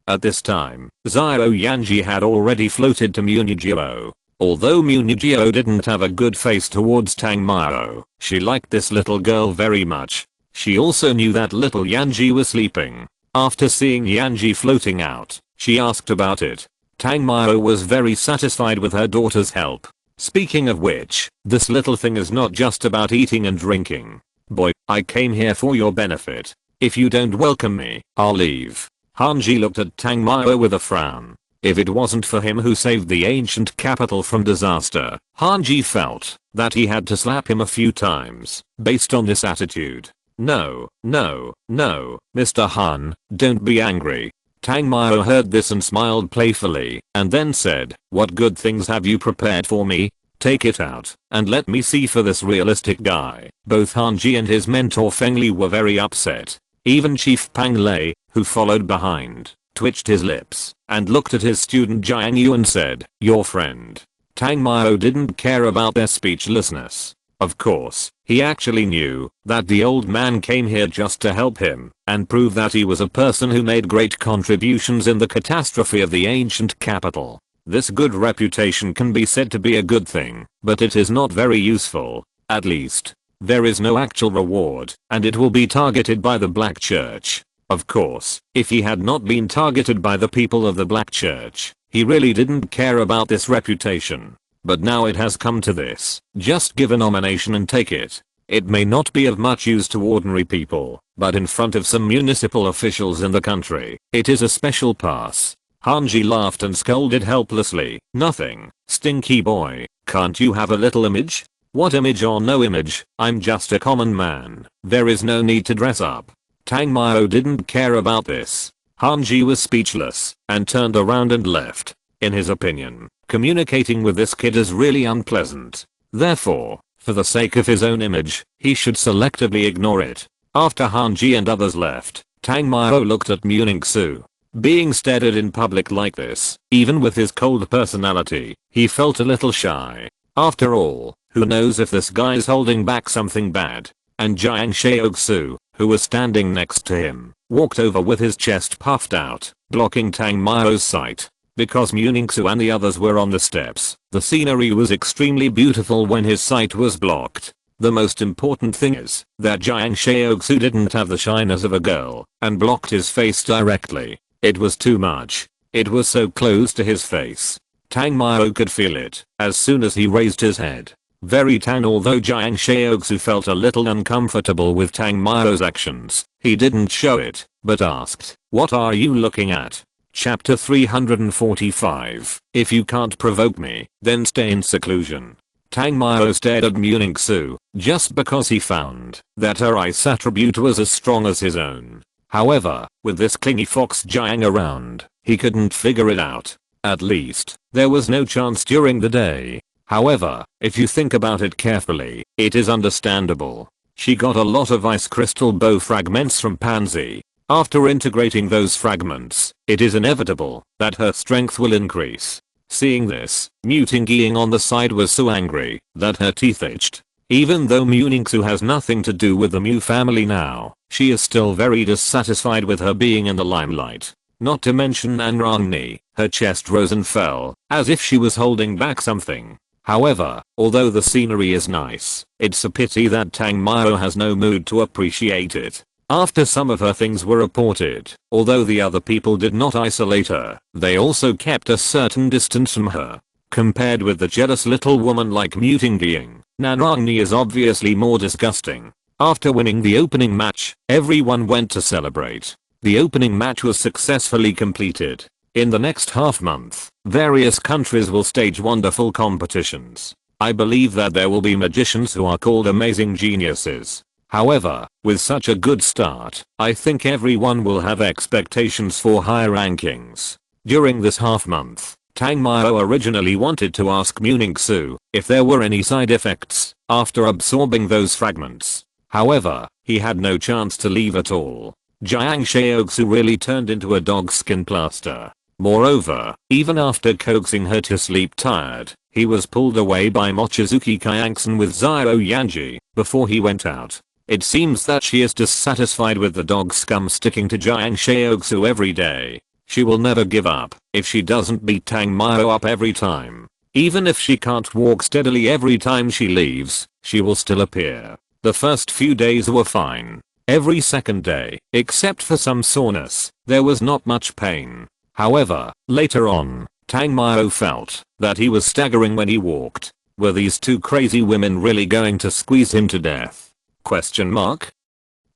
At this time, Zhao Yanji had already floated to Munigyo. Although Munigyo didn't have a good face towards Tangmao, she liked this little girl very much. She also knew that little Yanji was sleeping. After seeing Yanji floating out, she asked about it. Tangmao was very satisfied with her daughter's help. Speaking of which, this little thing is not just about eating and drinking. Boy, I came here for your benefit. If you don't welcome me, I'll leave. Hanji looked at Tangmao with a frown. If it wasn't for him who saved the ancient capital from disaster, Hanji felt that he had to slap him a few times based on this attitude. No, Mr. Han, don't be angry. Tangmao heard this and smiled playfully and then said, "What good things have you prepared for me? Take it out and let me see for this realistic guy." Both Hanji and his mentor Fengli were very upset. Even Chief Pang Lei, who followed behind, twitched his lips and looked at his student Jiang Yu and said, "Your friend." Tangmao didn't care about their speechlessness. Of course, he actually knew that the old man came here just to help him and prove that he was a person who made great contributions in the catastrophe of the ancient capital. This good reputation can be said to be a good thing, but it is not very useful. At least, there is no actual reward, and it will be targeted by the Black Church. Of course, if he had not been targeted by the people of the Black Church, he really didn't care about this reputation. But now it has come to this. Just give a nomination and take it. It may not be of much use to ordinary people, but in front of some municipal officials in the country, it is a special pass. Hanji laughed and scolded helplessly. "Nothing, stinky boy, can't you have a little image?" "What image or no image? I'm just a common man. There is no need to dress up." Tangmao didn't care about this. Hanji was speechless and turned around and left. In his opinion, communicating with this kid is really unpleasant. Therefore, for the sake of his own image, he should selectively ignore it. After Hanji and others left, Tangmao looked at Muningsu. Being stared at in public like this, even with his cold personality, he felt a little shy. After all, who knows if this guy's holding back something bad? And Jiang Shaoxu, who was standing next to him, walked over with his chest puffed out, blocking Tangmao's sight. Because Muningsu and the others were on the steps, the scenery was extremely beautiful when his sight was blocked. The most important thing is that Jiang Shaoxu didn't have the shyness of a girl and blocked his face directly. It was too much. It was so close to his face. Tangmao could feel it as soon as he raised his head. Very tan. Although Jiang Shaoxu felt a little uncomfortable with Tangmao's actions, he didn't show it, but asked, "What are you looking at?" Chapter 345. If you can't provoke me, then stay in seclusion. Tangmao stared at Muningsu, just because he found that her ice attribute was as strong as his own. However, with this clingy fox Jiang around, he couldn't figure it out. At least, there was no chance during the day. However, if you think about it carefully, it is understandable. She got a lot of ice crystal bow fragments from Pansy. After integrating those fragments, it is inevitable that her strength will increase. Seeing this, Mutingiying on the side was so angry that her teeth itched. Even though Muningsu has nothing to do with the Mu family now, she is still very dissatisfied with her being in the limelight. not to mention Nanrangni. Her chest rose and fell, as if she was holding back something. However, although the scenery is nice, it's a pity that Tang Mao has no mood to appreciate it. After some of her things were reported, although the other people did not isolate her, they also kept a certain distance from her. Compared with the jealous little woman like Mutingying, Nanrangni is obviously more disgusting. After winning the opening match, everyone went to celebrate. The opening match was successfully completed. In the next half month, various countries will stage wonderful competitions. I believe that there will be magicians who are called amazing geniuses. However, with such a good start, I think everyone will have expectations for higher rankings. During this half month, Tang Mao originally wanted to ask Muningsu if there were any side effects after absorbing those fragments. However, he had no chance to leave at all. Jiang Shaoxu really turned into a dog skin plaster. Moreover, even after coaxing her to sleep tired, he was pulled away by Mochizuki Kyanksen with Zio Yanji before he went out. It seems that she is dissatisfied with the dog scum sticking to Jiang Shaoxu every day. She will never give up if she doesn't beat Tang Mao up every time. Even if she can't walk steadily every time she leaves, she will still appear. The first few days were fine. Every second day, except for some soreness, there was not much pain. However, later on, Tang Mao felt that he was staggering when he walked. Were these two crazy women really going to squeeze him to death? Question mark?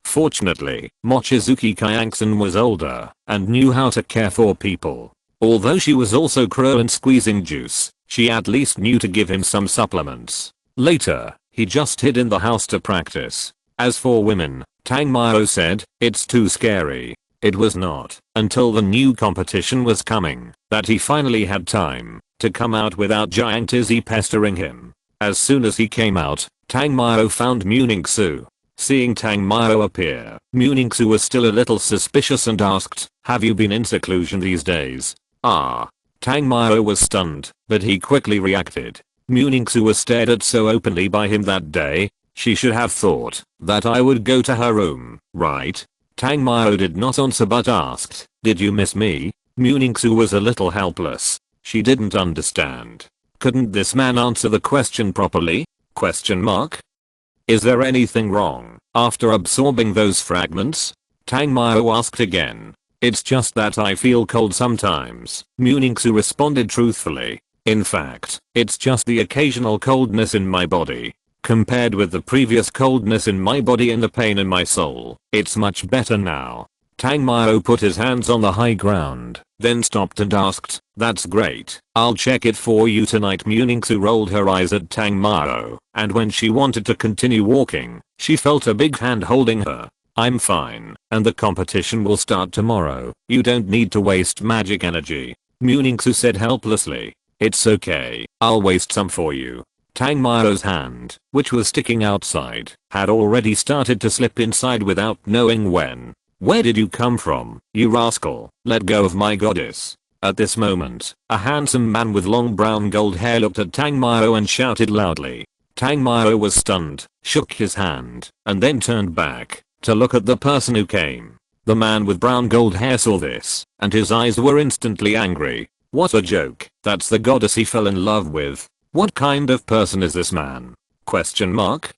Fortunately, Mochizuki Kyanksen was older and knew how to care for people. Although she was also cruel and squeezing juice, she at least knew to give him some supplements. Later, he just hid in the house to practice. As for women, Tang Mao said, it's too scary. It was not until the new competition was coming that he finally had time to come out without Giant Izzy pestering him. As soon as he came out, Tang Mao found Muningsu. Seeing Tang Mao appear, Muningsu was still a little suspicious and asked, have you been in seclusion these days? Ah. Tang Mao was stunned, but he quickly reacted. Muningsu was stared at so openly by him that day. She should have thought that I would go to her room, right? Tang Mao did not answer but asked, did you miss me? Muningsu was a little helpless. She didn't understand. Couldn't this man answer the question properly? Question mark? Is there anything wrong after absorbing those fragments? Tang Mao asked again. It's just that I feel cold sometimes, Muningsu responded truthfully. In fact, it's just the occasional coldness in my body. Compared with the previous coldness in my body and the pain in my soul, it's much better now. Tang Mao put his hands on the high ground, then stopped and asked, that's great, I'll check it for you tonight. Muningsu rolled her eyes at Tang Mao, and when she wanted to continue walking, she felt a big hand holding her. I'm fine, and the competition will start tomorrow. You don't need to waste magic energy, Muningsu said helplessly. It's okay, I'll waste some for you. Tang Mao's hand, which was sticking outside, had already started to slip inside without knowing when. Where did you come from, you rascal? Let go of my goddess. At this moment, a handsome man with long brown gold hair looked at Tang Mao and shouted loudly. Tang Mao was stunned, shook his hand, and then turned back to look at the person who came. The man with brown gold hair saw this, and his eyes were instantly angry. What a joke, that's the goddess he fell in love with. What kind of person is this man? Question mark?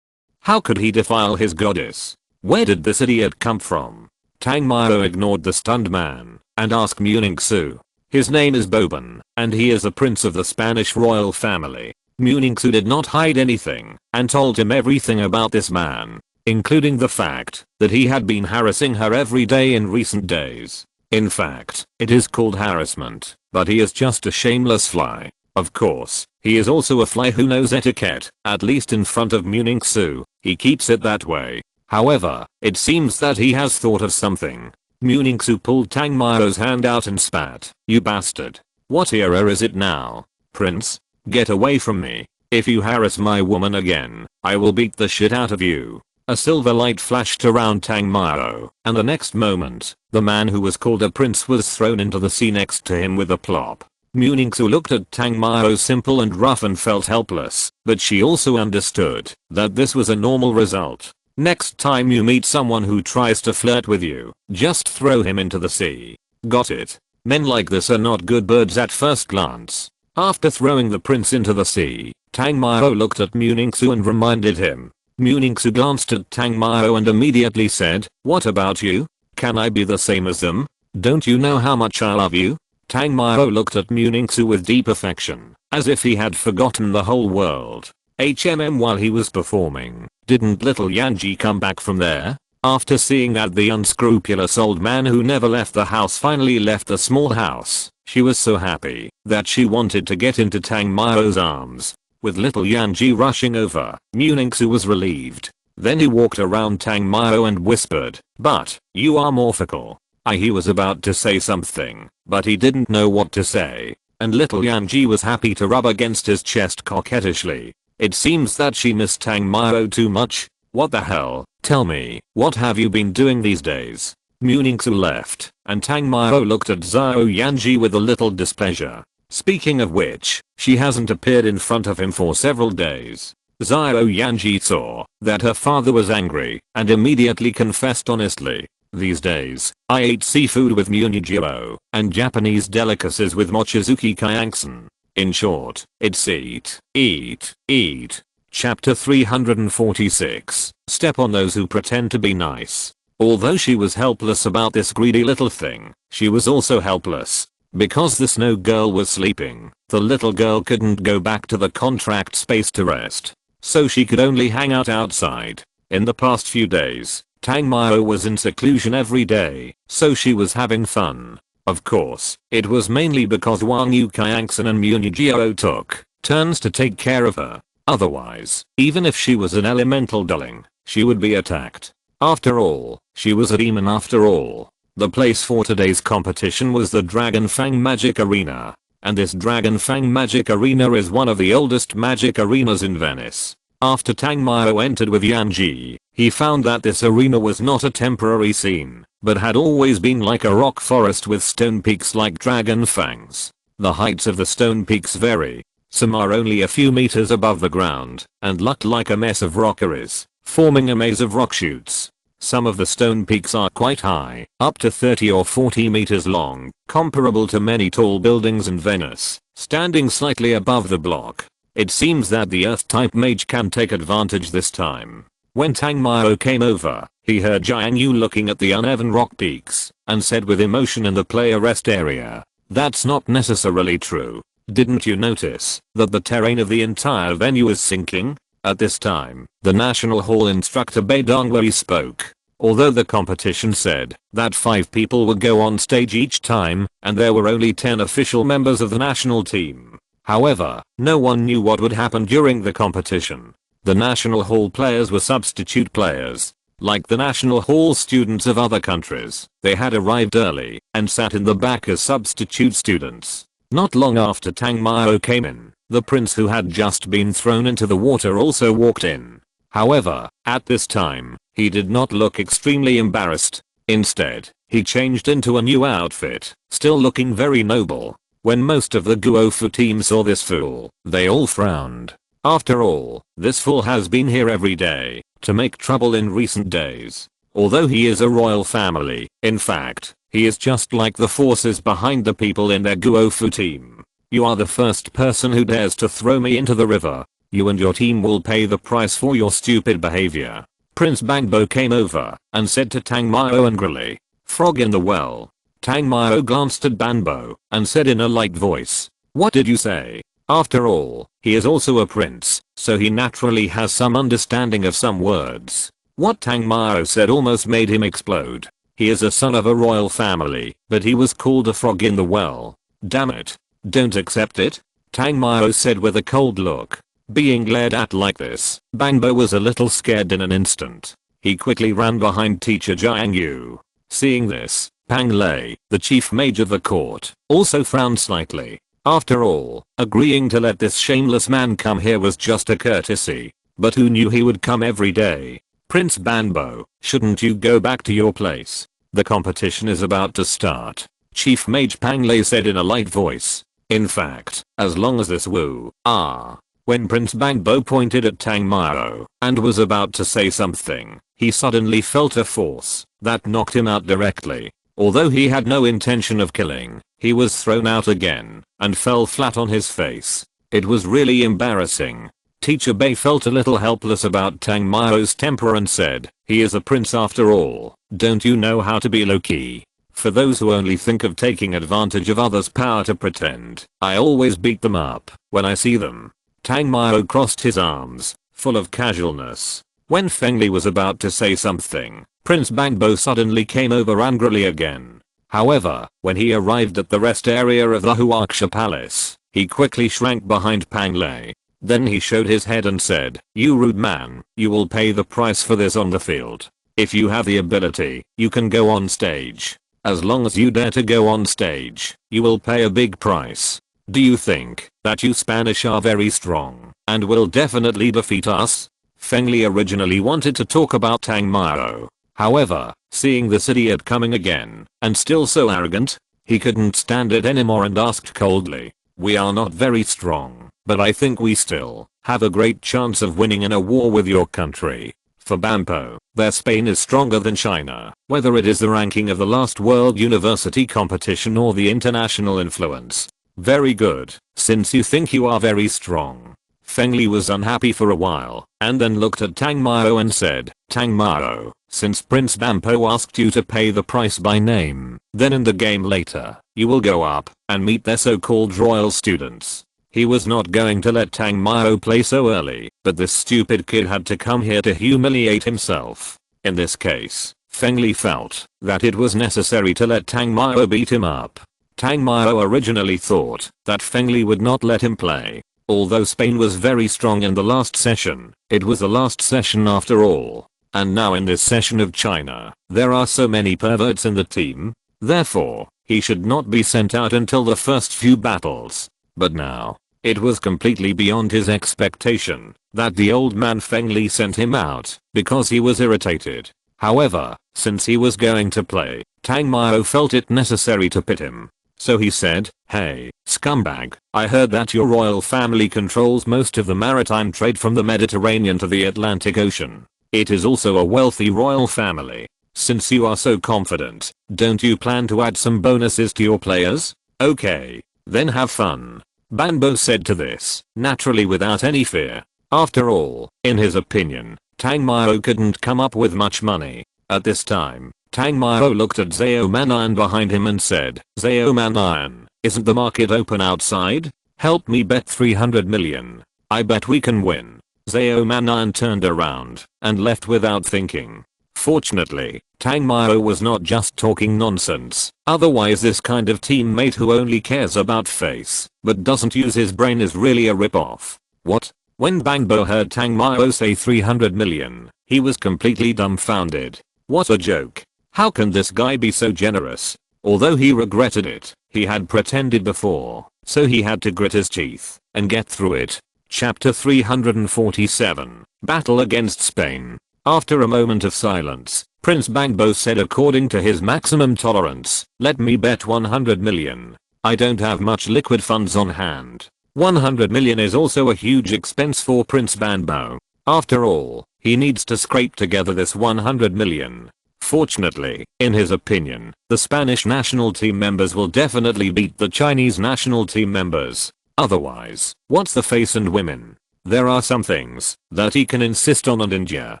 How could he defile his goddess? Where did this idiot come from? Tang Mao ignored the stunned man and asked Muningsu. His name is Boban, and he is a prince of the Spanish royal family. Muningsu did not hide anything and told him everything about this man, including the fact that he had been harassing her every day in recent days. In fact, it is called harassment, but he is just a shameless fly. Of course, he is also a fly who knows etiquette, at least in front of Muningsu. He keeps it that way. However, it seems that he has thought of something. Muningsu pulled Tang Mao's hand out and spat. You bastard. What era is it now? Prince? Get away from me. If you harass my woman again, I will beat the shit out of you. A silver light flashed around Tang Mao, and the next moment, the man who was called a prince was thrown into the sea next to him with a plop. Muningsu looked at Tang Mao simple and rough and felt helpless, but she also understood that this was a normal result. Next time you meet someone who tries to flirt with you, just throw him into the sea. Got it. Men like this are not good birds at first glance. After throwing the prince into the sea, Tang Mao looked at Muningsu and reminded him. Muningsu glanced at Tang Mao and immediately said, "What about you? Can I be the same as them? Don't you know how much I love you?" Tang Mao looked at Muningsu with deep affection, as if he had forgotten the whole world. While he was performing, didn't little Yanji come back from there? After seeing that the unscrupulous old man who never left the house finally left the small house, she was so happy that she wanted to get into Tang Mao's arms. With little Yanji rushing over, Muningsu was relieved. Then he walked around Tang Mao and whispered, "But, you are morphical." He was about to say something, but he didn't know what to say, and little Yanji was happy to rub against his chest coquettishly. It seems that she missed Tang Mao too much. What the hell? Tell me, what have you been doing these days? Muningsu left, and Tang Mao looked at Zhao Yanji with a little displeasure. Speaking of which, she hasn't appeared in front of him for several days. Zhao Yanji saw that her father was angry and immediately confessed honestly. These days, I ate seafood with Munijiro and Japanese delicacies with Mochizuki Kyanksen. In short, it's eat, eat, eat. Chapter 346. Step on those who pretend to be nice. Although she was helpless about this greedy little thing, she was also helpless. Because the snow girl was sleeping, the little girl couldn't go back to the contract space to rest. So she could only hang out outside. In the past few days, Tang Mao was in seclusion every day, so she was having fun. Of course, it was mainly because Wang Yu Kyanksen and Munijiro took turns to take care of her. Otherwise, even if she was an elemental darling, she would be attacked. After all, she was a demon after all. The place for today's competition was the Dragon Fang Magic Arena. And this Dragon Fang Magic Arena is one of the oldest magic arenas in Venice. After Tang Mao entered with Yanji, he found that this arena was not a temporary scene, but had always been like a rock forest with stone peaks like dragon fangs. The heights of the stone peaks vary. Some are only a few meters above the ground and look like a mess of rockeries, forming a maze of rock chutes. Some of the stone peaks are quite high, up to 30 or 40 meters long, comparable to many tall buildings in Venice, standing slightly above the block. It seems that the Earth-type mage can take advantage this time. When Tang Mao came over, he heard Jiang Yu looking at the uneven rock peaks, and said with emotion in the player rest area, "That's not necessarily true. Didn't you notice that the terrain of the entire venue is sinking?" At this time, the National Hall instructor Bai Dongwei spoke. Although the competition said that 5 people would go on stage each time, and there were only 10 official members of the national team. However, no one knew what would happen during the competition. The National Hall players were substitute players. Like the National Hall students of other countries, they had arrived early and sat in the back as substitute students. Not long after Tang Mao came in, the prince who had just been thrown into the water also walked in. However, at this time, he did not look extremely embarrassed. Instead, he changed into a new outfit, still looking very noble. When most of the Guofu team saw this fool, they all frowned. After all, this fool has been here every day to make trouble in recent days. Although he is a royal family, in fact, he is just like the forces behind the people in their Guofu team. "You are the first person who dares to throw me into the river. You and your team will pay the price for your stupid behavior." Prince Bangbo came over and said to Tang Mao angrily, "Frog in the well." Tang Mao glanced at Banbo and said in a light voice, "What did you say?" After all, he is also a prince, so he naturally has some understanding of some words. What Tang Mao said almost made him explode. He is a son of a royal family, but he was called a frog in the well. Damn it. Don't accept it? Tang Mao said with a cold look. Being glared at like this, Bangbo was a little scared in an instant. He quickly ran behind teacher Jiang Yu. Seeing this, Pang Lei, the chief mage of the court, also frowned slightly. After all, agreeing to let this shameless man come here was just a courtesy. But who knew he would come every day? Prince Banbo, shouldn't you go back to your place? The competition is about to start. Chief Mage Pang Lei said in a light voice. In fact, as long as this When Prince Bangbo pointed at Tang Mao and was about to say something, he suddenly felt a force that knocked him out directly. Although he had no intention of killing, he was thrown out again and fell flat on his face. It was really embarrassing. Teacher Bei felt a little helpless about Tang Mao's temper and said, "He is a prince after all, don't you know how to be low-key? For those who only think of taking advantage of others' power to pretend, I always beat them up when I see them." Tang Mao crossed his arms, full of casualness. When Feng Li was about to say something, Prince Bangbo suddenly came over angrily again. However, when he arrived at the rest area of the Huaxia Palace, he quickly shrank behind Pang Lei. Then he showed his head and said, "You rude man, you will pay the price for this on the field. If you have the ability, you can go on stage. As long as you dare to go on stage, you will pay a big price. Do you think that you Spanish are very strong and will definitely defeat us?" Feng Li originally wanted to talk about Tang Mao. However, seeing this idiot coming again, and still so arrogant, he couldn't stand it anymore and asked coldly, "We are not very strong, but I think we still have a great chance of winning in a war with your country. For Bampo, their Spain is stronger than China, whether it is the ranking of the last World University competition or the international influence. Very good, since you think you are very strong." Feng Li was unhappy for a while, and then looked at Tang Mao and said, "Tang Mao, since Prince Bampo asked you to pay the price by name, then in the game later, you will go up and meet their so-called royal students." He was not going to let Tang Mao play so early, but this stupid kid had to come here to humiliate himself. In this case, Feng Li felt that it was necessary to let Tang Mao beat him up. Tang Mao originally thought that Feng Li would not let him play. Although Spain was very strong in the last session, it was the last session after all. And now in this session of China, there are so many perverts in the team. Therefore, he should not be sent out until the first few battles. But now, it was completely beyond his expectation that the old man Feng Li sent him out because he was irritated. However, since he was going to play, Tang Mao felt it necessary to pit him. So he said, "Hey, scumbag, I heard that your royal family controls most of the maritime trade from the Mediterranean to the Atlantic Ocean. It is also a wealthy royal family. Since you are so confident, don't you plan to add some bonuses to your players? Okay, then have fun." Banbo said to this, naturally without any fear. After all, in his opinion, Tang Mao couldn't come up with much money. At this time, Tang Mao looked at Zhao Manayan behind him and said, "Zhao Manayan, isn't the market open outside? Help me bet 300 million. I bet we can win." Zhao Manayan turned around and left without thinking. Fortunately, Tang Mao was not just talking nonsense. Otherwise this kind of teammate who only cares about face but doesn't use his brain is really a rip-off. What? When Bangbo heard Tang Mao say 300 million, he was completely dumbfounded. What a joke. How can this guy be so generous? Although he regretted it, he had pretended before, so he had to grit his teeth and get through it. Chapter 347, Battle Against Spain. After a moment of silence, Prince Bangbo said according to his maximum tolerance, "Let me bet 100 million. I don't have much liquid funds on hand." 100 million is also a huge expense for Prince Bangbo. After all, he needs to scrape together this 100 million. Fortunately, in his opinion, the Spanish national team members will definitely beat the Chinese national team members. Otherwise, what's the face and women? There are some things that he can insist on and endure.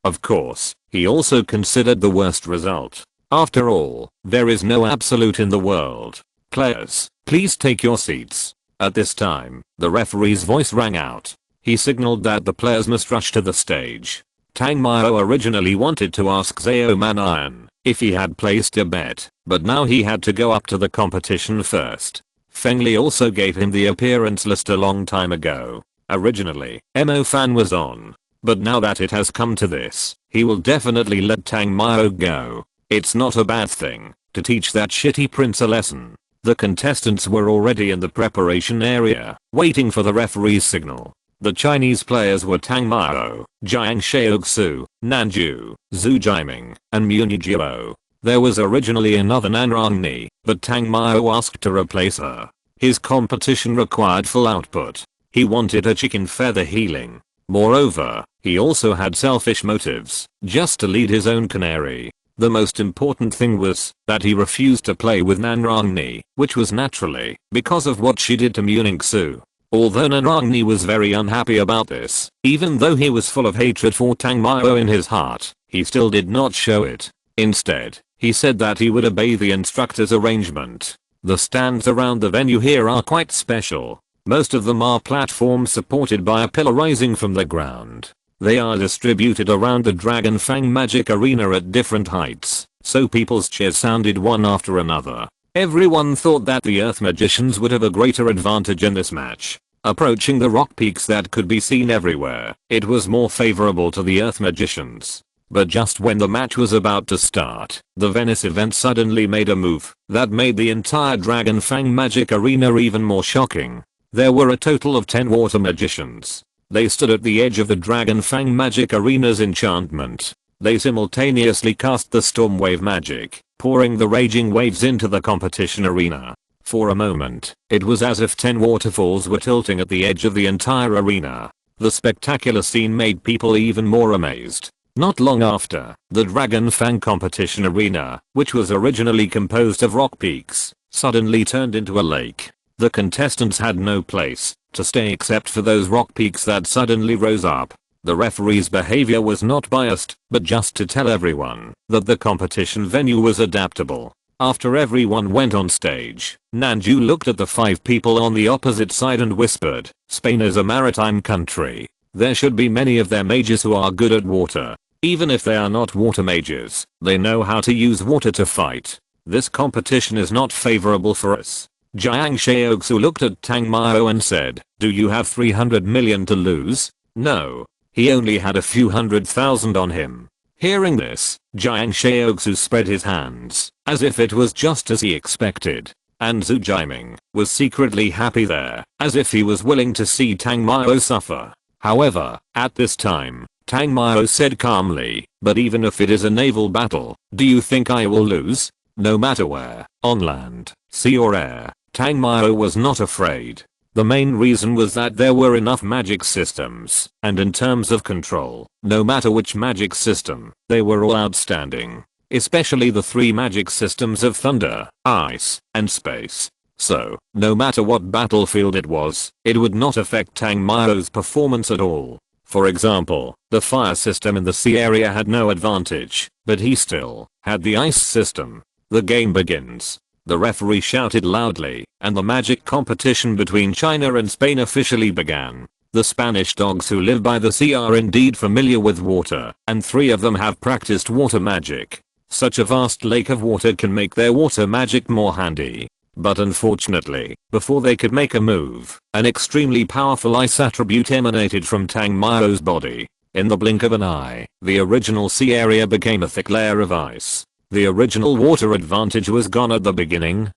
Of course, he also considered the worst result. After all, there is no absolute in the world. Players, please take your seats. At this time, the referee's voice rang out. He signaled that the players must rush to the stage. Tang Mao originally wanted to ask Zhao Manayan if he had placed a bet, but now he had to go up to the competition first. Feng Li also gave him the appearance list a long time ago. Originally, Mo Fan was on. But now that it has come to this, he will definitely let Tang Mao go. It's not a bad thing to teach that shitty prince a lesson. The contestants were already in the preparation area, waiting for the referee's signal. The Chinese players were Tang Mao, Jiang Shaoxu, Nanju, Zhu Jiming, and Muni Jiao. There was originally another Nan Rongni, but Tang Mao asked to replace her. His competition required full output. He wanted a chicken feather healing. Moreover, he also had selfish motives, just to lead his own canary. The most important thing was that he refused to play with Nanrangni, which was naturally because of what she did to Muningsu. Although Nanrangni was very unhappy about this, even though he was full of hatred for Tang Mao in his heart, he still did not show it. Instead, he said that he would obey the instructor's arrangement. The stands around the venue here are quite special. Most of them are platforms supported by a pillar rising from the ground. They are distributed around the Dragon Fang Magic Arena at different heights, so people's cheers sounded one after another. Everyone thought that the Earth Magicians would have a greater advantage in this match. Approaching the rock peaks that could be seen everywhere, it was more favorable to the Earth Magicians. But just when the match was about to start, the Venice event suddenly made a move that made the entire Dragon Fang Magic Arena even more shocking. There were a total of 10 water magicians. They stood at the edge of the Dragon Fang Magic Arena's enchantment. They simultaneously cast the Storm Wave magic, pouring the raging waves into the competition arena. For a moment, it was as if 10 waterfalls were tilting at the edge of the entire arena. The spectacular scene made people even more amazed. Not long after, the Dragon Fang competition arena, which was originally composed of rock peaks, suddenly turned into a lake. The contestants had no place to stay except for those rock peaks that suddenly rose up. The referee's behavior was not biased, but just to tell everyone that the competition venue was adaptable. After everyone went on stage, Nanju looked at the 5 people on the opposite side and whispered, "Spain is a maritime country. There should be many of their mages who are good at water. Even if they are not water mages, they know how to use water to fight. This competition is not favorable for us." Jiang Shaoxu looked at Tang Mao and said, "Do you have 300 million to lose?" No. He only had a few 100,000 on him. Hearing this, Jiang Shaoxu spread his hands, as if it was just as he expected. And Zhu Jiaming was secretly happy there, as if he was willing to see Tang Mao suffer. However, at this time, Tang Mao said calmly, "But even if it is a naval battle, do you think I will lose?" No matter where, on land, sea or air, Tang Mao was not afraid. The main reason was that there were enough magic systems, and in terms of control, no matter which magic system, they were all outstanding. Especially the 3 magic systems of thunder, ice, and space. So, no matter what battlefield it was, it would not affect Tang Mao's performance at all. For example, the fire system in the sea area had no advantage, but he still had the ice system. The game begins. The referee shouted loudly, and the magic competition between China and Spain officially began. The Spanish dogs who live by the sea are indeed familiar with water, and 3 of them have practiced water magic. Such a vast lake of water can make their water magic more handy. But unfortunately, before they could make a move, an extremely powerful ice attribute emanated from Tang Mao's body. In the blink of an eye, the original sea area became a thick layer of ice. The original water advantage was gone at the beginning?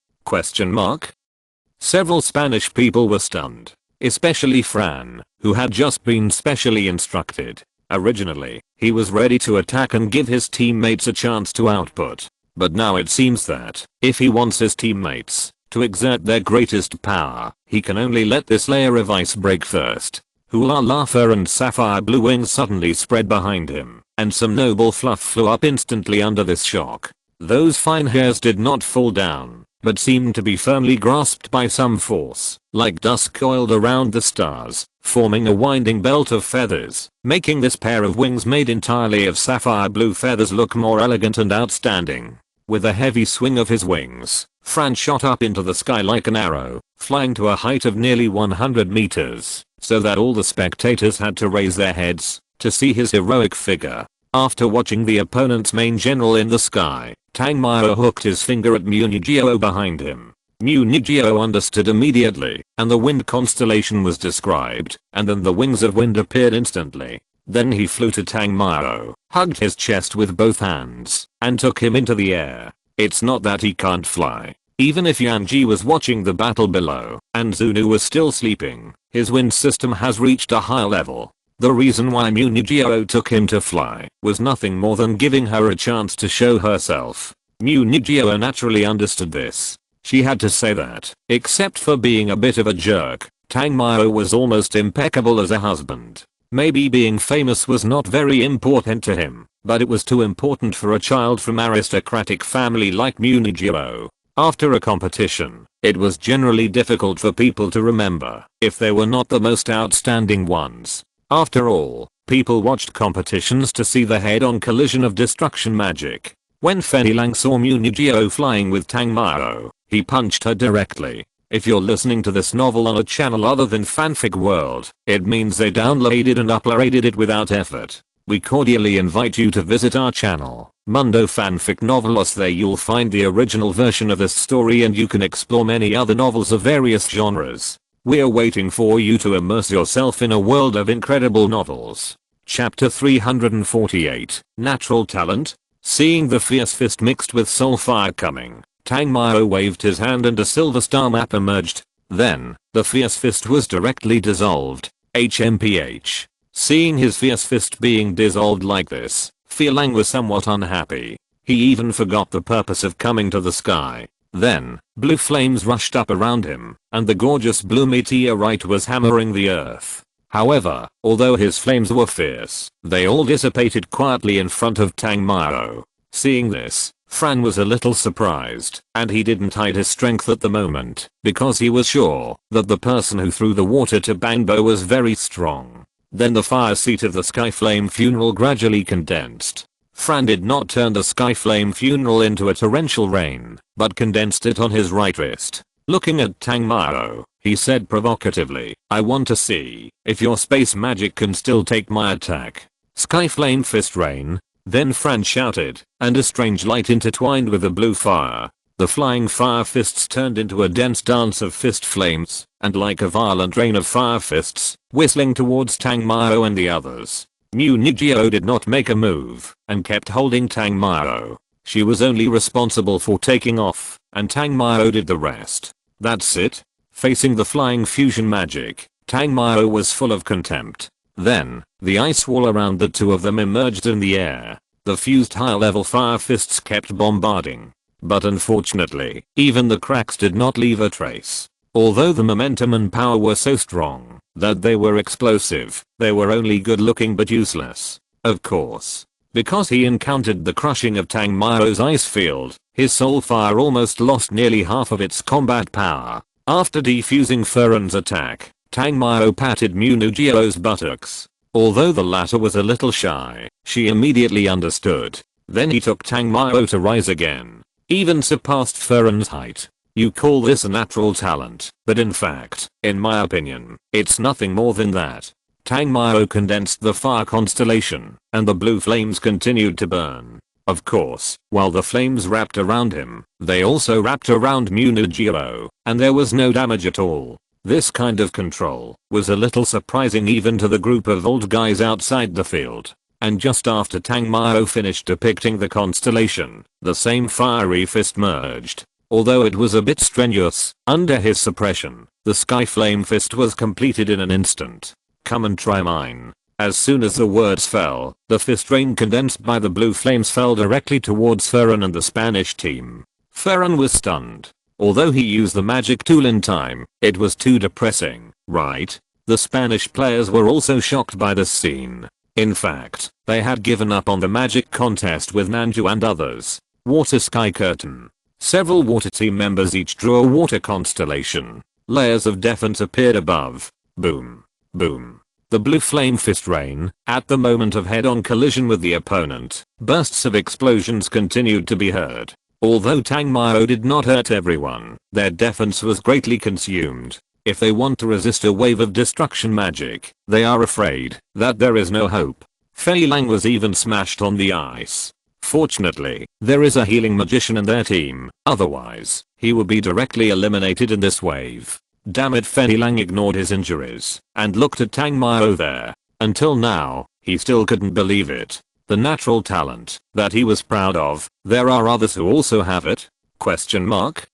Several Spanish people were stunned. Especially Fran, who had just been specially instructed. Originally, he was ready to attack and give his teammates a chance to output. But now it seems that, if he wants his teammates to exert their greatest power, he can only let this layer of ice break first. Hula Lava and Sapphire Blue wings suddenly spread behind him, and some noble fluff flew up instantly under this shock. Those fine hairs did not fall down, but seemed to be firmly grasped by some force, like dust coiled around the stars, forming a winding belt of feathers, making this pair of wings made entirely of sapphire blue feathers look more elegant and outstanding. With a heavy swing of his wings, Fran shot up into the sky like an arrow, flying to a height of nearly 100 meters, so that all the spectators had to raise their heads to see his heroic figure. After watching the opponent's main general in the sky, Tang Mao hooked his finger at Munigyo behind him. Munigyo understood immediately, and the wind constellation was described, and then the wings of wind appeared instantly. Then he flew to Tang Mao, hugged his chest with both hands, and took him into the air. It's not that he can't fly. Even if Yanji was watching the battle below, and Zunu was still sleeping, his wind system has reached a high level. The reason why Munigyo took him to fly was nothing more than giving her a chance to show herself. Munigyo naturally understood this. She had to say that, except for being a bit of a jerk, Tang Mao was almost impeccable as a husband. Maybe being famous was not very important to him, but it was too important for a child from aristocratic family like Munigio. After a competition, it was generally difficult for people to remember if they were not the most outstanding ones. After all, people watched competitions to see the head-on collision of destruction magic. When Fenilang saw Munigio flying with Tangmao, he punched her directly. If you're listening to this novel on a channel other than Fanfic World, it means they downloaded and uploaded it without effort. We cordially invite you to visit our channel, Mundo Fanfic Novelos. There you'll find the original version of this story and you can explore many other novels of various genres. We're waiting for you to immerse yourself in a world of incredible novels. Chapter 348, Natural Talent. Seeing the Fierce Fist mixed with Soulfire coming, Tangmao waved his hand and a silver star map emerged. Then, the Fierce Fist was directly dissolved. HMPH. Seeing his Fierce Fist being dissolved like this, Feilang was somewhat unhappy. He even forgot the purpose of coming to the sky. Then, blue flames rushed up around him, and the gorgeous blue meteorite was hammering the earth. However, although his flames were fierce, they all dissipated quietly in front of Tangmao. Seeing this, Fran was a little surprised, and he didn't hide his strength at the moment, because he was sure that the person who threw the water to Bangbo was very strong. Then the fire seat of the Skyflame funeral gradually condensed. Fran did not turn the Skyflame funeral into a torrential rain, but condensed it on his right wrist. Looking at Tangmao, he said provocatively, "I want to see if your space magic can still take my attack." Skyflame fist rain. Then Fran shouted, and a strange light intertwined with the blue fire. The flying fire fists turned into a dense dance of fist flames, and like a violent rain of fire fists, whistling towards Tangmao and the others. Munigio did not make a move, and kept holding Tangmao. She was only responsible for taking off, and Tangmao did the rest. That's it? Facing the flying fusion magic, Tangmao was full of contempt. Then, the ice wall around the two of them emerged in the air. The fused high-level fire fists kept bombarding. But unfortunately, even the cracks did not leave a trace. Although the momentum and power were so strong that they were explosive, they were only good-looking but useless. Of course, because he encountered the crushing of Tangmao's ice field, his soul fire almost lost nearly half of its combat power. After defusing Ferran's attack, Tangmao patted Munigio's buttocks. Although the latter was a little shy, she immediately understood. Then he took Tangmao to rise again. Even surpassed Ferran's height. You call this a natural talent, but in fact, in my opinion, it's nothing more than that. Tangmao condensed the fire constellation, and the blue flames continued to burn. Of course, while the flames wrapped around him, they also wrapped around Munigio, and there was no damage at all. This kind of control was a little surprising even to the group of old guys outside the field. And just after Tangmao finished depicting the constellation, the same fiery fist merged. Although it was a bit strenuous, under his suppression, the Skyflame fist was completed in an instant. Come and try mine. As soon as the words fell, the fist rain condensed by the blue flames fell directly towards Ferran and the Spanish team. Ferran was stunned. Although he used the magic tool in time, it was too depressing, right? The Spanish players were also shocked by this scene. In fact, they had given up on the magic contest with Nanju and others. Water Sky Curtain. Several water team members each drew a water constellation. Layers of defense appeared above. Boom. Boom. The blue flame fist rain, at the moment of head-on collision with the opponent, bursts of explosions continued to be heard. Although Tangmao did not hurt everyone, their defense was greatly consumed. If they want to resist a wave of destruction magic, they are afraid that there is no hope. Feilang was even smashed on the ice. Fortunately, there is a healing magician in their team, otherwise, he would be directly eliminated in this wave. Damn it, Feilang ignored his injuries and looked at Tangmao there. Until now, he still couldn't believe it. The natural talent that he was proud of, there are others who also have it? Question mark?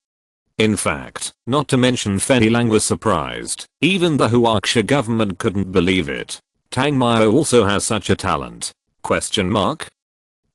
In fact, not to mention Feilang was surprised. Even the Huaxia government couldn't believe it. Tangmao also has such a talent. Question mark?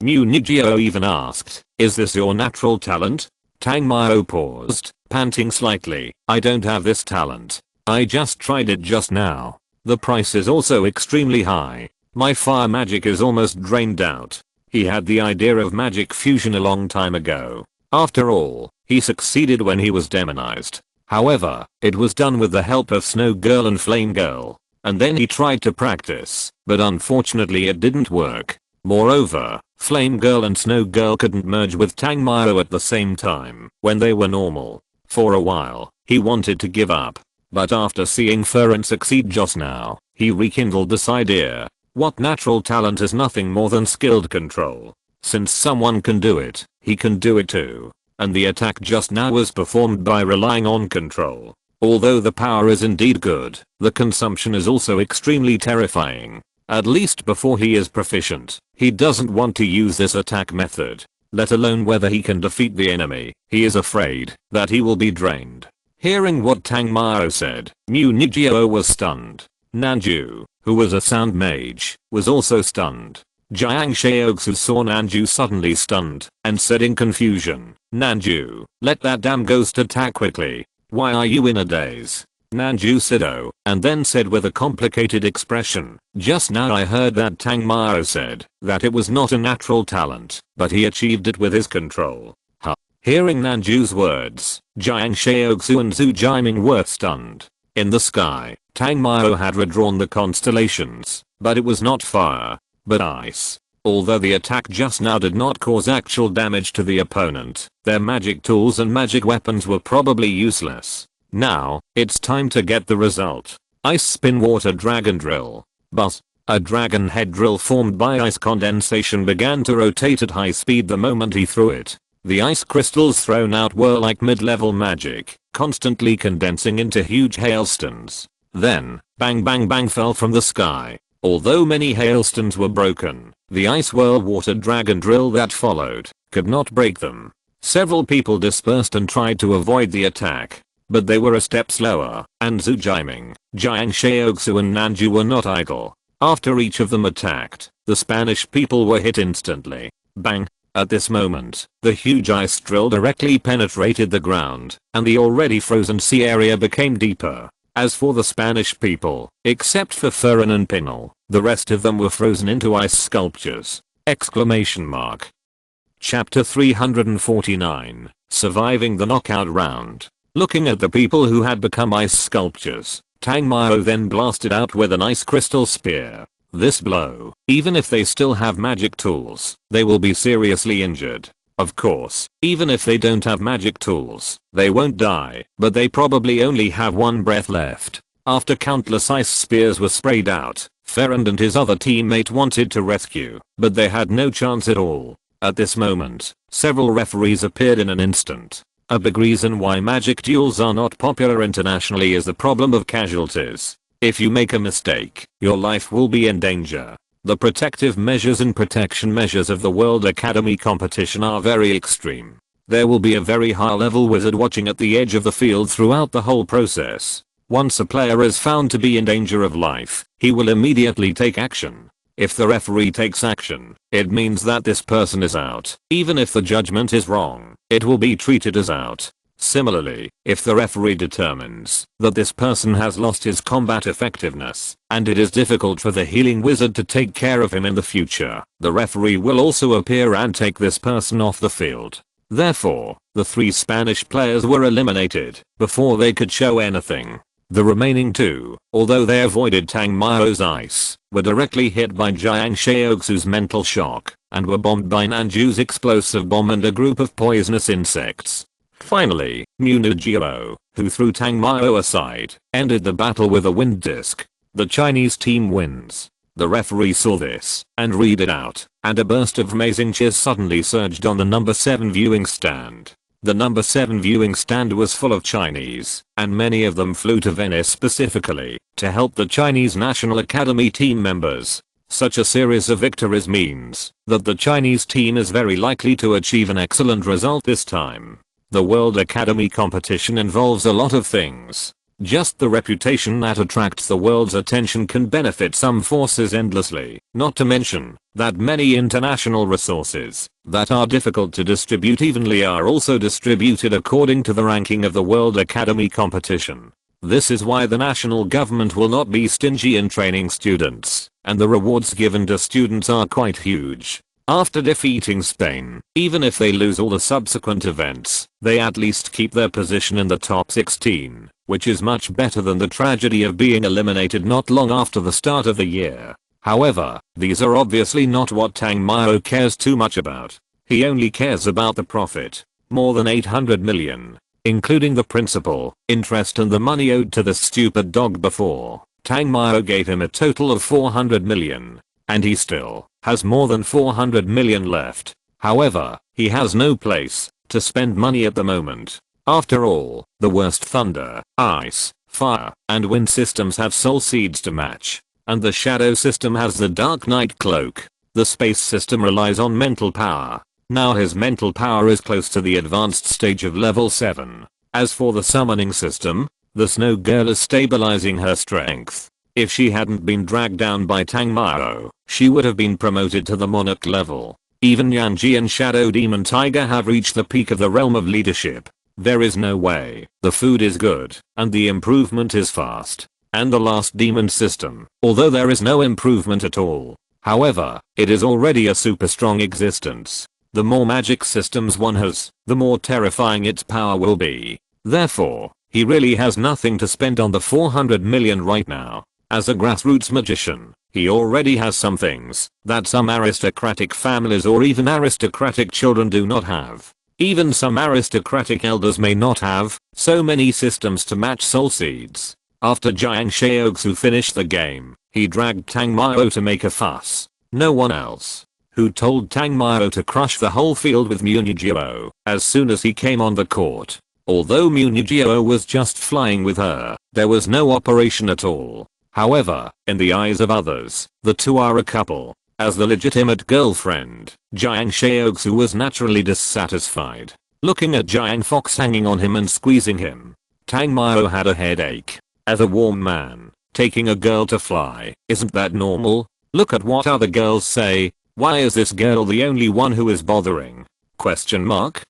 Munigio even asked, is this your natural talent? Tangmao paused, panting slightly. I don't have this talent. I just tried it just now. The price is also extremely high. My fire magic is almost drained out. He had the idea of magic fusion a long time ago. After all, he succeeded when he was demonized. However, it was done with the help of Snow Girl and Flame Girl. And then he tried to practice, but unfortunately it didn't work. Moreover, Flame Girl and Snow Girl couldn't merge with Tangmao at the same time when they were normal. For a while, he wanted to give up. But after seeing Furin succeed just now, he rekindled this idea. What natural talent is nothing more than skilled control. Since someone can do it, he can do it too. And the attack just now was performed by relying on control. Although the power is indeed good, the consumption is also extremely terrifying. At least before he is proficient, he doesn't want to use this attack method. Let alone whether he can defeat the enemy. He is afraid that he will be drained. Hearing what Tangmao said, Mu Nijio was stunned. Nanju, who was a sound mage, was also stunned. Jiang Shaoxu saw Nanju suddenly stunned and said in confusion, "Nanju, let that damn ghost attack quickly. Why are you in a daze?" Nanju said oh, and then said with a complicated expression, "Just now I heard that Tangmao said that it was not a natural talent, but he achieved it with his control." Huh. Hearing Nanju's words, Jiang Shaoxu and Zhu Jiming were stunned. In the sky, Tangmao had redrawn the constellations, but it was not fire, but ice. Although the attack just now did not cause actual damage to the opponent, their magic tools and magic weapons were probably useless. Now, it's time to get the result. Ice Spin Water Dragon Drill. Buzz. A dragon head drill formed by ice condensation began to rotate at high speed the moment he threw it. The ice crystals thrown out were like mid-level magic, constantly condensing into huge hailstones. Then, bang bang bang fell from the sky. Although many hailstones were broken, the ice whirl water dragon drill that followed could not break them. Several people dispersed and tried to avoid the attack, but they were a step slower, and Zhu Jiming, Jiang Shaoxu and Nanju were not idle. After each of them attacked, the Spanish people were hit instantly. Bang! At this moment, the huge ice drill directly penetrated the ground, and the already frozen sea area became deeper. As for the Spanish people, except for Furin and Pinel, the rest of them were frozen into ice sculptures. Exclamation mark. Chapter 349, Surviving the Knockout Round. Looking at the people who had become ice sculptures, Tangmao then blasted out with an ice crystal spear. This blow, even if they still have magic tools, they will be seriously injured. Of course, even if they don't have magic tools, they won't die, but they probably only have one breath left. After countless ice spears were sprayed out, Ferrand and his other teammate wanted to rescue, but they had no chance at all. At this moment, several referees appeared in an instant. A big reason why magic duels are not popular internationally is the problem of casualties. If you make a mistake, your life will be in danger. The protective measures and protection measures of the World Academy competition are very extreme. There will be a very high-level wizard watching at the edge of the field throughout the whole process. Once a player is found to be in danger of life, he will immediately take action. If the referee takes action, it means that this person is out. Even if the judgment is wrong, it will be treated as out. Similarly, if the referee determines that this person has lost his combat effectiveness, and it is difficult for the healing wizard to take care of him in the future, the referee will also appear and take this person off the field. Therefore, the 3 Spanish players were eliminated before they could show anything. The remaining 2, although they avoided Tangmao's ice, were directly hit by Jiang Shaoxu's mental shock, and were bombed by Nanju's explosive bomb and a group of poisonous insects. Finally, Munijiro, who threw Tangmao aside, ended the battle with a wind disc. The Chinese team wins. The referee saw this and read it out, and a burst of amazing cheers suddenly surged on the number 7 viewing stand. The number 7 viewing stand was full of Chinese, and many of them flew to Venice specifically to help the Chinese National Academy team members. Such a series of victories means that the Chinese team is very likely to achieve an excellent result this time. The World Academy competition involves a lot of things. Just the reputation that attracts the world's attention can benefit some forces endlessly, not to mention that many international resources that are difficult to distribute evenly are also distributed according to the ranking of the World Academy competition. This is why the national government will not be stingy in training students, and the rewards given to students are quite huge. After defeating Spain, even if they lose all the subsequent events, they at least keep their position in the top 16, which is much better than the tragedy of being eliminated not long after the start of the year. However, these are obviously not what Tang Mao cares too much about. He only cares about the profit. More than 800 million. Including the principal, interest and the money owed to the stupid dog before. Tang Mao gave him a total of 400 million. And he still has more than 400 million left. However, he has no place to spend money at the moment. After all, the worst thunder, ice, fire, and wind systems have soul seeds to match. And the shadow system has the dark night cloak. The space system relies on mental power. Now his mental power is close to the advanced stage of level 7. As for the summoning system, the snow girl is stabilizing her strength. If she hadn't been dragged down by Tang Mao, she would have been promoted to the monarch level. Even Yanji and Shadow Demon Tiger have reached the peak of the realm of leadership. There is no way. The food is good, and the improvement is fast. And the last demon system, although there is no improvement at all. However, it is already a super strong existence. The more magic systems one has, the more terrifying its power will be. Therefore, he really has nothing to spend on the 400 million right now. As a grassroots magician, he already has some things that some aristocratic families or even aristocratic children do not have. Even some aristocratic elders may not have so many systems to match soul seeds. After Jiang Shaoxu finished the game, he dragged Tang Mao to make a fuss. No one else. Who told Tang Mao to crush the whole field with Munigyo as soon as he came on the court. Although Munigyo was just flying with her, there was no operation at all. However, in the eyes of others, the two are a couple. As the legitimate girlfriend, Jiang Shaoxu was naturally dissatisfied. Looking at Jiang Fox hanging on him and squeezing him, Tang Mao had a headache. As a warm man, taking a girl to fly, isn't that normal? Look at what other girls say. Why is this girl the only one who is bothering? Question mark?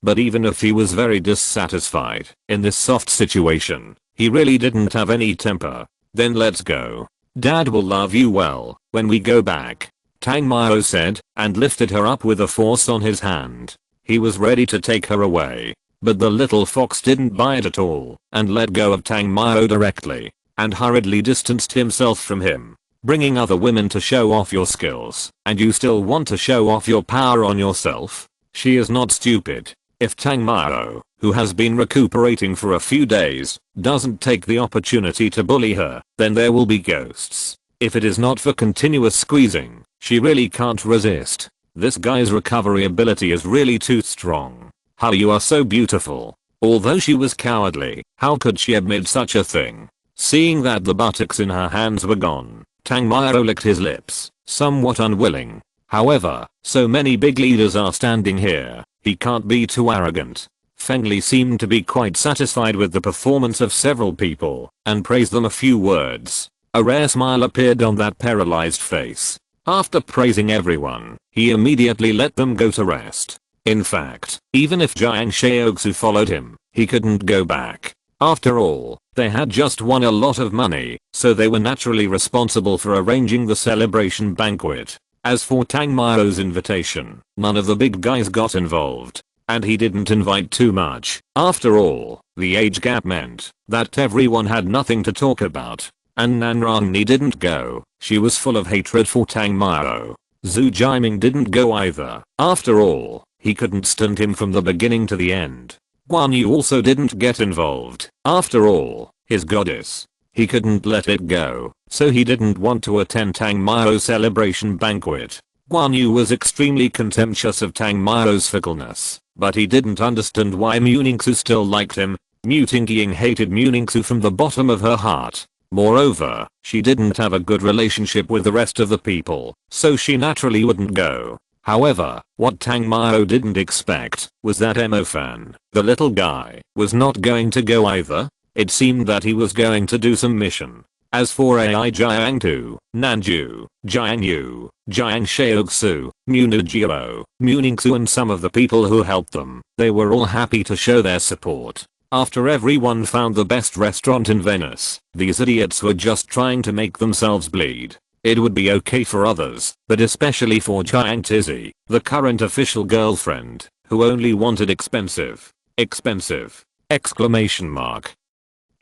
But even if he was very dissatisfied in this soft situation, he really didn't have any temper. Then let's go. Dad will love you well when we go back, Tang Mao said, and lifted her up with a force on his hand. He was ready to take her away, but the little fox didn't buy it at all and let go of Tang Mao directly and hurriedly distanced himself from him. Bringing other women to show off your skills, and you still want to show off your power on yourself? She is not stupid. If Tang Mao, who has been recuperating for a few days, doesn't take the opportunity to bully her, then there will be ghosts. If it is not for continuous squeezing, she really can't resist. This guy's recovery ability is really too strong. How you are so beautiful. Although she was cowardly, how could she admit such a thing? Seeing that the buttocks in her hands were gone, Tang Mao licked his lips, somewhat unwilling. However, so many big leaders are standing here, he can't be too arrogant. Feng Li seemed to be quite satisfied with the performance of several people, and praised them a few words. A rare smile appeared on that paralyzed face. After praising everyone, he immediately let them go to rest. In fact, even if Jiang Shaoxu followed him, he couldn't go back. After all, they had just won a lot of money, so they were naturally responsible for arranging the celebration banquet. As for Tang Mao's invitation, none of the big guys got involved. And he didn't invite too much. After all, the age gap meant that everyone had nothing to talk about. And Nan Rangni didn't go. She was full of hatred for Tang Mao. Zhu Jiming didn't go either. After all, he couldn't stand him from the beginning to the end. Guan Yu also didn't get involved. After all, his goddess. He couldn't let it go, so he didn't want to attend Tang Mao's celebration banquet. Guan Yu was extremely contemptuous of Tang Mao's fickleness, but he didn't understand why Mu Ningxu still liked him. Mu Tingying hated Mu Ningxu from the bottom of her heart. Moreover, she didn't have a good relationship with the rest of the people, so she naturally wouldn't go. However, what Tang Mao didn't expect was that Emofan, the little guy, was not going to go either. It seemed that he was going to do some mission. As for Ai Jiangtu, Nanju, Jiang Yu, Jiang Shaoxu, Munigyo, Mu Ningxu and some of the people who helped them, they were all happy to show their support. After everyone found the best restaurant in Venice, these idiots were just trying to make themselves bleed. It would be okay for others, but especially for Jiang Tizzy, the current official girlfriend, who only wanted expensive. Expensive! Exclamation mark.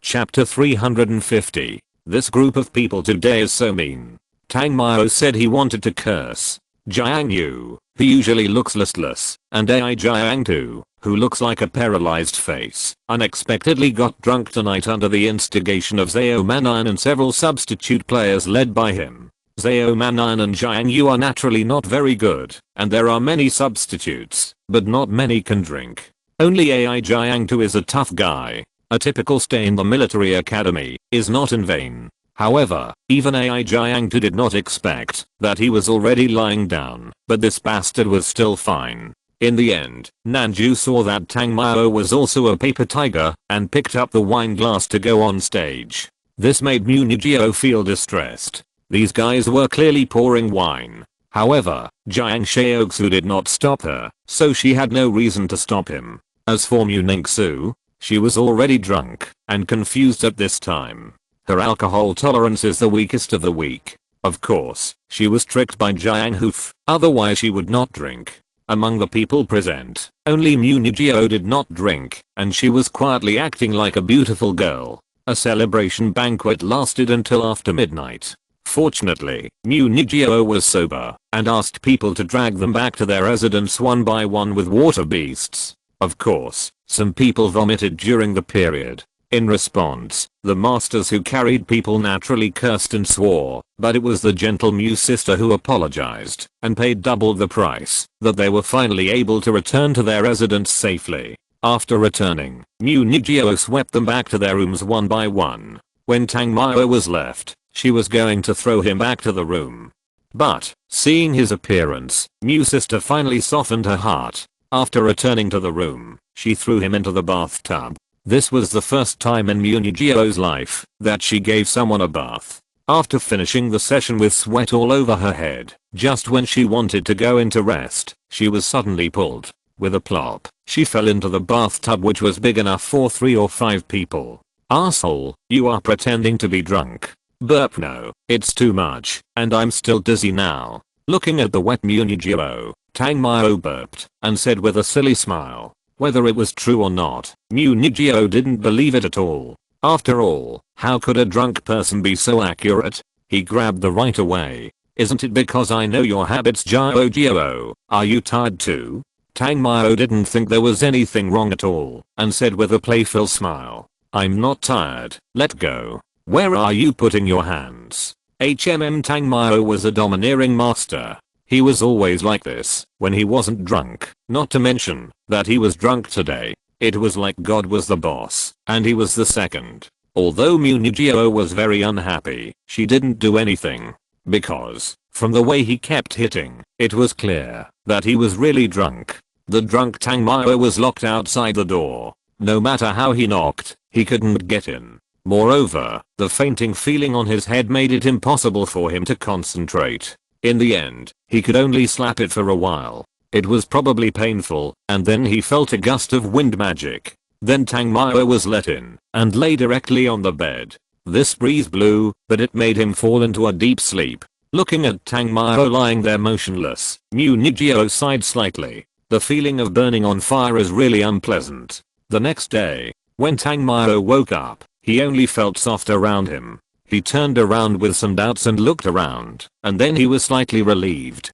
Chapter 350. This group of people today is so mean. Tang Mao said he wanted to curse Jiang Yu, who usually looks listless, and AI Jiang Tu, who looks like a paralyzed face, unexpectedly got drunk tonight under the instigation of Zhao Manan and several substitute players led by him. Zhao Manan and Jiang Yu are naturally not very good, and there are many substitutes, but not many can drink. Only AI Jiang Tu is a tough guy. A typical stay in the military academy is not in vain. However, even AI Jiang Tu did not expect that he was already lying down, but this bastard was still fine. In the end, Nanju saw that Tang Mao was also a paper tiger and picked up the wine glass to go on stage. This made Mu Nijio feel distressed. These guys were clearly pouring wine. However, Jiang Xiaoxu did not stop her, so she had no reason to stop him. As for Mu Ningxu, she was already drunk and confused at this time. Her alcohol tolerance is the weakest of the weak. Of course, she was tricked by Jiang Hoof, otherwise she would not drink. Among the people present, only Mu Nijio did not drink, and she was quietly acting like a beautiful girl. A celebration banquet lasted until after midnight. Fortunately, Mu Nijio was sober and asked people to drag them back to their residence one by one with water beasts. Of course, some people vomited during the period. In response, the masters who carried people naturally cursed and swore, but it was the gentle Mu sister who apologized and paid double the price that they were finally able to return to their residence safely. After returning, Mu Nijio swept them back to their rooms one by one. When Tang Mao was left, she was going to throw him back to the room. But, seeing his appearance, Mu sister finally softened her heart. After returning to the room, she threw him into the bathtub. This was the first time in Mu Nijio's life that she gave someone a bath. After finishing the session with sweat all over her head, just when she wanted to go into rest, she was suddenly pulled. With a plop, she fell into the bathtub, which was big enough for 3 or 5 people. Asshole, you are pretending to be drunk. Burp, no, it's too much, and I'm still dizzy now. Looking at the wet Mu Nijio, Tang Mao burped and said with a silly smile. Whether it was true or not, Mu Nijio didn't believe it at all. After all, how could a drunk person be so accurate? He grabbed the right away. Isn't it because I know your habits, Jiao Jiao? Are you tired too? Tang Mao didn't think there was anything wrong at all and said with a playful smile. I'm not tired, let go. Where are you putting your hands? Tang Mao was a domineering master. He was always like this when he wasn't drunk, not to mention that he was drunk today. It was like God was the boss and he was the second. Although Mu Nijio was very unhappy, she didn't do anything. Because, from the way he kept hitting, it was clear that he was really drunk. The drunk Tang Mao was locked outside the door. No matter how he knocked, he couldn't get in. Moreover, the fainting feeling on his head made it impossible for him to concentrate. In the end, he could only slap it for a while. It was probably painful, and then he felt a gust of wind magic. Then Tang Mao was let in and lay directly on the bed. This breeze blew, but it made him fall into a deep sleep. Looking at Tang Mao lying there motionless, Mu Nijio sighed slightly. The feeling of burning on fire is really unpleasant. The next day, when Tang Mao woke up, he only felt soft around him. He turned around with some doubts and looked around, and then he was slightly relieved.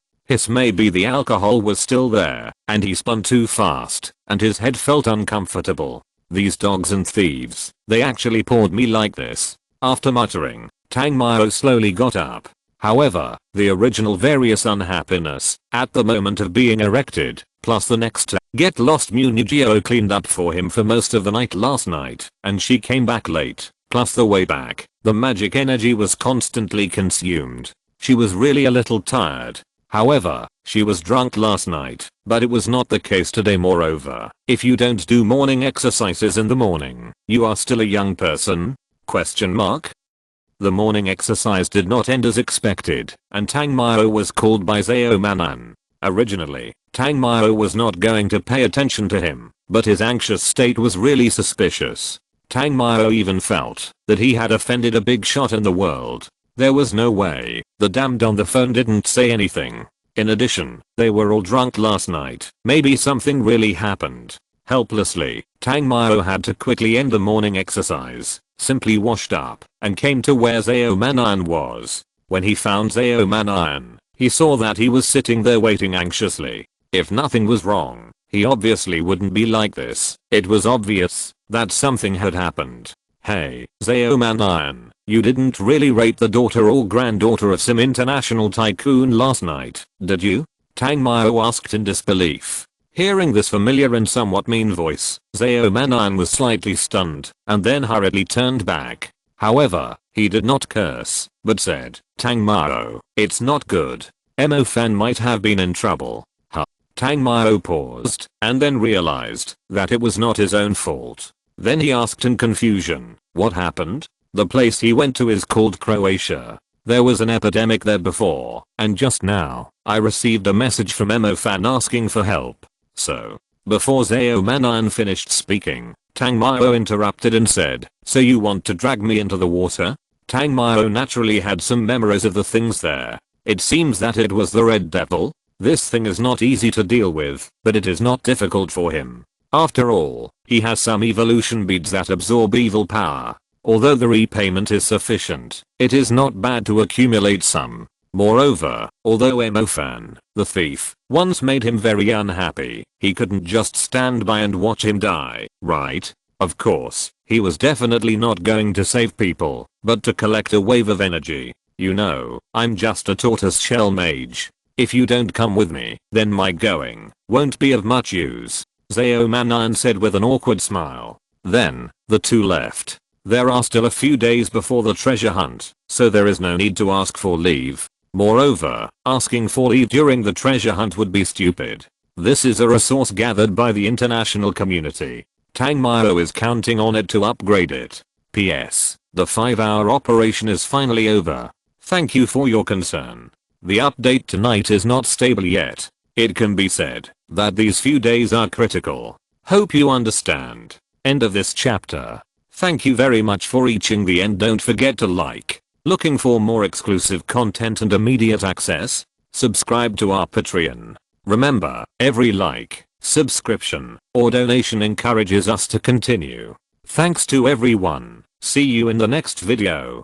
Maybe the alcohol was still there, and he spun too fast, and his head felt uncomfortable. These dogs and thieves, they actually poured me like this. After muttering, Tang Mao slowly got up. However, the original various unhappiness, at the moment of being erected, plus the next get lost Mu Nijio cleaned up for him for most of the night last night, and she came back late, plus the way back, the magic energy was constantly consumed. She was really a little tired. However, she was drunk last night, but it was not the case today. Moreover, if you don't do morning exercises in the morning, you are still a young person? Question mark? The morning exercise did not end as expected, and Tang Mao was called by Zhao Manan. Originally, Tang Mao was not going to pay attention to him, but his anxious state was really suspicious. Tang Mao even felt that he had offended a big shot in the world. There was no way. The damned on the phone didn't say anything. In addition, they were all drunk last night. Maybe something really happened. Helplessly, Tang Mao had to quickly end the morning exercise, simply washed up, and came to where Zhao Man'an was. When he found Zhao Man'an, he saw that he was sitting there waiting anxiously. If nothing was wrong, he obviously wouldn't be like this. It was obvious that something had happened. Hey, Zhao Man'an, you didn't really rape the daughter or granddaughter of some international tycoon last night, did you? Tang Mao asked in disbelief. Hearing this familiar and somewhat mean voice, Zhao Man'an was slightly stunned, and then hurriedly turned back. However, he did not curse, but said, Tang Mao, it's not good. Mo Fan might have been in trouble. Huh. Tang Mao paused, and then realized that it was not his own fault. Then he asked in confusion, what happened? The place he went to is called Croatia. There was an epidemic there before, and just now, I received a message from Mo Fan asking for help. So, before Zhao Man'an finished speaking, Tang Mao interrupted and said, so you want to drag me into the water? Tang Mao naturally had some memories of the things there. It seems that it was the Red Devil. This thing is not easy to deal with, but it is not difficult for him. After all, he has some evolution beads that absorb evil power. Although the repayment is sufficient, it is not bad to accumulate some. Moreover, although Mo Fan, the thief, once made him very unhappy, he couldn't just stand by and watch him die, right? Of course, he was definitely not going to save people, but to collect a wave of energy. You know, I'm just a tortoiseshell mage. If you don't come with me, then my going won't be of much use, Zhao Man'an said with an awkward smile. Then, the two left. There are still a few days before the treasure hunt, so there is no need to ask for leave. Moreover, asking for leave during the treasure hunt would be stupid. This is a resource gathered by the international community. Tang Mao is counting on it to upgrade it. P.S. The 5-hour operation is finally over. Thank you for your concern. The update tonight is not stable yet. It can be said that these few days are critical. Hope you understand. End of this chapter. Thank you very much for reaching the end. Don't forget to like. Looking for more exclusive content and immediate access? Subscribe to our Patreon. Remember, every like, subscription, or donation encourages us to continue. Thanks to everyone. See you in the next video.